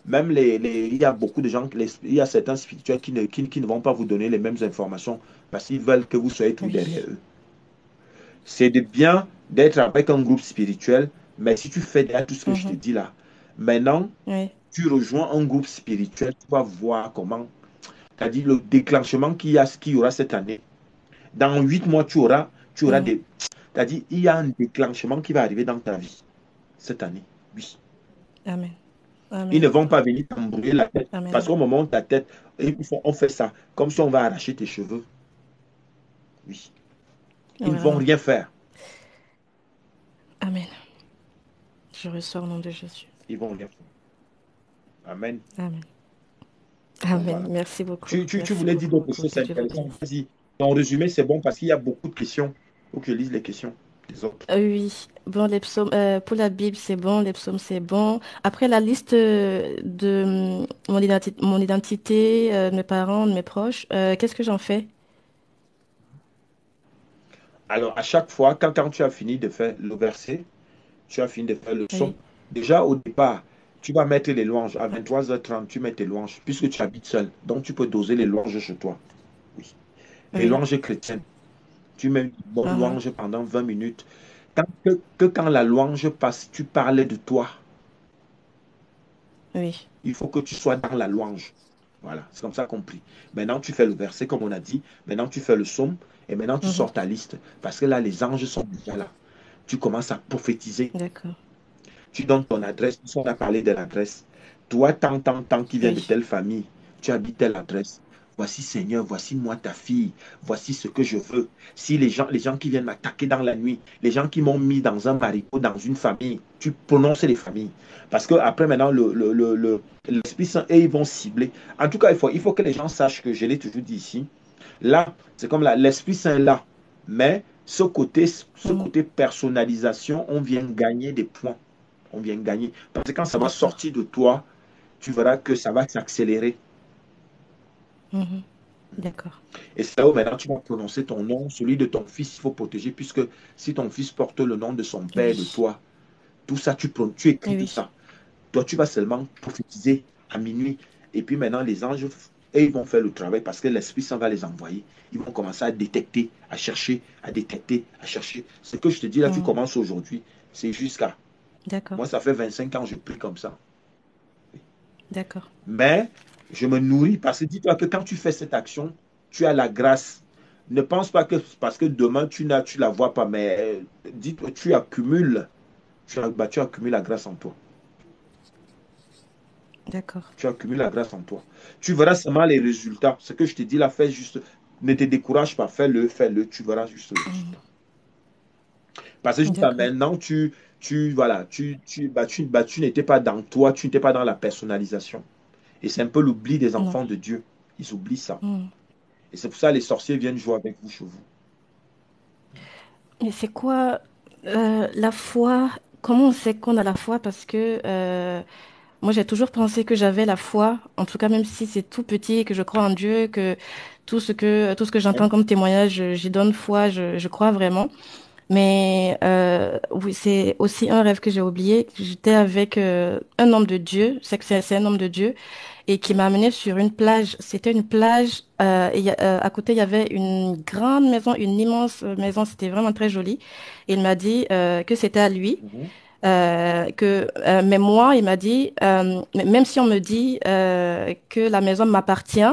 Même il y a beaucoup de gens, il y a certains spirituels qui ne vont pas vous donner les mêmes informations parce qu'ils veulent que vous soyez tout derrière Oui. eux. C'est de bien d'être avec un groupe spirituel, mais si tu fais derrière tout ce que je te Mhm. dis là, maintenant, Oui. tu rejoins un groupe spirituel, tu vas voir comment, c'est-à-dire le déclenchement qu'il y aura cette année. Dans 8 mois, tu auras Mhm. des, c'est-à-dire il y a un déclenchement qui va arriver dans ta vie cette année. Oui. Amen. Ils ne Amen. vont pas venir t'embrouiller la tête. Parce Amen. qu'au moment où ta tête, on fait ça, comme si on va arracher tes cheveux. Oui. Ils ne vont Vraiment. rien faire. Amen. Je reçois au nom de Jésus. Ils vont rien faire. Amen. Amen. Donc Amen. voilà. Merci beaucoup. Tu Merci voulais dire beaucoup, d'autres beaucoup. choses, Que c'est Dieu vous intéressant. bénisse. Vas-y. Ton résumé, c'est bon parce qu'il y a beaucoup de questions. Il faut que je lise les questions des autres. Oui, bon, les psaumes, pour la Bible, c'est bon, les psaumes, c'est bon. Après, la liste de mon identité, de mes parents, de mes proches, qu'est-ce que j'en fais? Alors, à chaque fois, quand tu as fini de faire le verset, tu as fini de faire le son. Oui. Déjà, au départ, tu vas mettre les louanges. À 23h30, tu mets tes louanges, puisque tu habites seul. Donc, tu peux doser les louanges chez toi. Oui. Les Oui. louanges chrétiennes. Tu mets une bonne Mhm. louange pendant 20 minutes. Que quand la louange passe, tu parlais de toi. Oui. Il faut que tu sois dans la louange. Voilà, c'est comme ça compris. Maintenant, tu fais le verset, comme on a dit. Maintenant, tu fais le psaume. Et maintenant, tu Mhm. sors ta liste. Parce que là, les anges sont déjà là. Tu commences à prophétiser. D'accord. Tu donnes ton adresse. On a parlé de l'adresse. Toi, tant qui vient de Oui. telle famille, tu habites telle adresse. Voici, Seigneur, voici moi, ta fille. Voici ce que je veux. Si les gens qui viennent m'attaquer dans la nuit, les gens qui m'ont mis dans un marigot, dans une famille, tu prononces les familles. Parce que après, maintenant, l'Esprit Saint, et ils vont cibler. En tout cas, il faut que les gens sachent que je l'ai toujours dit ici. Là, c'est comme là, l'Esprit Saint est là. Mais ce Mhm. côté personnalisation, on vient gagner des points. On vient gagner. Parce que quand ça va D'accord. sortir de toi, tu verras que ça va s'accélérer. Mhm. D'accord. Et c'est là où maintenant tu vas prononcer ton nom, celui de ton fils, il faut protéger, puisque si ton fils porte le nom de son père, de Oui. toi, tout ça, tu écris tout Oui. ça. Toi, tu vas seulement prophétiser à minuit. Et puis maintenant, les anges, et ils vont faire le travail parce que l'Esprit Saint va les envoyer. Ils vont commencer à détecter, à chercher, à détecter, à chercher. Ce que je te dis là, tu Mhm. commences aujourd'hui. C'est jusqu'à. D'accord. Moi, ça fait 25 ans que je prie comme ça. D'accord. Mais je me nourris parce que dis-toi que quand tu fais cette action, tu as la grâce. Ne pense pas que parce que demain tu la vois pas, mais dis-toi, tu accumules la grâce en toi. D'accord. Tu accumules la grâce en toi. Tu verras seulement les résultats. Ce que je te dis là, fais juste. Ne te décourage pas, fais-le, tu verras juste le Mhm. résultat. Parce que jusqu'à D'accord. maintenant, voilà, tu n'étais pas dans toi, tu n'étais pas dans la personnalisation. Et c'est un peu l'oubli des Non. enfants de Dieu. Ils oublient ça. Mhm. Et c'est pour ça que les sorciers viennent jouer avec vous chez vous. Mais c'est quoi la foi? Comment on sait qu'on a la foi? Parce que moi, j'ai toujours pensé que j'avais la foi, en tout cas, même si c'est tout petit, que je crois en Dieu, que tout ce que j'entends Hein? comme témoignage, j'y donne foi, je crois vraiment. Mais oui, c'est aussi un rêve que j'ai oublié. J'étais avec un homme de Dieu, c'est un homme de Dieu, et qui m'a amené sur une plage. C'était une plage, à côté, il y avait une grande maison, une immense maison, c'était vraiment très joli. Il m'a dit que c'était à lui. Mhm. Mais moi, il m'a dit, même si on me dit que la maison m'appartient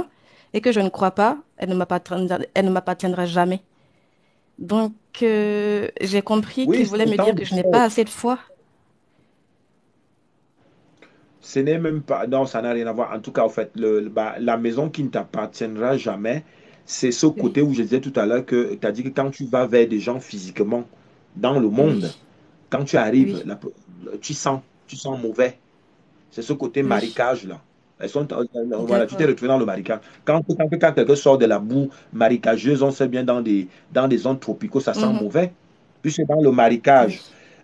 et que je ne crois pas, elle ne m'appartiendra jamais. Donc, j'ai compris Oui, qu'il c'est voulait me autant dire de que je n'ai pas assez de foi. ce n'est même pas. Non, ça n'a rien à voir. En tout cas, en fait, la maison qui ne t'appartiendra jamais, c'est ce Oui, côté où je disais tout à l'heure que tu as dit que quand tu vas vers des gens physiquement dans le monde, oui, quand tu arrives, oui, tu sens mauvais. C'est ce côté oui. marécage là. Voilà, tu t'es D'accord. retrouvé dans le marécage. Quand quelqu'un sort de la boue marécageuse, on sait bien dans des zones tropicaux, ça sent Mhm. mauvais. Puisque dans le Oui. marécage,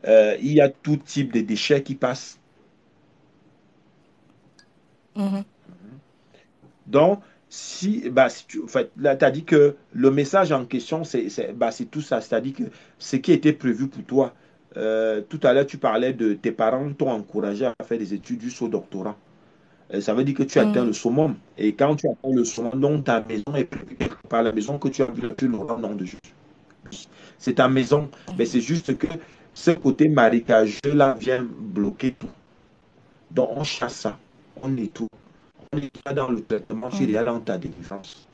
il y a tout type de déchets qui passent. Mhm. Donc, si tu, en fait, là, tu as dit que le message en question, c'est tout ça. C'est-à-dire que ce qui était prévu pour toi, tout à l'heure, tu parlais de tes parents t'ont encouragé à faire des études jusqu'au doctorat. Ça veut dire que tu as atteint Mhm. le summum. Et quand tu atteins le summum, donc ta maison est prévue quelque part. La maison que tu as vue, tu l'auras au nom de Jésus. C'est ta maison. Mais c'est juste que ce côté marécageux-là vient bloquer tout. Donc, on chasse ça. On nettoie. On nettoie dans le traitement. Tu Mhm. es dans ta délivrance.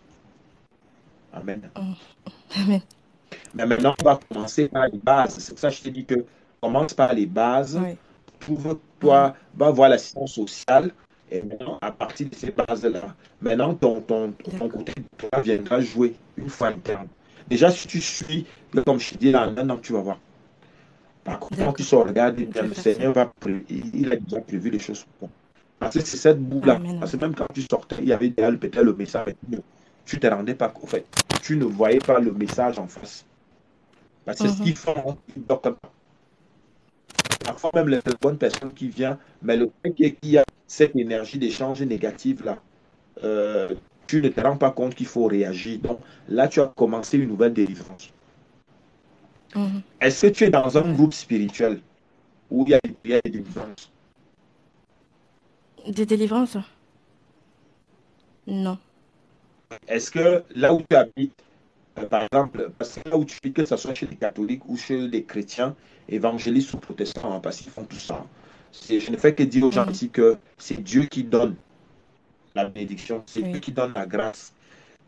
Amen. Mhm. Amen. Mais maintenant, on va commencer par les bases. C'est pour ça que je te dis que commence par les bases. Oui. Mhm. Trouve-toi, va voir l'assistance sociale. Et maintenant, à partir de ces bases-là, maintenant, ton D'accord. côté de toi viendra jouer une fois interne. Déjà, si tu suis, comme je te dis, là, en un an, tu vas voir. Par contre, quand tu D'accord. sors, regarde Je bien, vais le faire ça. Seigneur il a déjà prévu les choses pour toi. Parce que c'est cette boue-là. Amen. Parce Amen. que même quand tu sortais, il y avait déjà peut-être le message. Tu ne te rendais pas, en fait, tu ne voyais pas le message en face. Parce que ce Mhm. qu'ils font, ils bloquent pas. Parfois même les bonnes personnes qui viennent, mais le fait qu'il y a cette énergie d'échange négative là, euh, tu ne te rends pas compte qu'il faut réagir. Donc là, tu as commencé une nouvelle délivrance. Mhm. Est-ce que tu es dans un Ouais. groupe spirituel? où il y a des prières et des délivrances? Des délivrances? Non. Est-ce que là où tu habites, par exemple, parce que là où tu vis, que ce soit chez les catholiques ou chez les chrétiens, évangélistes ou protestants, hein, parce qu'ils font tout ça, je ne fais que dire aux gens Mhm. ici que c'est Dieu qui donne la bénédiction, c'est Dieu Oui. qui donne la grâce.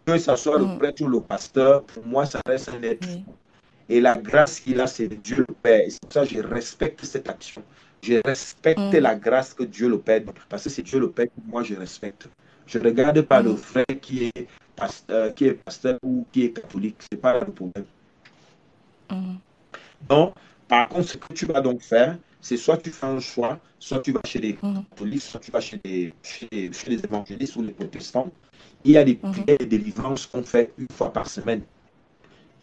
Que ce soit le Mhm. prêtre ou le pasteur, pour moi, ça reste un être. Oui. Et la grâce qu'il a, c'est Dieu le Père. Et c'est pour ça que je respecte cette action. Je respecte Mhm. la grâce que Dieu le Père donne. Parce que c'est Dieu le Père que moi je respecte. Je ne regarde pas le Mhm. frère qui est pasteur ou qui est catholique. Ce n'est pas le problème. Mhm. Donc, par contre, ce que tu vas donc faire, c'est soit tu fais un choix, soit tu vas chez les Mhm. catholiques, soit tu vas chez les évangélistes ou les protestants. Il y a des Mhm. prières et des délivrances qu'on fait une fois par semaine.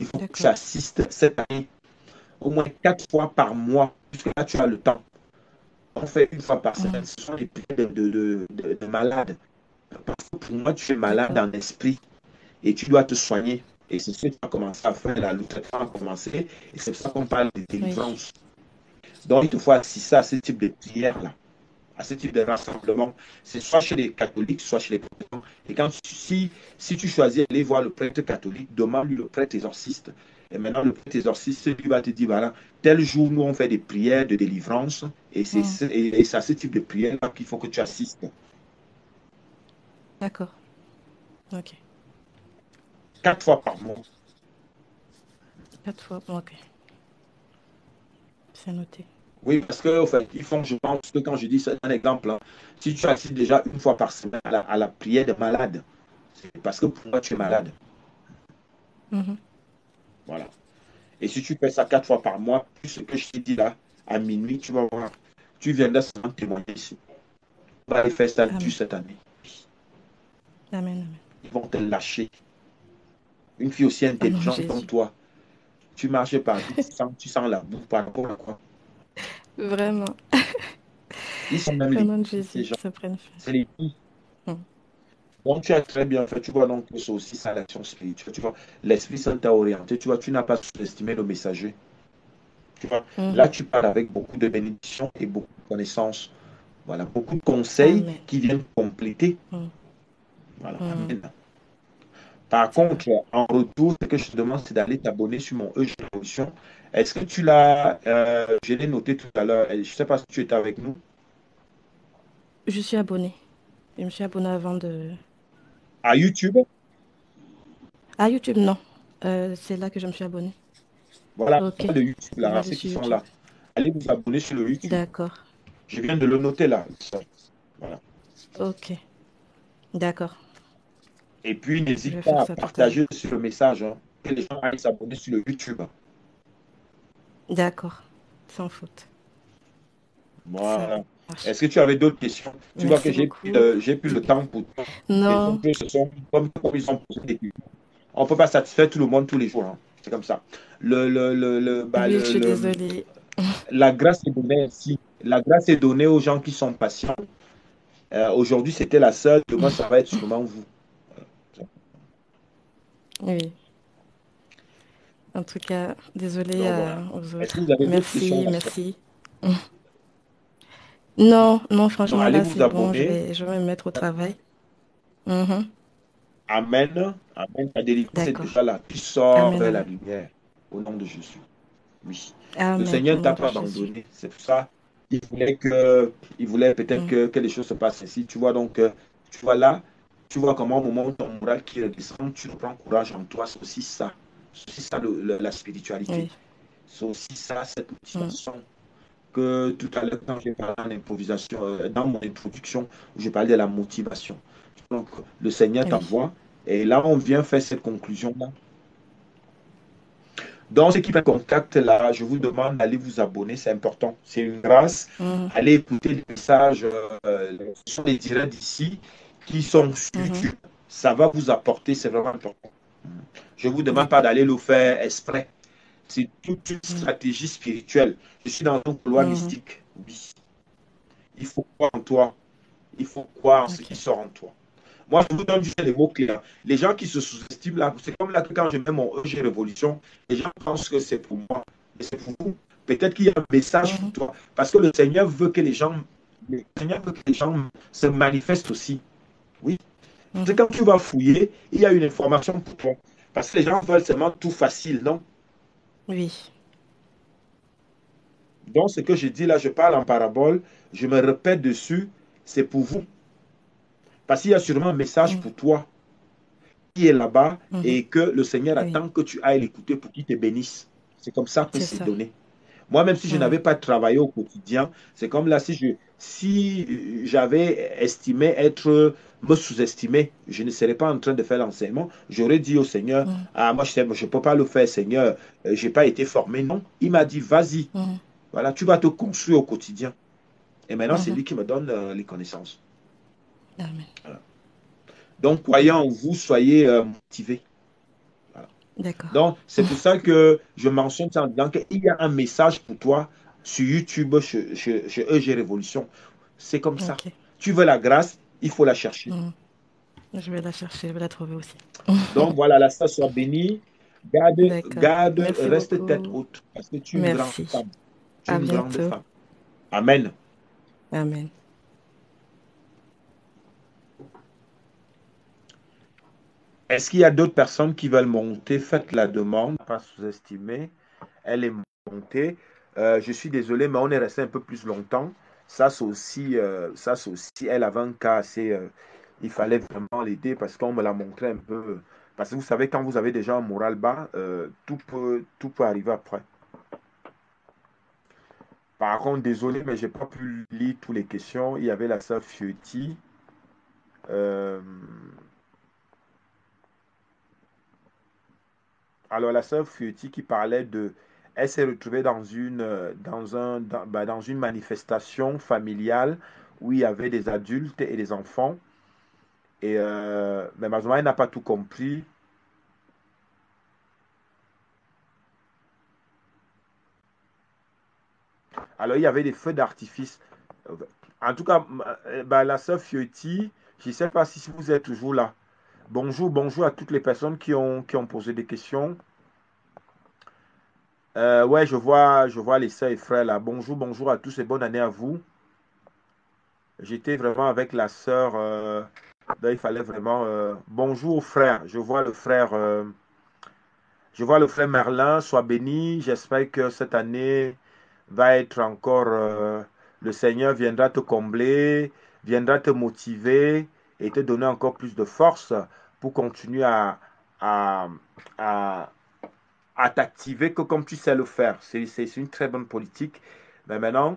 Il faut que tu D'accord. assistes cette année au moins 4 fois par mois, puisque là tu as le temps. On fait une fois par semaine. Mhm. Ce sont des prières de malades. Parce que pour moi, tu es malade D'accord. en esprit et tu dois te soigner. Et c'est ce que tu as commencé à faire, la lutte a commencé. Et c'est pour ça qu'on parle de Oui. délivrance. Donc, il te faut assister à ce type de prière-là, à ce type de rassemblement. C'est soit chez les catholiques, soit chez les protestants. Et si tu choisis d'aller voir le prêtre catholique, demande-lui le prêtre exorciste. Et maintenant, le prêtre exorciste, lui va te dire, voilà, tel jour, nous, on fait des prières de délivrance. Et Mhm. c'est à ce type de prière-là qu'il faut que tu assistes. D'accord. Ok. 4 fois par mois. 4 fois. Ok. C'est noté. Oui, parce que, en fait, ils font, je pense que quand je dis c'est un exemple, hein, si tu assistes déjà une fois par semaine à la prière des malades, c'est parce que pour moi, tu es Mhm. malade. Mhm. Voilà. Et si tu fais ça 4 fois par mois, plus ce que je t'ai dit là, à minuit, tu vas voir. Tu viendras sans témoigner ici. On va aller faire ça Amen. cette année. Amen. Amen. Ils vont te lâcher. Une fille aussi Au nom de intelligente comme Jésus. toi. Tu marches par vie, tu sens la boue par rapport à quoi? Vraiment. Ils sont même Au les nom de filles, ces Jésus, gens. que ça prenne fin. C'est les filles. Mhm. Donc tu as très bien fait. Tu vois donc que c'est aussi ça l'action spirituelle. Tu vois, l'Esprit Saint t'a orienté. Tu vois, tu n'as pas sous-estimé le messager. Tu vois, là Mhm. tu parles avec beaucoup de bénédictions et beaucoup de connaissances. Voilà, beaucoup de conseils Amen. qui viennent compléter. Mhm. Voilà, Mhm. amen. Par C'est vrai. contre, en retour, ce que je te demande, c'est d'aller t'abonner sur mon EG Révolution. Est-ce que tu l'as, je l'ai noté tout à l'heure, je ne sais pas si tu étais avec nous, Je suis abonnée. Je me suis abonnée avant de... à YouTube. Ah, YouTube, non. C'est là que je me suis abonnée. Voilà, Ok. le YouTube, Je vais là, aller ceux qui sur sont YouTube. là. Allez vous abonner sur le YouTube. D'accord. Je viens de le noter là. Voilà. Ok. D'accord. Et puis, Je n'hésite vais faire pas à ça tout à l'heure. partager sur le message, hein, que les gens aillent s'abonner sur le YouTube. D'accord. Sans faute. Ça Voilà. marche. Est-ce que tu avais d'autres questions? Tu vois que Merci beaucoup. j'ai pris le temps pour toi. Les Non, autres, ce sont comme ils ont posé des questions. On ne peut pas satisfaire tout le monde tous les jours, hein. C'est comme ça. oui, je suis désolée. La grâce est donnée ainsi. La grâce est donnée aux gens qui sont patients. Aujourd'hui, c'était la seule. Demain, ça va être sûrement vous. Oui. En tout cas, désolée Donc voilà. aux Est-ce que autres. vous avez d'autres questions, Merci, ma soeur? merci. Non, non, Non, franchement, allez là, vous c'est bon. Je abonner. vais, je vais me mettre au travail. Mhm. Amen. Amen. Ta délivrance est D'accord. déjà là. Tu sors Amen, vers la amen. lumière. Au nom de Jésus. Oui. Le Amen. Seigneur Au ne nom t'a de pas Jésus. abandonné. C'est pour ça. Il voulait peut-être Mhm. que les choses se passent ainsi. Tu vois donc, tu vois là, tu vois comment au moment où ton moral qui redescend, tu reprends courage en toi. C'est aussi ça. C'est aussi ça la spiritualité. Oui. C'est aussi ça, cette Mhm. motivation que tout à l'heure, quand j'ai parlé en improvisation, dans mon introduction, où je parlais de la motivation. Donc, le Seigneur Oui. t'envoie. Et là, on vient faire cette conclusion-là. Donc, ceux qui prennent contact là, je vous demande d'aller vous abonner, c'est important. C'est une grâce. Mhm. Allez écouter les messages, ce sont les directs d'ici qui sont sur Mhm. YouTube. Ça va vous apporter, c'est vraiment important. Je ne vous demande pas D'accord. d'aller le faire exprès. C'est toute une Mhm. stratégie spirituelle. Je suis dans un couloir Mhm. mystique. Oui. Il faut croire en toi. Il faut croire en ce qui Ok. sort en toi. Moi, je vous donne juste les mots clés, hein. Les gens qui se sous-estiment là, c'est comme là que quand je mets mon EG Révolution, les gens pensent que c'est pour moi. Et c'est pour vous. Peut-être qu'il y a un message pour Mhm. toi. Parce que le Seigneur veut que les gens se manifestent aussi. Oui. C'est Mhm. quand tu vas fouiller, il y a une information pour toi. Parce que les gens veulent seulement tout facile, non? Oui. Donc, ce que je dis là, je parle en parabole, je me répète dessus, c'est pour vous. Parce qu'il y a sûrement un message Mhm. pour toi qui est là-bas Mhm. et que le Seigneur Oui, attend que tu ailles l'écouter pour qu'il te bénisse. C'est comme ça que c'est c'est ça. donné. Moi, même si je Mhm. n'avais pas travaillé au quotidien, c'est comme là, si j'avais estimé me sous-estimer, je ne serais pas en train de faire l'enseignement. J'aurais dit au Seigneur, Mhm. ah, moi, je ne peux pas le faire, Seigneur, je n'ai pas été formé. Non, il m'a dit, vas-y, Mhm. voilà, tu vas te construire au quotidien. Et maintenant, c'est Mhm. lui qui me donne les connaissances. Amen. Voilà. Donc, croyez en vous, soyez motivés. Voilà. D'accord. Donc, c'est pour ça que je mentionne ça en disant qu'il y a un message pour toi sur YouTube chez EG Révolution. C'est comme ça. Ok. Tu veux la grâce, il faut la chercher. Mhm. Je vais la chercher, je vais la trouver aussi. Donc, voilà, la sœur soit bénie. D'accord. Merci Reste tête beaucoup. haute parce que tu es une grande Merci. femme. Tu es À une grande bientôt. femme. Amen. Amen. Est-ce qu'il y a d'autres personnes qui veulent monter? Faites la demande, pas sous-estimer. Elle est montée. Je suis désolé, mais on est resté un peu plus longtemps. Elle avait un cas assez. Il fallait vraiment l'aider parce qu'on me l'a montré un peu. Parce que vous savez, quand vous avez déjà un moral bas, tout peut arriver après. Par contre, désolé, mais j'ai pas pu lire toutes les questions. Il y avait la sœur Fiotti. Euh, alors, la sœur Fiotti qui parlait de. Elle s'est retrouvée dans une manifestation familiale où il y avait des adultes et des enfants. Mais malheureusement, elle n'a pas tout compris. Alors, il y avait des feux d'artifice. En tout cas, la sœur Fiotti, je ne sais pas si vous êtes toujours là. Bonjour, bonjour à toutes les personnes qui ont posé des questions. Ouais, je vois les sœurs et frères là. Bonjour, bonjour à tous et bonne année à vous. J'étais vraiment avec la sœur. Ben, il fallait vraiment. Bonjour frère. Je vois le frère Merlin. Sois béni. J'espère que cette année va être encore. Le Seigneur viendra te combler, viendra te motiver et te donner encore plus de force pour continuer à, à, à t'activer que comme tu sais le faire. C'est une très bonne politique. Mais maintenant,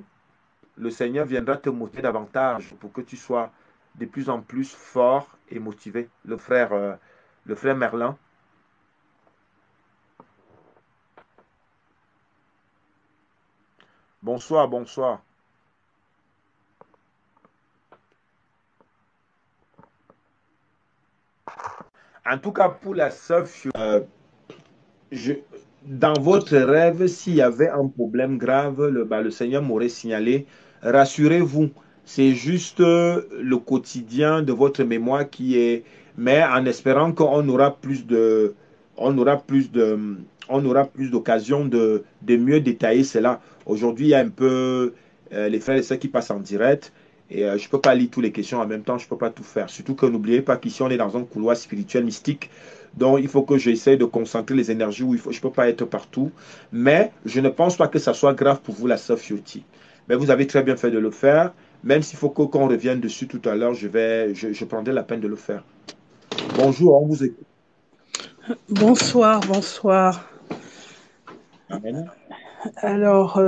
le Seigneur viendra te motiver davantage pour que tu sois de plus en plus fort et motivé. Le frère Merlin. Bonsoir, bonsoir. En tout cas, pour la sœur, je, dans votre rêve, s'il y avait un problème grave, le Seigneur m'aurait signalé. Rassurez-vous, c'est juste le quotidien de votre mémoire qui est, mais en espérant qu'on aura plus de, on aura plus de, on aura plus d'occasion de mieux détailler cela. Aujourd'hui, il y a un peu les frères et sœurs qui passent en direct. Et je ne peux pas lire toutes les questions en même temps, je ne peux pas tout faire. Surtout que n'oubliez pas qu'ici, on est dans un couloir spirituel mystique. Donc, il faut que j'essaie de concentrer les énergies où je ne peux pas être partout. Mais je ne pense pas que ça soit grave pour vous, la sœur Fiotti. Mais vous avez très bien fait de le faire. Même s'il faut qu'on revienne dessus tout à l'heure, je prendrai la peine de le faire. Bonjour, on vous écoute. Bonsoir, bonsoir. Amen. Alors,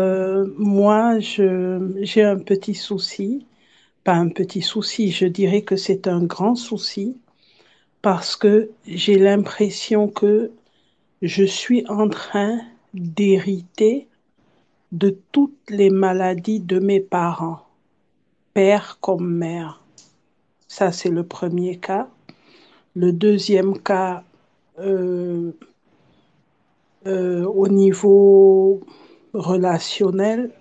moi, j'ai un petit souci. Pas un petit souci, je dirais que c'est un grand souci parce que j'ai l'impression que je suis en train d'hériter de toutes les maladies de mes parents, père comme mère. Ça, c'est le premier cas. Le deuxième cas, euh, au niveau relationnel,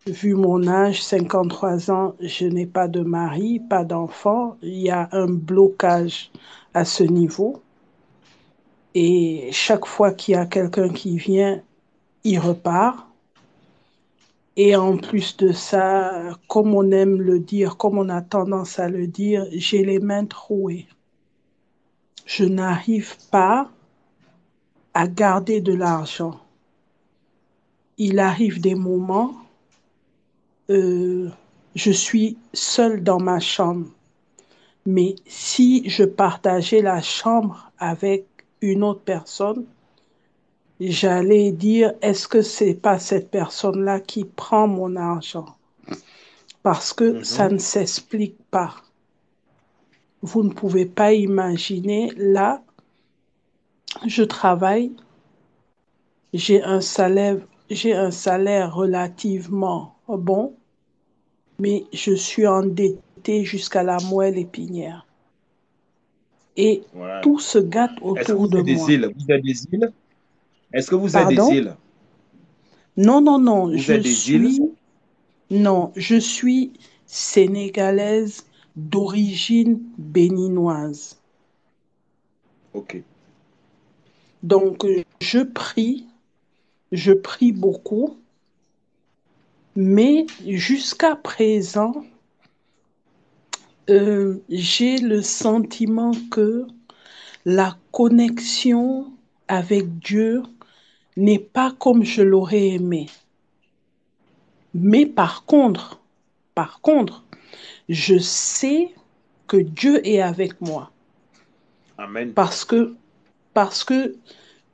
vu mon âge, 53 ans, je n'ai pas de mari, pas d'enfant. Il y a un blocage à ce niveau. Et chaque fois qu'il y a quelqu'un qui vient, il repart. Et en plus de ça, comme on aime le dire, comme on a tendance à le dire, j'ai les mains trouées. Je n'arrive pas à garder de l'argent. Il arrive des moments, euh, je suis seule dans ma chambre. Mais si je partageais la chambre avec une autre personne, j'allais dire, est-ce que c'est pas cette personne-là qui prend mon argent? Parce que ça Mhm. ne s'explique pas. Vous ne pouvez pas imaginer, là, je travaille, j'ai un salaire, j'ai un salaire relativement bon, mais je suis endettée jusqu'à la moelle épinière. Et Ouais. tout se gâte Est-ce que autour vous de êtes des moi. îles? Vous êtes des îles? Est-ce que vous êtes des Pardon? îles? Non, non, non, Vous êtes des îles? non, je suis sénégalaise d'origine béninoise. Ok. Donc, je prie beaucoup, mais jusqu'à présent, j'ai le sentiment que la connexion avec Dieu n'est pas comme je l'aurais aimé. Mais par contre, je sais que Dieu est avec moi Amen. parce que, parce que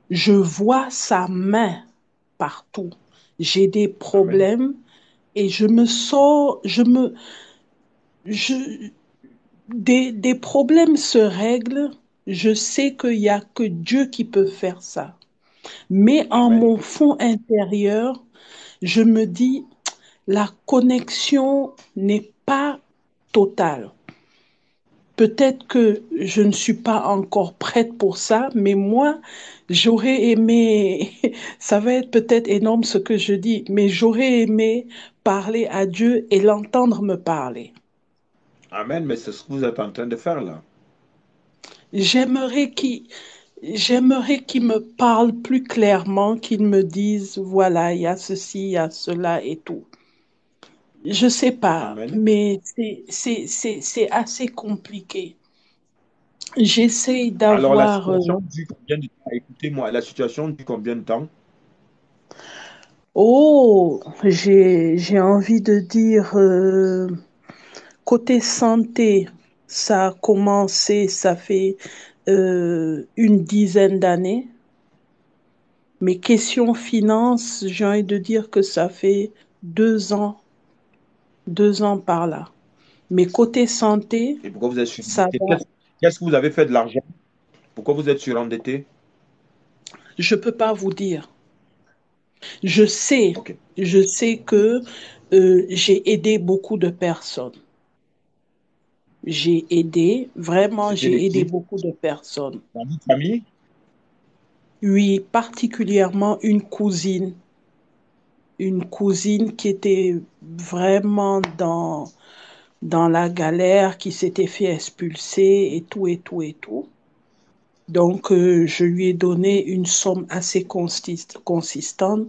je vois sa main partout. J'ai des Amen. problèmes et je me sors, je, des problèmes se règlent. Je sais qu'il n'y a que Dieu qui peut faire ça. Mais en Amen. mon fond intérieur, je me dis, la connexion n'est pas totale. Peut-être que je ne suis pas encore prête pour ça, mais moi, j'aurais aimé, ça va être peut-être énorme ce que je dis, mais j'aurais aimé parler à Dieu et l'entendre me parler. Amen. Mais c'est ce que vous êtes en train de faire là. J'aimerais qu'il, j'aimerais qu'il me parle plus clairement, qu'il me dise, voilà, il y a ceci, il y a cela et tout. Je sais pas, Amen. mais c'est assez compliqué. J'essaye Alors la d'avoir, situation dure combien de temps? Écoutez-moi, la situation dure combien de temps? oh, j'ai envie de dire, côté santé, ça a commencé, ça fait une dizaine d'années. Mais question finance, j'ai envie de dire que ça fait 2 ans, 2 ans par là. Mais côté santé, Et pourquoi vous êtes ça surendetté? va. Qu'est-ce que vous avez fait de l'argent? Pourquoi vous êtes surendetté? Je peux pas vous dire. Je sais, Ok. je sais que j'ai aidé beaucoup de personnes. J'ai aidé, vraiment, C'était de j'ai aidé qui? beaucoup de personnes. Dans votre famille? Oui, particulièrement une cousine qui était vraiment dans la galère, qui s'était fait expulser et tout, et tout, et tout. Donc, je lui ai donné une somme assez consistante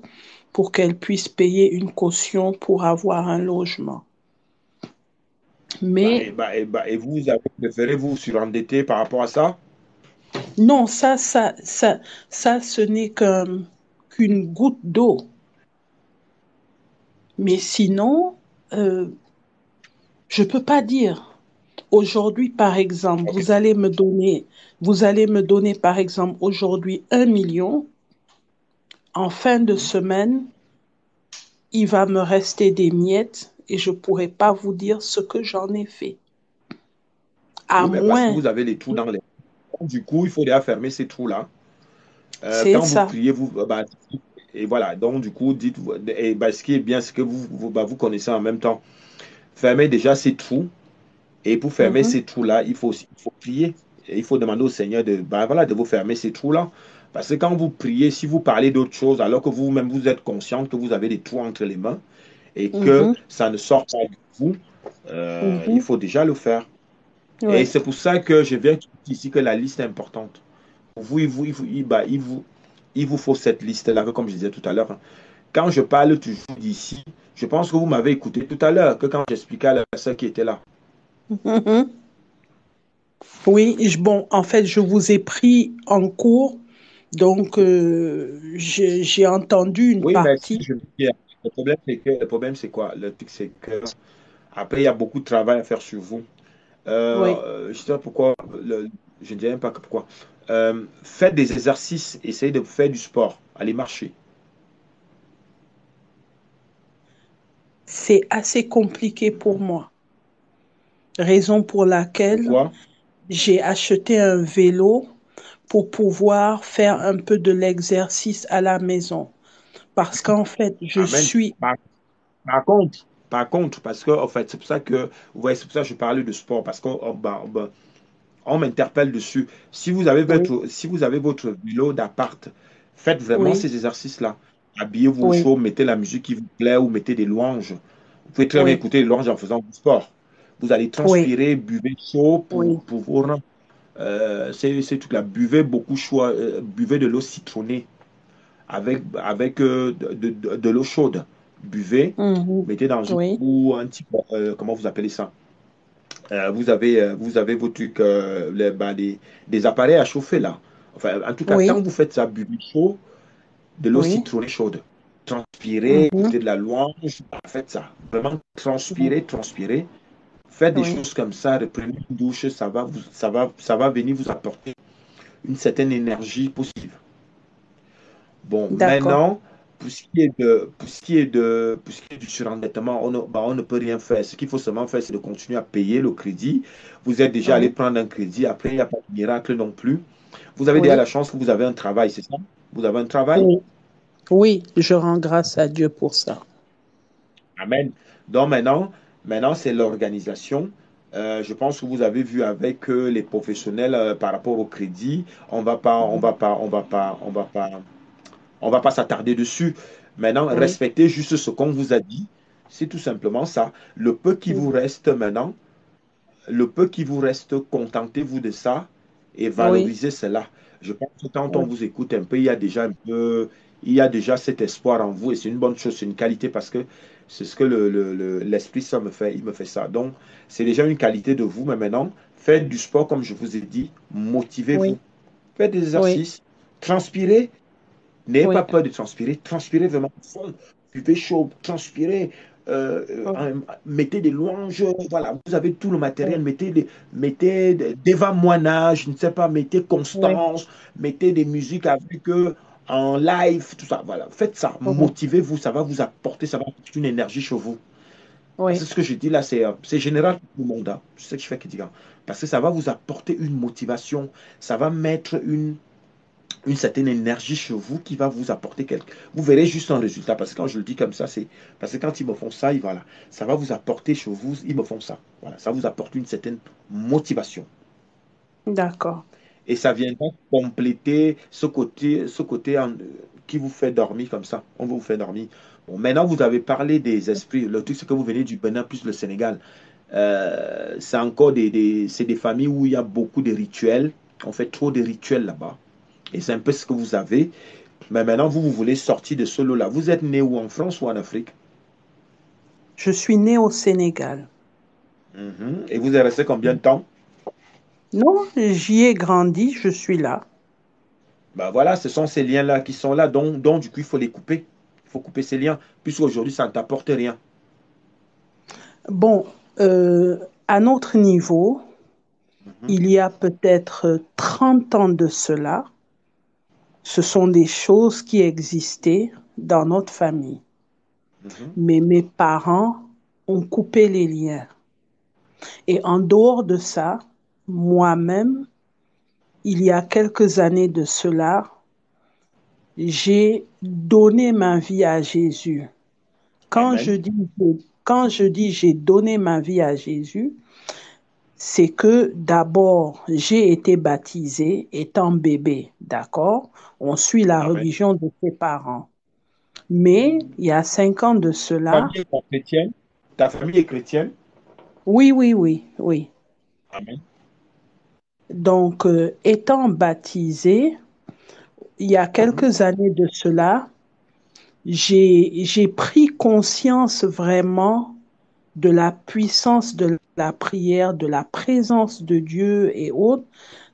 pour qu'elle puisse payer une caution pour avoir un logement. Mais Et vous avez préféré vous surendetter par rapport à ça? non, ça, ce n'est qu'une goutte d'eau. Mais sinon, euh, je peux pas dire. Aujourd'hui, par exemple, Ok. vous allez me donner, par exemple, aujourd'hui 1 million. En fin de Mhm. semaine, il va me rester des miettes et je pourrai pas vous dire ce que j'en ai fait. À Oui, mais parce que moins, vous avez des trous dans les... Du coup, il faut déjà fermer ces trous-là. c'est Quand vous ça. priez, et voilà, donc du coup, dites, et ce qui est bien, c'est que vous connaissez en même temps. Fermez déjà ces trous. Et pour fermer Mhm, ces trous-là, il faut prier. Et il faut demander au Seigneur voilà, de vous fermer ces trous-là. Parce que quand vous priez, si vous parlez d'autre chose, alors que vous-même vous êtes conscient que vous avez des trous entre les mains et que mhm, ça ne sort pas de vous, il mhm. faut déjà le faire. Et Oui. c'est pour ça que je viens ici que la liste est importante. Pour vous, il vous faut cette liste-là, comme je disais tout à l'heure. Quand je parle toujours d'ici, Je pense que vous m'avez écouté tout à l'heure, que quand j'expliquais à la personne qui était là. Mhm. Oui, bon, en fait, je vous ai pris en cours, donc j'ai entendu une Oui, mais si partie. je le problème, c'est que, le problème, c'est quoi? Le truc, c'est que après, il y a beaucoup de travail à faire sur vous. Oui, Je ne sais pas pourquoi, je ne dirais même pas que pourquoi. Faites des exercices, essayez de faire du sport, allez marcher. c'est assez compliqué pour moi, raison pour laquelle Pourquoi? j'ai acheté un vélo pour pouvoir faire un peu de l'exercice à la maison. Parce qu'en fait, je Amen. suis... Par contre, parce que, en fait, c'est pour ça que, vous voyez, c'est pour ça que je parlais de sport, parce qu'on on m'interpelle dessus. Oui, Si vous avez votre vélo d'appart, faites vraiment oui, ces exercices-là. Habillez-vous oui, chaud, mettez la musique qui vous plaît ou mettez des louanges. Vous pouvez très bien oui, écouter les louanges en faisant du sport. Vous allez oui, transpirer, buvez chaud oui. pour vos reins. C'est tout là. Buvez beaucoup chaud, buvez de l'eau citronnée avec de l'eau chaude. Buvez, Mhm. mettez dans une Oui, ou un petit, comment vous appelez ça? Vous avez vos trucs, des appareils à chauffer là. Enfin, en tout cas, oui, quand vous faites ça, buvez chaud, de l'eau oui. citronnée chaude. Transpirez, Mhm. écoutez de la louange, faites ça. Vraiment, Mhm. transpirez. Faites des Oui, choses comme ça, reprenez une douche, ça va venir vous apporter une certaine énergie positive. Bon, d'accord. maintenant, pour ce qui est du surendettement, on ne peut rien faire. Ce qu'il faut seulement faire, c'est de continuer à payer le crédit. Vous êtes déjà allé Oui, prendre un crédit. Après, il n'y a pas de miracle non plus. Vous avez déjà oui, la chance que vous avez un travail, c'est ça? Vous avez un travail? oui. Oui, je rends grâce à Dieu pour ça. Amen. Donc maintenant c'est l'organisation. Je pense que vous avez vu avec les professionnels par rapport au crédit. On va pas s'attarder dessus. Maintenant, Oui, respectez juste ce qu'on vous a dit. C'est tout simplement ça. Le peu qui vous reste maintenant, le peu qui vous reste, contentez-vous de ça et oui, valorisez cela. Je pense que quand on oui, vous écoute un peu, il y a déjà cet espoir en vous et c'est une bonne chose, c'est une qualité parce que c'est ce que l'Esprit ça me fait, il me fait ça. Donc, c'est déjà une qualité de vous, mais maintenant, faites du sport comme je vous ai dit, motivez-vous, oui, faites des oui, exercices, transpirez. N'ayez pas oui, peur de transpirer. Transpirez vraiment fond. Buvez chaud. Transpirez. Mettez des louanges. Voilà, vous avez tout le matériel. oui, Mettez Deva Moana, je ne sais pas, mettez oui, Constance, mettez des musiques avec eux en live, tout ça. Voilà, faites ça. oui, Motivez-vous. Ça va vous apporter, ça va apporter une énergie chez vous. Parce que oui, ce que je dis là, c'est général pour tout le monde. Hein. Je sais que je fais critiquant. Parce que ça va vous apporter une motivation. Ça va mettre une certaine énergie chez vous qui va vous apporter quelque. Vous verrez juste un résultat. Parce que quand je le dis comme ça, c'est parce que quand ils me font ça, voilà, ça va vous apporter chez vous, ils me font ça. Voilà, ça vous apporte une certaine motivation. d'accord. Et ça viendra compléter ce côté qui vous fait dormir comme ça. On vous fait dormir. Bon, maintenant, vous avez parlé des esprits. Le truc, c'est que vous venez du Bénin plus le Sénégal. C'est encore c'est des familles où il y a beaucoup de rituels. On fait trop de rituels là-bas. Et c'est un peu ce que vous avez. Mais maintenant, vous voulez sortir de ce lot-là. Vous êtes né où, en France ou en Afrique? Je suis née au Sénégal. Mhm. Et vous êtes resté combien de temps? Non, j'y ai grandi, je suis là. Ben voilà, ce sont ces liens-là qui sont là. Donc, du coup, il faut les couper. Il faut couper ces liens, puisqu'aujourd'hui, ça ne t'apporte rien. Bon, à notre niveau, Mhm. il y a peut-être 30 ans de cela, ce sont des choses qui existaient dans notre famille. Mhm. Mais mes parents ont coupé les liens. Et en dehors de ça, moi-même, il y a quelques années de cela, j'ai donné ma vie à Jésus. Quand je Amen. dis, quand je dis j'ai donné ma vie à Jésus, c'est que d'abord, j'ai été baptisée étant bébé, d'accord? On suit la Amen. religion de ses parents. Mais il y a 5 ans de Ta cela, famille est chrétienne? Ta famille est chrétienne? oui, oui, oui, oui. Amen. Donc, étant baptisée, il y a Mhm. quelques années de cela, j'ai pris conscience vraiment de la puissance de la prière, de la présence de Dieu et autres.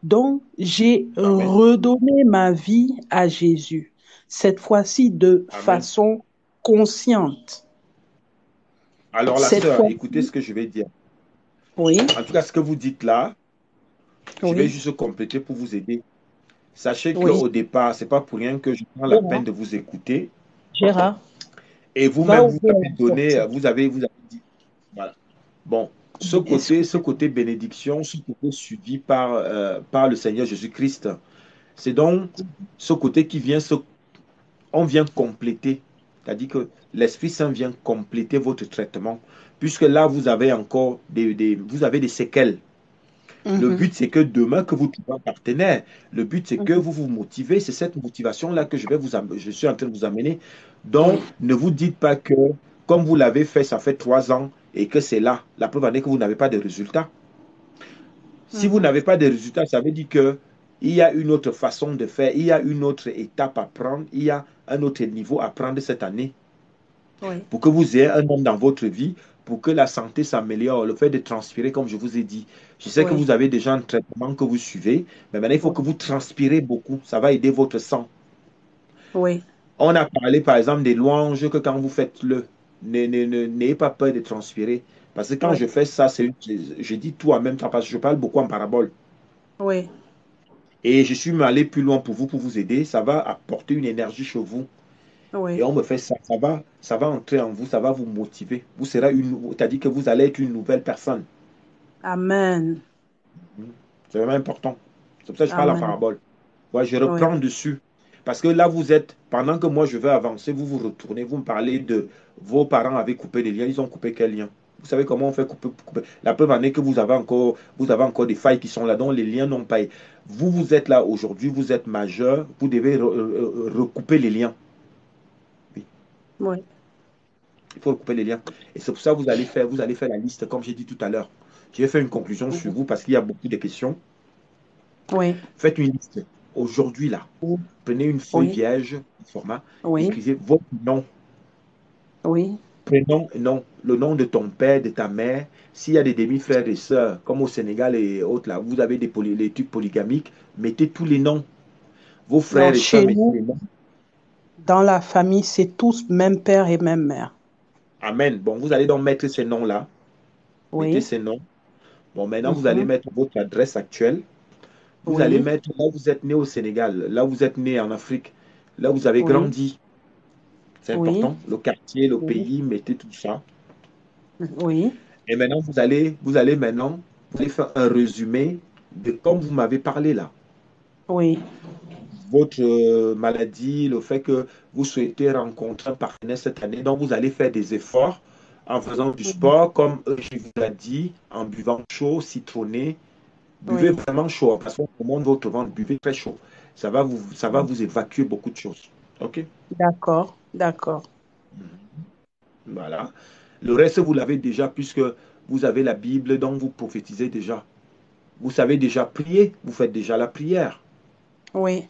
Donc, j'ai Amen. redonné ma vie à Jésus, cette fois-ci de Amen. façon consciente. Alors, la Cette sœur, écoutez fois-ci, ce que je vais dire. oui, En tout cas, ce que vous dites là, je vais oui, juste compléter pour vous aider. Sachez oui. qu'au départ, c'est pas pour rien que je prends la Gérard, peine de vous écouter. Gérard, Et va vous-même, vous ouvrir avez la donné, porte. vous avez dit, voilà. Bon, ce Excusez-moi. côté bénédiction, ce côté suivi par le Seigneur Jésus-Christ, c'est donc ce côté qui vient, on vient compléter. C'est-à-dire que l'Esprit Saint vient compléter votre traitement. Puisque là, vous avez encore vous avez des séquelles. Le Mhm, but, c'est que demain, que vous trouvez un partenaire. Le but, c'est que mhm. vous vous motivez. C'est cette motivation-là que je suis en train de vous amener. Donc, Oui, ne vous dites pas que, comme vous l'avez fait, ça fait 3 ans et que c'est là. La preuve en est que vous n'avez pas de résultats. Si vous mhm. n'avez pas de résultats, ça veut dire que il y a une autre façon de faire, il y a une autre étape à prendre, il y a un autre niveau à prendre cette année Oui, pour que vous ayez un homme dans votre vie, pour que la santé s'améliore, le fait de transpirer, comme je vous ai dit. Je sais que oui, vous avez déjà un traitement que vous suivez, mais maintenant il faut oui, que vous transpirez beaucoup. Ça va aider votre sang. oui, On a parlé par exemple des louanges que quand vous faites n'ayez pas peur de transpirer. Parce que quand oui, je fais ça, je dis tout en même temps, parce que je parle beaucoup en parabole. oui, Et je suis allé plus loin pour vous aider. Ça va apporter une énergie chez vous. Et oui. on me fait ça. Ça va entrer en vous, ça va vous motiver. Vous serez c'est-à-dire que vous allez être une nouvelle personne. Amen. C'est vraiment important. C'est pour ça que je parle en Amen. parabole. Ouais, je Oui, reprends dessus. Parce que là, vous êtes, pendant que moi je vais avancer, vous vous retournez, vous me parlez de vos parents avaient coupé des liens. Ils ont coupé quel lien? Vous savez comment on fait couper? La preuve en est que vous avez encore des failles qui sont là, dont les liens n'ont pas. Vous, vous êtes là aujourd'hui, vous êtes majeur, vous devez recouper les liens. Oui, oui, il faut recouper les liens. Et c'est pour ça que vous allez faire la liste, comme j'ai dit tout à l'heure. Je vais faire une conclusion sur mhm. vous parce qu'il y a beaucoup de questions. Oui, Faites une liste. Aujourd'hui, là, prenez une feuille oui, vierge, un format, oui, écrivez votre nom, oui. prénom, nom, le nom de ton père, de ta mère. S'il y a des demi-frères et sœurs, comme au Sénégal et autres, là, vous avez les trucs polygamiques, mettez tous les noms. Vos Non, frères et sœurs, chez mettez nous, les noms. dans la famille, c'est tous même père et même mère. Amen. Bon, vous allez donc mettre ces noms-là. Mettez Oui, ces noms. Bon, maintenant, vous allez mhm. mettre votre adresse actuelle. Vous allez Oui, mettre là où vous êtes né au Sénégal, là où vous êtes né en Afrique, là où vous avez oui, grandi. C'est oui, important. Le quartier, le oui, pays, mettez tout ça. oui, Et maintenant, vous allez faire un résumé de comme vous m'avez parlé là. oui, Votre maladie, le fait que vous souhaitez rencontrer un partenaire cette année, donc vous allez faire des efforts en faisant du mhm. sport, comme je vous ai dit, en buvant chaud, citronné. Buvez Oui. vraiment chaud, parce qu'on remonte votre ventre, buvez très chaud. Ça va vous évacuer beaucoup de choses. OK? D'accord, d'accord. Voilà. Le reste, vous l'avez déjà, puisque vous avez la Bible, donc vous prophétisez déjà. Vous savez déjà prier, vous faites déjà la prière. Oui.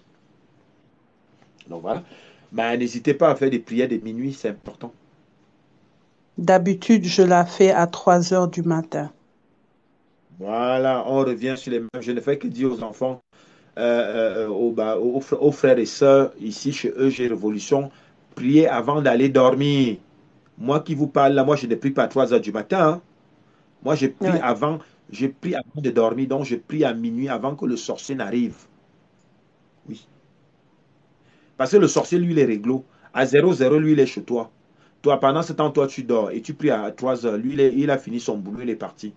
Donc voilà. Mais n'hésitez pas à faire des prières de minuit, c'est important. D'habitude, je la fais à 3 heures du matin. Voilà, on revient sur les mêmes. Je ne fais que dire aux enfants, aux frères et sœurs, ici chez eux, j'ai Révolution, priez avant d'aller dormir. Moi qui vous parle là, moi je ne prie pas à 3 heures du matin, hein. Moi Oui. je prie avant de dormir, donc je prie à minuit avant que le sorcier n'arrive. Oui. Parce que le sorcier, lui, il est réglo. À 00, lui, il est chez toi. Toi, pendant ce temps, toi, tu dors et tu pries à 3 heures. Lui, il a fini son boulot, il est parti.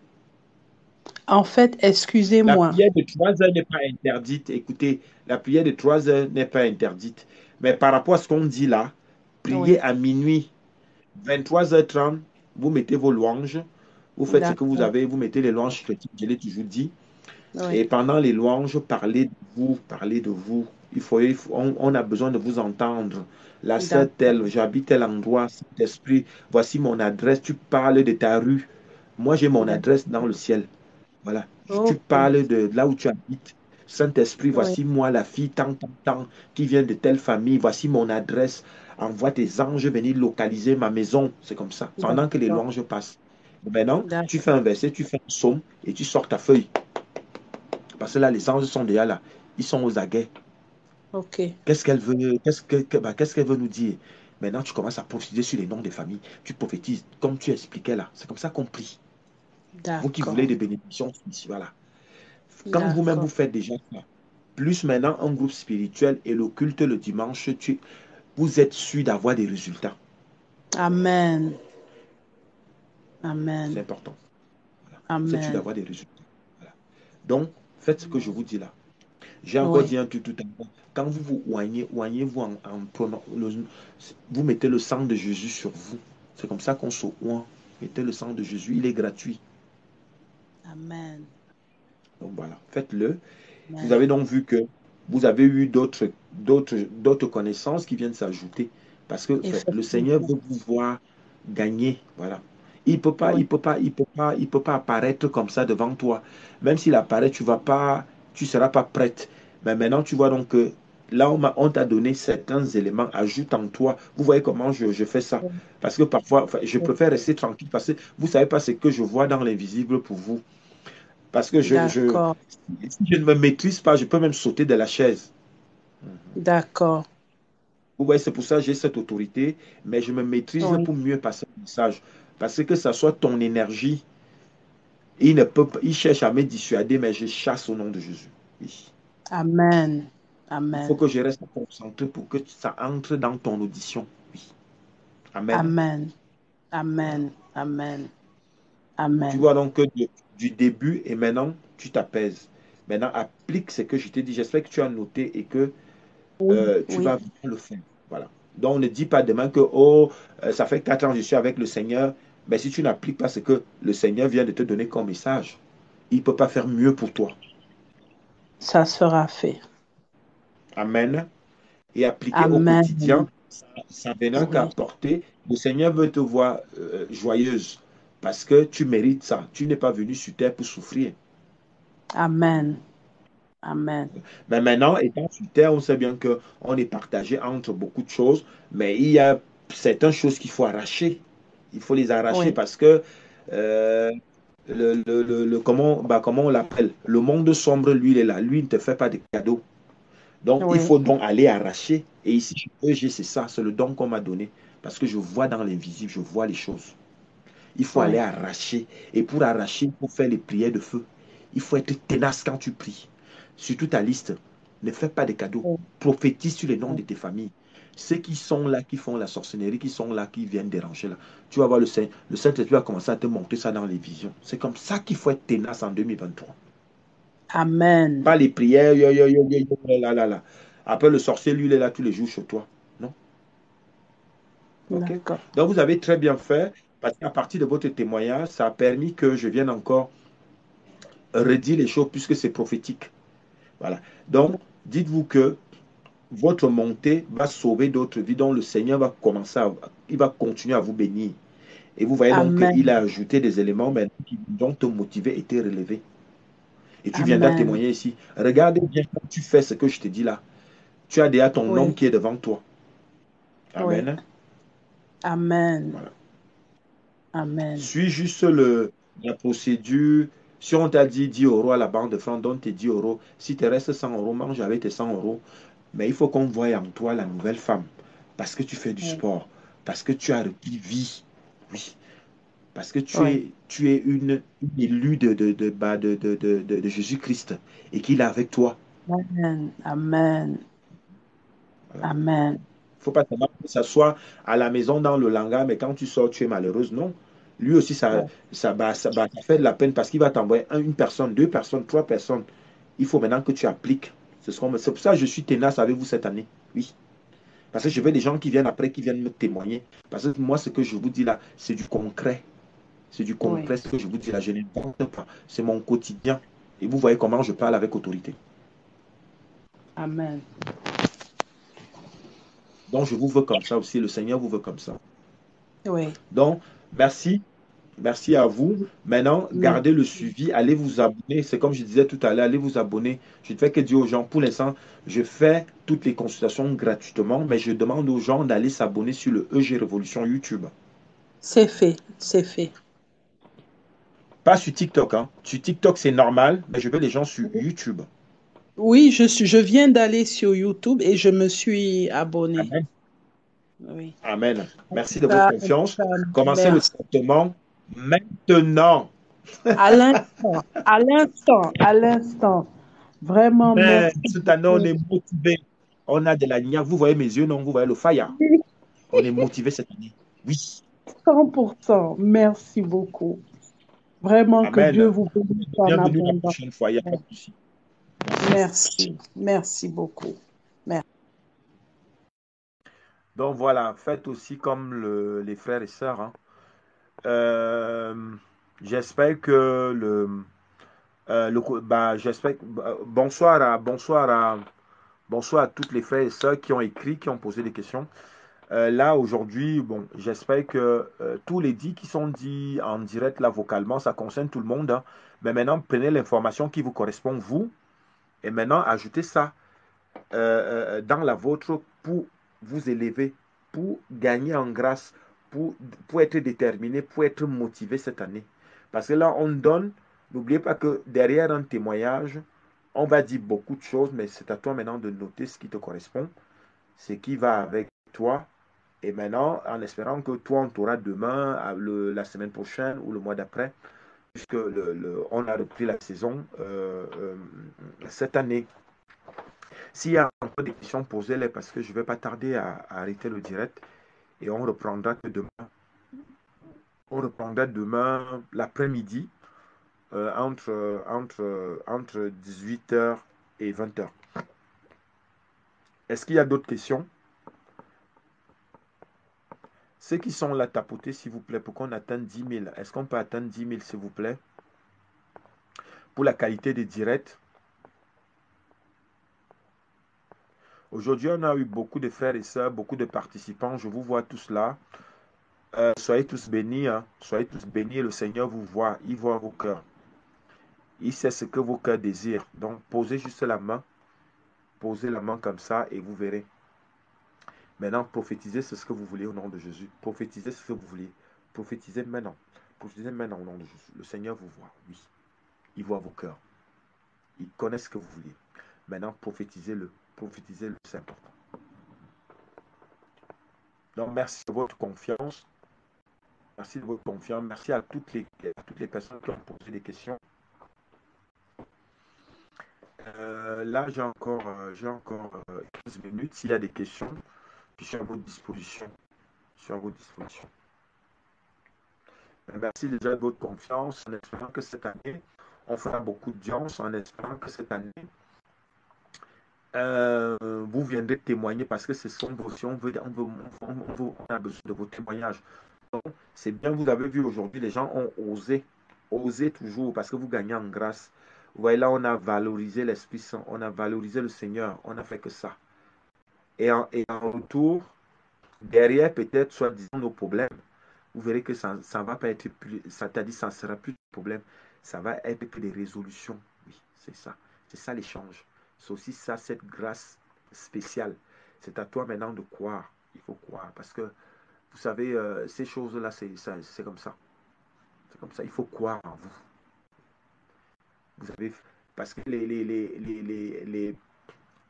En fait, La excusez-moi. prière de 3 heures n'est pas interdite. Écoutez, la prière de 3 heures n'est pas interdite. Mais par rapport à ce qu'on dit là, priez Oui. à minuit, 23h30, vous mettez vos louanges, vous faites ce que vous D'accord. avez, vous mettez les louanges chrétiennes, je l'ai toujours dit. Oui. Et pendant les louanges, parlez de vous, parlez de vous. On a besoin de vous entendre. La sœur D'accord. telle, j'habite tel endroit, cet esprit, voici mon adresse, tu parles de ta rue. Moi, j'ai mon D'accord. adresse dans le ciel. Voilà. Tu Ok. parles de là où tu habites. Saint-Esprit, Oui. voici moi, la fille, tant, tant, tant, qui vient de telle famille, voici mon adresse. Envoie tes anges venir localiser ma maison. C'est comme ça, pendant que les D'accord. louanges passent. Maintenant, tu fais D'accord. un verset, tu fais un psaume et tu sors ta feuille. Parce que là, les anges sont déjà là. Ils sont aux aguets. OK. Qu'est-ce qu'elle veut, qu'est-ce qu'elle veut nous dire? Maintenant, tu commences à prophétiser sur les noms des familles. Tu prophétises, comme tu expliquais là. C'est comme ça qu'on prie. Vous qui voulez D'accord. des bénédictions, ici, voilà. Quand vous-même vous D'accord. faites déjà ça, plus maintenant un groupe spirituel et le culte le dimanche, vous êtes sûr d'avoir des résultats. Amen. C'est Amen. important. Voilà. Vous êtes sûr Amen. d'avoir des résultats. Voilà. Donc, faites ce que je vous dis là. J'ai encore dit Oui. un truc tout à l'heure. Quand vous vous oignez-vous vous mettez le sang de Jésus sur vous. C'est comme ça qu'on se oint. Mettez le sang de Jésus, il est gratuit. Amen. Donc voilà, faites-le. Vous Amen. avez donc vu que vous avez eu d'autres connaissances qui viennent s'ajouter. Parce que le Seigneur Effectivement. veut vous voir gagner. Voilà. Il peut pas, Oui. il peut pas, il peut pas, il peut pas apparaître comme ça devant toi. Même s'il apparaît, tu seras pas prête. Mais maintenant, tu vois donc que là, on t'a donné certains éléments. Ajoute en toi. Vous voyez comment je fais ça. Parce que parfois, je Oui. préfère rester tranquille parce que vous savez pas ce que je vois dans l'invisible pour vous. Parce que D'accord. si je ne me maîtrise pas, je peux même sauter de la chaise. D'accord. Vous voyez, c'est pour ça que j'ai cette autorité, mais je me maîtrise Oui. pour mieux passer le message. Parce que ça soit ton énergie, il cherche à me dissuader, mais je chasse au nom de Jésus. Oui. Amen. Il faut Amen. que je reste concentré pour que ça entre dans ton audition. Oui. Amen. Amen. Amen. Amen. Tu Amen. vois donc que du début et maintenant, tu t'apaises. Maintenant, applique ce que je t'ai dit. J'espère que tu as noté et que Oui. tu Oui. vas bien le faire. Voilà. Donc, ne dis pas demain que, oh, ça fait 4 ans que je suis avec le Seigneur. Mais si tu n'appliques pas ce que le Seigneur vient de te donner comme message, il ne peut pas faire mieux pour toi. Ça sera fait. Amen. Et appliquer au quotidien, Amen. ça n'a qu'à Oui. porter. Le Seigneur veut te voir joyeuse parce que tu mérites ça. Tu n'es pas venu sur terre pour souffrir. Amen. Amen. Mais maintenant, étant sur terre, on sait bien qu'on est partagé entre beaucoup de choses, mais il y a certaines choses qu'il faut arracher. Il faut les arracher Oui. parce que comment on l'appelle? Le monde sombre, lui, il est là. Lui, il ne te fait pas de cadeaux. Donc, il Oui. faut donc aller arracher. Et ici, c'est ça, c'est le don qu'on m'a donné. Parce que je vois dans l'invisible, je vois les choses. Il faut aller Oui. arracher. Et pour arracher, il faut faire les prières de feu. Il faut être tenace quand tu pries. Sur toute ta liste, ne fais pas de cadeaux. Oui. Prophétise sur les noms Oui. de tes familles. Ceux qui sont là, qui font la sorcellerie, qui sont là, qui viennent déranger là. Tu vas voir le Saint-Esprit va commencer à te montrer ça dans les visions. C'est comme ça qu'il faut être tenace en 2023. Amen. Pas les prières, yo, yo, yo, yo, yo, là, là, là. Après, le sorcier, lui, il est là tous les jours chez toi. Non? OK? D'accord. Donc, vous avez très bien fait, parce qu'à partir de votre témoignage, ça a permis que je vienne encore redire les choses, puisque c'est prophétique. Voilà. Donc, dites-vous que votre montée va sauver d'autres vies, dont le Seigneur va il va continuer à vous bénir. Et vous voyez donc qu'il Amen. a ajouté des éléments maintenant qui vont te motiver et te relever. Et tu viendras Amen. témoigner ici. Regardez bien quand tu fais ce que je te dis là. Tu as déjà ton homme Oui. qui est devant toi. Oui. Amen. Amen. Voilà. Amen. Suis juste la procédure. Si on t'a dit 10 euros à la banque de France, donne tes 10 euros. Si tu restes 100 euros, mange avec tes 100 euros. Mais il faut qu'on voie en toi la nouvelle femme. Parce que tu fais du Oui. sport. Parce que tu as repris vie. Oui. Parce que Oui. tu es une élue de Jésus-Christ. Et qu'il est avec toi. Amen. Amen. Voilà. Amen. Il ne faut pas seulement que ça soit à la maison dans le langage, mais quand tu sors, tu es malheureuse. Non. Lui aussi, Oui. ça fait de la peine parce qu'il va t'envoyer une personne, deux personnes, trois personnes. Il faut maintenant que tu appliques. C'est pour ça que je suis tenace avec vous cette année. Oui. Parce que je veux des gens qui viennent après, qui viennent me témoigner. Parce que moi, ce que je vous dis là, c'est du concret. C'est du Oui. concret, ce que je vous dis là. Je n'invente pas. C'est mon quotidien. Et vous voyez comment je parle avec autorité. Amen. Donc, je vous veux comme ça aussi. Le Seigneur vous veut comme ça. Oui. Donc, merci. Merci à vous. Maintenant, Merci. gardez le suivi, allez vous abonner. C'est comme je disais tout à l'heure, allez vous abonner. Je ne fais que dire aux gens, pour l'instant, je fais toutes les consultations gratuitement, mais je demande aux gens d'aller s'abonner sur le EG Révolution YouTube. C'est fait, c'est fait. Pas sur TikTok, hein. Sur TikTok, c'est normal, mais je veux les gens sur YouTube. Oui, je viens d'aller sur YouTube et je me suis abonnée. Amen. Oui. Amen. Merci de votre En tout confiance. cas, Commencez le merci. traitement maintenant. À l'instant, à l'instant, à l'instant. Vraiment, Mais merci cette année, on beaucoup. est motivé. On a de la niaque. Vous voyez mes yeux, non? Vous voyez le fire. On est motivé cette année. Oui. 100%. Merci beaucoup. Vraiment que Dieu Amen. vous bénisse en Bienvenue la abondance. prochaine fois. Il n'y a pas de souci. Merci. Merci. Merci beaucoup. Merci. Donc voilà, faites aussi comme les frères et sœurs, hein. Euh, j'espère que j'espère bonsoir à toutes les frères et sœurs qui ont écrit, qui ont posé des questions. Là, aujourd'hui, bon, j'espère que tous les dits qui sont dits en direct, là, vocalement, ça concerne tout le monde, hein. Mais maintenant, prenez l'information qui vous correspond, vous, et maintenant, ajoutez ça dans la vôtre pour vous élever, pour gagner en grâce, pour être déterminé, pour être motivé cette année. Parce que là, on donne, n'oubliez pas que derrière un témoignage, on va dire beaucoup de choses, mais c'est à toi maintenant de noter ce qui te correspond, ce qui va avec toi. Et maintenant, en espérant que toi, on t'aura demain, la semaine prochaine ou le mois d'après, puisque on a repris la saison cette année. S'il y a encore des questions, posez-les parce que je ne vais pas tarder à arrêter le direct et on reprendra que demain. On reprendra demain l'après-midi entre 18h et 20h. Est-ce qu'il y a d'autres questions? Ceux qui sont là, tapotez s'il vous plaît pour qu'on atteigne 10 000. Est-ce qu'on peut atteindre 10 000 s'il vous plaît? Pour la qualité des directs. Aujourd'hui, on a eu beaucoup de frères et sœurs, beaucoup de participants. Je vous vois tous là. Soyez tous bénis, hein. Soyez tous bénis et le Seigneur vous voit. Il voit vos cœurs. Il sait ce que vos cœurs désirent. Donc, posez juste la main. Posez la main comme ça et vous verrez. Maintenant, prophétisez ce que vous voulez au nom de Jésus. Prophétisez ce que vous voulez. Prophétisez maintenant. Prophétisez maintenant au nom de Jésus. Le Seigneur vous voit. Oui. Il voit vos cœurs. Il connaît ce que vous voulez. Maintenant, prophétisez-le. Prophétisez-le, c'est important. Donc, merci de votre confiance. Merci de votre confiance. Merci à toutes les personnes qui ont posé des questions. Là, j'ai encore 15 minutes. S'il y a des questions, je suis à votre disposition. Je suis à votre disposition. Merci déjà de votre confiance en espérant que cette année, on fera beaucoup d'audience, en espérant que cette année, vous viendrez témoigner parce que ce sont vos si on a besoin de vos témoignages. C'est bien, vous avez vu aujourd'hui, les gens ont osé toujours parce que vous gagnez en grâce. Vous voyez là, on a valorisé l'Esprit Saint, on a valorisé le Seigneur, on n'a fait que ça. Et en retour, derrière peut-être soi-disant nos problèmes, vous verrez que ça ne va pas être plus, ça t'a dit, ça ne sera plus de problème, ça va être que des résolutions. Oui, c'est ça l'échange. C'est aussi ça, cette grâce spéciale. C'est à toi maintenant de croire. Il faut croire parce que vous savez, ces choses-là, c'est comme ça. C'est comme ça. Il faut croire en vous. Vous savez, parce que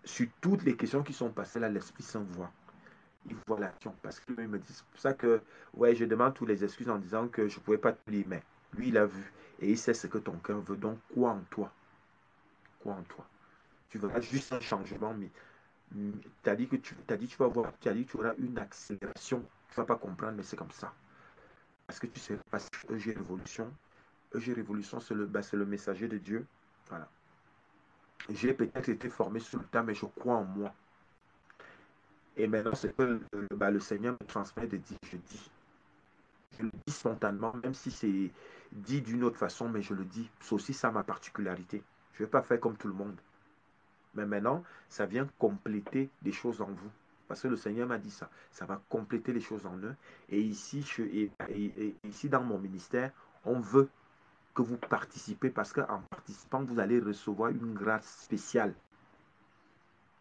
sur toutes les questions qui sont passées là, l'Esprit Saint voit. Il voit l'action. Parce que lui me dit, c'est pour ça que, ouais, je demande toutes les excuses en disant que je ne pouvais pas te lire, mais lui, il a vu. Et il sait ce que ton cœur veut. Donc, crois en toi. Crois en toi. Tu verras juste un changement, mais tu as dit que tu vas voir, tu as dit que tu auras une accélération. Tu ne vas pas comprendre, mais c'est comme ça. Parce que tu sais pas EG Révolution. EG Révolution, c'est le messager de Dieu. Voilà. J'ai peut-être été formé sur le temps, mais je crois en moi. Et maintenant, c'est que le Seigneur me transmet de dire, je dis. Je le dis spontanément, même si c'est dit d'une autre façon, mais je le dis. C'est aussi ça ma particularité. Je ne vais pas faire comme tout le monde. Mais maintenant, ça vient compléter des choses en vous. parce que le Seigneur m'a dit ça. Ça va compléter les choses en eux. Et ici, ici dans mon ministère, on veut que vous participez parce qu'en participant, vous allez recevoir une grâce spéciale.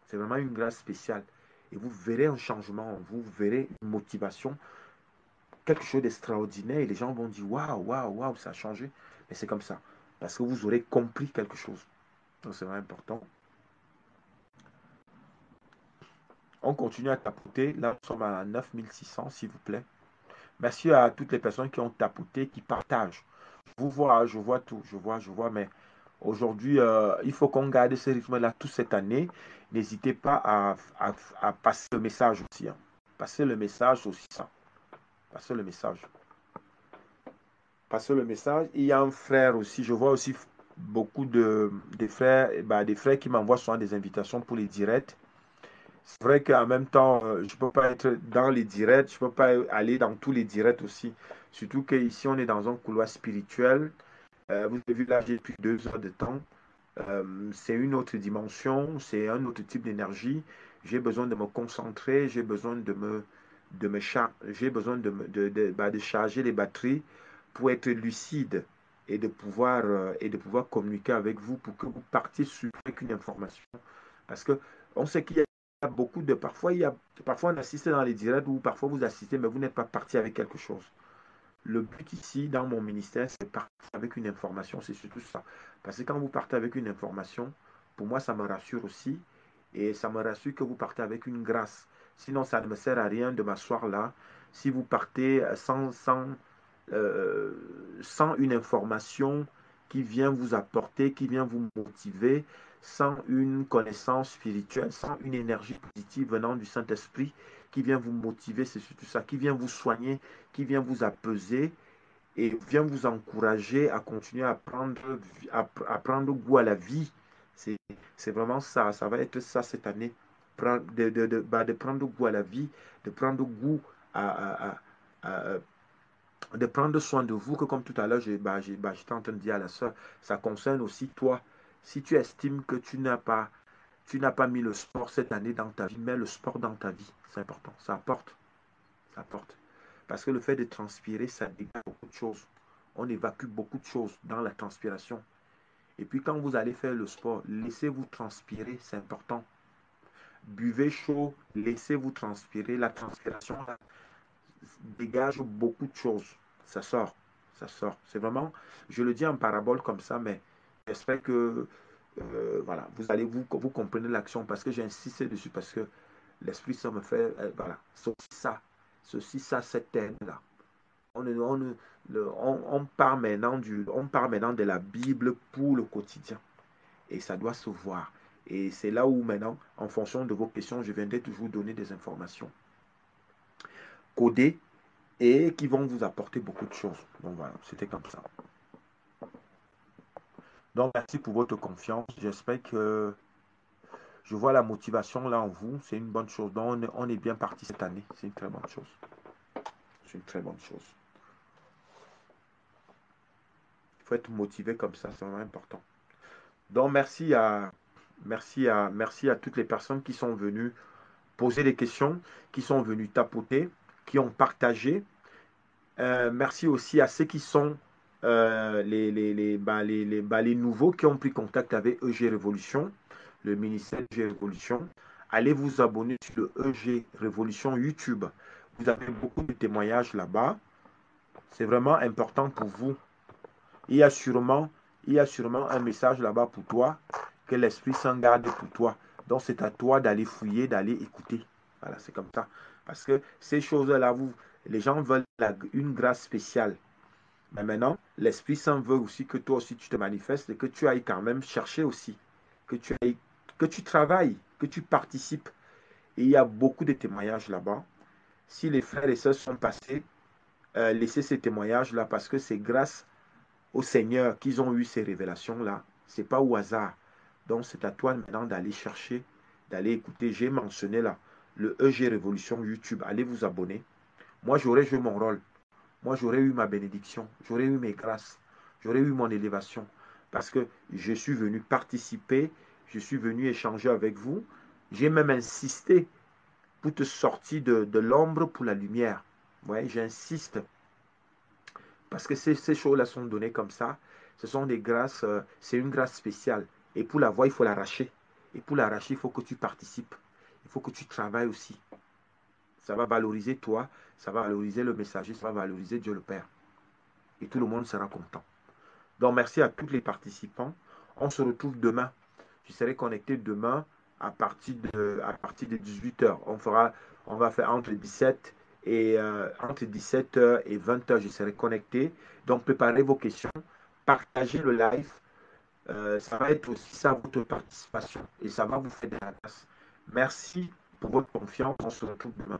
C'est vraiment une grâce spéciale. Et vous verrez un changement, vous verrez une motivation, quelque chose d'extraordinaire. Et les gens vont dire, waouh, waouh, waouh, ça a changé. Mais c'est comme ça. Parce que vous aurez compris quelque chose. Donc c'est vraiment important. On continue à tapoter. Là, nous sommes à 9600, s'il vous plaît. Merci à toutes les personnes qui ont tapoté, qui partagent. Je vous vois, je vois tout, je vois, mais aujourd'hui, il faut qu'on garde ce rythme-là toute cette année. N'hésitez pas à passer le message aussi. Hein. Passer le message aussi, ça. Passer le message. Passer le message. Il y a un frère aussi, je vois aussi beaucoup des frères qui m'envoient souvent des invitations pour les directs. C'est vrai qu'en même temps, je ne peux pas être dans les directs, je ne peux pas aller dans tous les directs aussi. Surtout qu'ici, on est dans un couloir spirituel. Vous avez vu là, j'ai plus 2 heures de temps. C'est une autre dimension, c'est un autre type d'énergie. J'ai besoin de me concentrer, j'ai besoin j'ai besoin de charger les batteries pour être lucide et de pouvoir communiquer avec vous pour que vous partiez avec une information. Parce que on sait qu'il y a beaucoup de... Parfois on assiste dans les directs ou parfois vous assistez, mais vous n'êtes pas parti avec quelque chose. Le but ici, dans mon ministère, c'est partir avec une information, c'est surtout ça. Parce que quand vous partez avec une information, pour moi, ça me rassure aussi. Et ça me rassure que vous partez avec une grâce. Sinon, ça ne me sert à rien de m'asseoir là. Si vous partez euh, sans une information qui vient vous apporter, qui vient vous motiver, sans une connaissance spirituelle, sans une énergie positive venant du Saint-Esprit, qui vient vous motiver, c'est surtout ça, qui vient vous soigner, qui vient vous apaiser et vient vous encourager à continuer à prendre goût à la vie. C'est vraiment ça. Ça va être ça cette année. De prendre goût à la vie, de prendre goût à de prendre soin de vous, que comme tout à l'heure, j'étais en train de dire à la soeur, ça concerne aussi toi. Si tu estimes que tu n'as pas mis le sport cette année dans ta vie, mets le sport dans ta vie. C'est important. Ça apporte. Ça apporte. Parce que le fait de transpirer, ça dégage beaucoup de choses. On évacue beaucoup de choses dans la transpiration. Et puis quand vous allez faire le sport, laissez-vous transpirer, c'est important. Buvez chaud, laissez-vous transpirer. La transpiration là, dégage beaucoup de choses. Ça sort, ça sort. C'est vraiment, je le dis en parabole comme ça, mais j'espère que voilà, vous comprenez l'action parce que j'ai insisté dessus parce que l'Esprit Saint me fait, voilà, ceci, ça, cette thème-là. On part maintenant de la Bible pour le quotidien. Et ça doit se voir. Et c'est là où maintenant, en fonction de vos questions, je viendrai toujours donner des informations codées et qui vont vous apporter beaucoup de choses. Donc voilà, c'était comme ça. Donc merci pour votre confiance. J'espère que je vois la motivation là en vous. C'est une bonne chose. Donc on est bien parti cette année. C'est une très bonne chose. C'est une très bonne chose. Il faut être motivé comme ça, c'est vraiment important. Donc merci à toutes les personnes qui sont venues poser des questions, qui sont venues tapoter, qui ont partagé. Merci aussi à ceux qui sont les nouveaux qui ont pris contact avec EG Révolution, le ministère EG Révolution. Allez vous abonner sur le EG Révolution YouTube. Vous avez beaucoup de témoignages là-bas. C'est vraiment important pour vous. Il y a sûrement un message là-bas pour toi que l'Esprit Saint garde pour toi. Donc c'est à toi d'aller fouiller, d'aller écouter. Voilà, c'est comme ça. Parce que ces choses-là, les gens veulent une grâce spéciale. Mais maintenant, l'Esprit Saint veut aussi que toi aussi tu te manifestes et que tu ailles quand même chercher aussi. Que tu travailles, que tu participes. Et il y a beaucoup de témoignages là-bas. Si les frères et sœurs sont passés, laissez ces témoignages-là parce que c'est grâce au Seigneur qu'ils ont eu ces révélations-là. Ce n'est pas au hasard. Donc c'est à toi maintenant d'aller chercher, d'aller écouter. J'ai mentionné là le EG Révolution YouTube. Allez vous abonner. Moi, j'aurais joué mon rôle. Moi, j'aurais eu ma bénédiction. J'aurais eu mes grâces. J'aurais eu mon élévation. Parce que je suis venu participer. Je suis venu échanger avec vous. J'ai même insisté pour te sortir de l'ombre pour la lumière. Ouais, j'insiste. Parce que ces choses-là sont données comme ça. Ce sont des grâces, c'est une grâce spéciale. Et pour l'avoir, il faut l'arracher. Et pour l'arracher, il faut que tu participes. Il faut que tu travailles aussi. Ça va valoriser toi, ça va valoriser le messager, ça va valoriser Dieu le Père. Et tout le monde sera content. Donc, merci à tous les participants. On se retrouve demain. Je serai connecté demain à partir de 18h. On va faire entre 17 et entre 17h et 20h, je serai connecté. Donc, préparez vos questions, partagez le live. Ça va être aussi ça votre participation et ça va vous faire de la grâce. Merci pour votre confiance. On se retrouve demain.